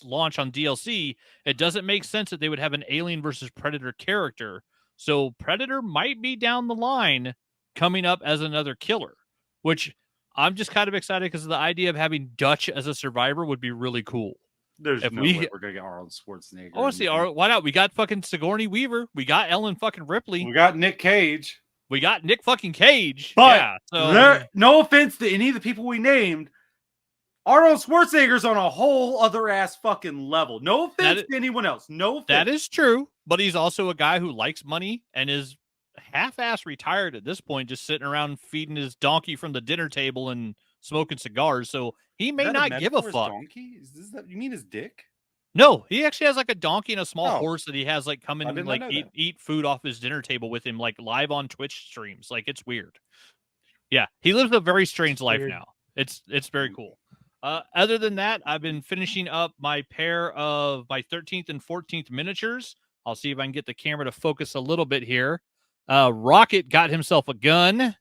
launch on DLC, it doesn't make sense that they would have an Alien versus Predator character. So Predator might be down the line coming up as another killer, which I'm just kind of excited because the idea of having Dutch as a survivor would be really cool.
There's
If
no
we-
way we're gonna get Arnold Schwarzenegger.
Honestly, why not? We got fucking Sigourney Weaver. We got Ellen fucking Ripley.
We got Nick Cage.
We got Nick fucking Cage.
But
yeah, so
no offense to any of the people we named, Arnold Schwarzenegger's on a whole other ass fucking level. No offense to anyone else. No offense.
that is true, but he's also a guy who likes money and is half-ass retired at this point, just sitting around feeding his donkey from the dinner table and smoking cigars. So he may not give a fuck.
Donkey? Is that you mean his dick?
No, he actually has like a donkey and a small
Oh.
horse that he has like come in
I
and
did not
like
know
eat,
that.
eat food off his dinner table with him, like live on Twitch streams. Like it's weird. Yeah, he lives a very strange life
weird.
now. It's very cool. Other than that, I've been finishing up my pair of my 13th and 14th miniatures. I'll see if I can get the camera to focus a little bit here. Rocket got himself a gun.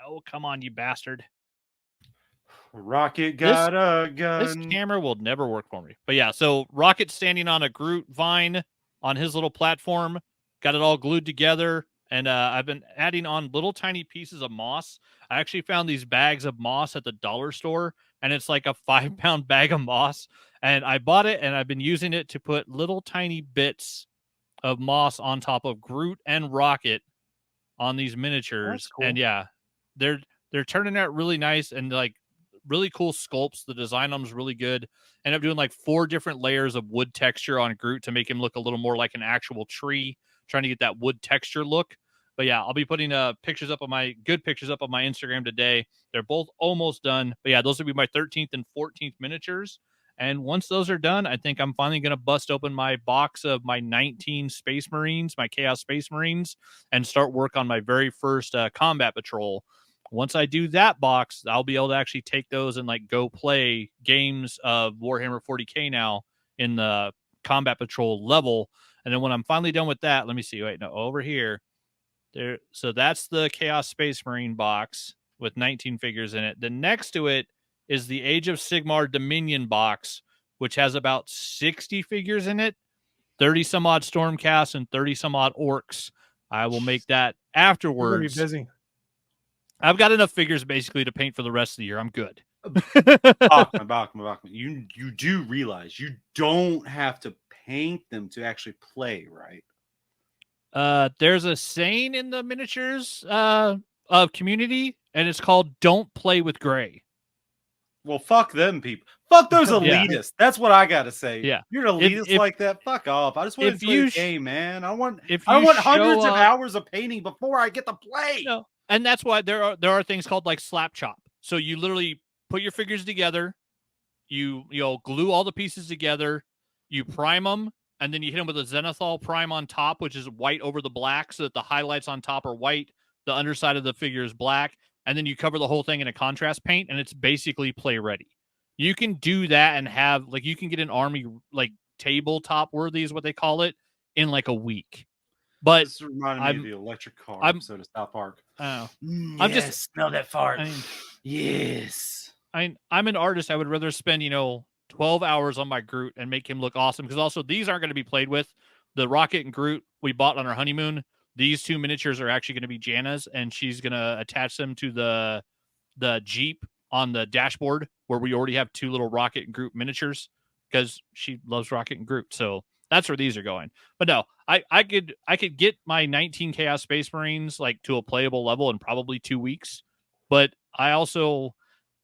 Oh, come on, you bastard.
Rocket got a
This
gun.
camera will never work for me. But yeah, so Rocket's standing on a Groot vine on his little platform, got it all glued together, and I've been adding on little tiny pieces of moss. I actually found these bags of moss at the dollar store, and it's like a 5-pound bag of moss. And I bought it, and I've been using it to put little tiny bits of moss on top of Groot and Rocket on these miniatures.
That's cool.
And yeah, they're turning out really nice and like really cool sculpts. The design on them is really good. End up doing like 4 different layers of wood texture on Groot to make him look a little more like an actual tree, trying to get that wood texture look. But yeah, I'll be putting pictures up on my Instagram today. They're both almost done. But yeah, those will be my 13th and 14th miniatures. And once those are done, I think I'm finally going to bust open my box of my 19 Space Marines, my Chaos Space Marines, and start work on my very first combat patrol. Once I do that box, I'll be able to actually take those and like go play games of Warhammer 40K now in the combat patrol level. And then when I'm finally done with that, let me see. Wait, no, over here. There. So that's the Chaos Space Marine box with 19 figures in it. Then next to it is the Age of Sigmar Dominion box, which has about 60 figures in it, 30 some odd Stormcasts and 30 some odd Orcs. I will make that
We're gonna be
afterwards.
busy.
I've got enough figures basically to paint for the rest of the year. I'm good.
Bachman. You do realize you don't have to paint them to actually play, right?
There's a saying in the miniatures of community, and it's called "Don't play with gray."
Well, fuck them people. Fuck those
Yeah.
elitists. That's what I gotta say.
Yeah.
You're an elitist
if-
like that. Fuck off. I just want
if
to play
you
the
sh-
game, man. I want
If you
hundreds
show
of
up-
hours of painting before I get to play.
No, and that's why there are things called like slap chop. So you literally put your figures together, you glue all the pieces together, you prime them, and then you hit them with a zenithal prime on top, which is white over the black, so that the highlights on top are white, the underside of the figure is black, and then you cover the whole thing in a contrast paint, and it's basically play ready. You can do that and have like you can get an army like tabletop worthy is what they call it in like a week. But
This reminded me of the electric car
I'm-
episode of South Park.
I'm
I'm
just-
just smell that fart.
I mean,
Yes.
I'm an artist. I would rather spend 12 hours on my Groot and make him look awesome, because also these aren't going to be played with. The Rocket and Groot we bought on our honeymoon. These 2 miniatures are actually going to be Jana's, and she's going to attach them to the Jeep on the dashboard, where we already have 2 little Rocket and Groot miniatures, because she loves Rocket and Groot. So that's where these are going. But no, I could get my 19 Chaos Space Marines like to a playable level in probably 2 weeks. But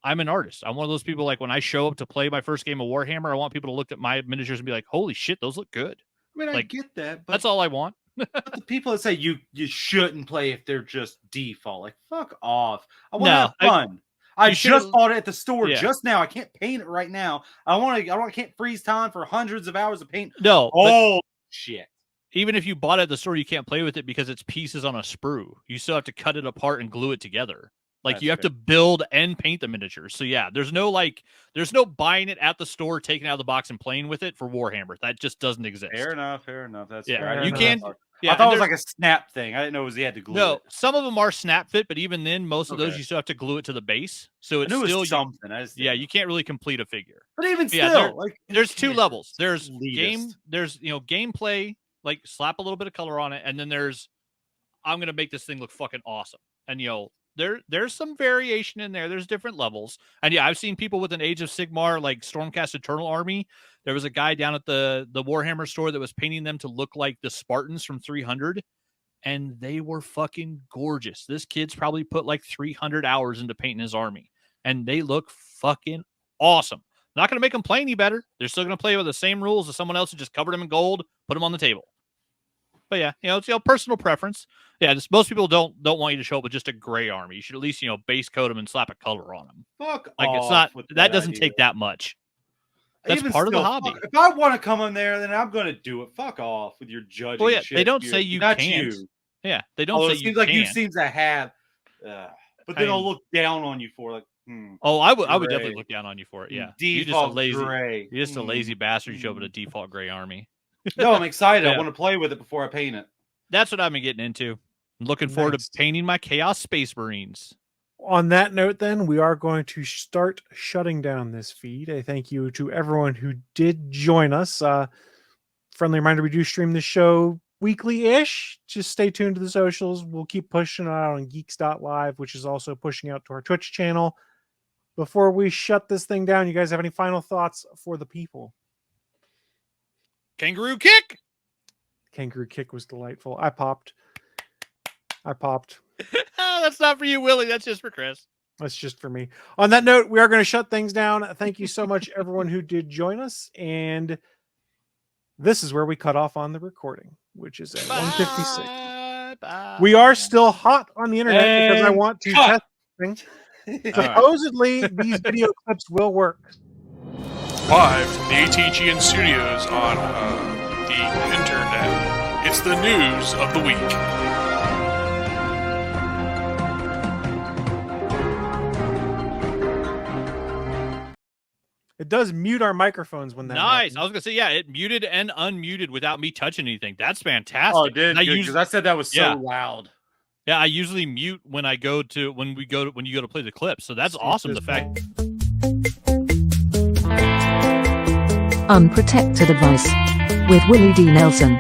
I'm an artist. I'm one of those people, like when I show up to play my first game of Warhammer, I want people to look at my miniatures and be like, holy shit, those look good.
I mean, I
Like,
get that, but
That's all I want.
but the people that say you shouldn't play if they're just default, like fuck off. I want to
No,
have fun. I
you
just
should've-
bought it at the store
Yeah.
just now. I can't paint it right now. I can't freeze time for hundreds of hours of paint.
No, but
Oh shit.
even if you bought it at the store, you can't play with it because it's pieces on a sprue. You still have to cut it apart and glue it together. Like
That's
you have
fair.
to build and paint the miniatures. So yeah, there's no buying it at the store, taking it out of the box and playing with it for Warhammer. That just doesn't exist.
Fair enough. That's
Yeah,
fair. I
Fair
didn't
you
know
enough.
that part.
Yeah,
I thought
and
it was
there's-
like a snap thing. I didn't know he had to glue
No,
it.
some of them are snap fit, but even then, most of those
Okay.
you still have to glue it to the base. So
I
it's
knew it
still
was something. I just
yeah,
didn't
you can't really complete a figure.
But even
Yeah,
still, like
There's two levels. There's
elitist.
there's gameplay, like slap a little bit of color on it, and then there's I'm gonna make this thing look fucking awesome. And there's some variation in there. There's different levels. And yeah, I've seen people with an Age of Sigmar, like Stormcast Eternal Army. There was a guy down at the Warhammer store that was painting them to look like the Spartans from 300, and they were fucking gorgeous. This kid's probably put like 300 hours into painting his army, and they look fucking awesome. Not going to make them play any better. They're still going to play with the same rules as someone else who just covered them in gold, put them on the table. But yeah, it's personal preference. Yeah, most people don't want you to show up with just a gray army. You should at least base coat them and slap a color on them.
Fuck
Like
off
it's not
with
that doesn't
idea.
take that much. That's
Even
part of the
still,
hobby.
If I want to come in there, then I'm gonna do it. Fuck off with your judging.
Well, yeah,
shit.
they don't say you
not
can't.
You.
Yeah, they don't
Although
say
it
you
seems like you
can't.
seems to have, but then
I
they'll
mean-
look down on you for like.
Oh, I would
Gray.
definitely look down on you for it. Yeah,
Default
you're
gray.
just a lazy bastard. You show up with a default gray army.
No, I'm excited.
Yeah.
I want to play with it before I paint it.
That's what I've been getting into. I'm looking forward
Nice.
to painting my Chaos Space Marines.
On that note, then, we are going to start shutting down this feed. A thank you to everyone who did join us. Friendly reminder, we do stream the show weekly-ish. Just stay tuned to the socials. We'll keep pushing it out on geeks.live, which is also pushing out to our Twitch channel. Before we shut this thing down, you guys have any final thoughts for the people?
Kangaroo kick.
Kangaroo kick was delightful. I popped.
That's not for you, Willie. That's just for Chris.
That's just for me. On that note, we are going to shut things down. Thank you so much, everyone who did join us. And this is where we cut off on the recording, which is at 1:56.
Bye.
We are still hot on the internet because I
And
want to
cut.
test things. Supposedly, these video clips will work.
Live from the ATGN studios on the internet, it's the news of the week.
It does mute our microphones when that
Nice.
happens.
I was gonna say, yeah, it muted and unmuted without me touching anything. That's fantastic.
Oh, it did
I
because I said that was so
Yeah.
loud.
Yeah, I usually mute when you go to play the clip. So that's awesome. The fact
Unprotected Advice with Willie D. Nelson.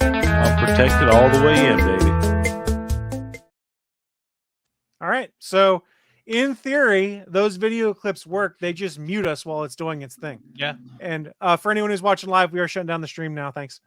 I'm protected all the way in, baby.
All right. So, in theory, those video clips work. They just mute us while it's doing its thing.
Yeah.
And for anyone who's watching live, we are shutting down the stream now. Thanks.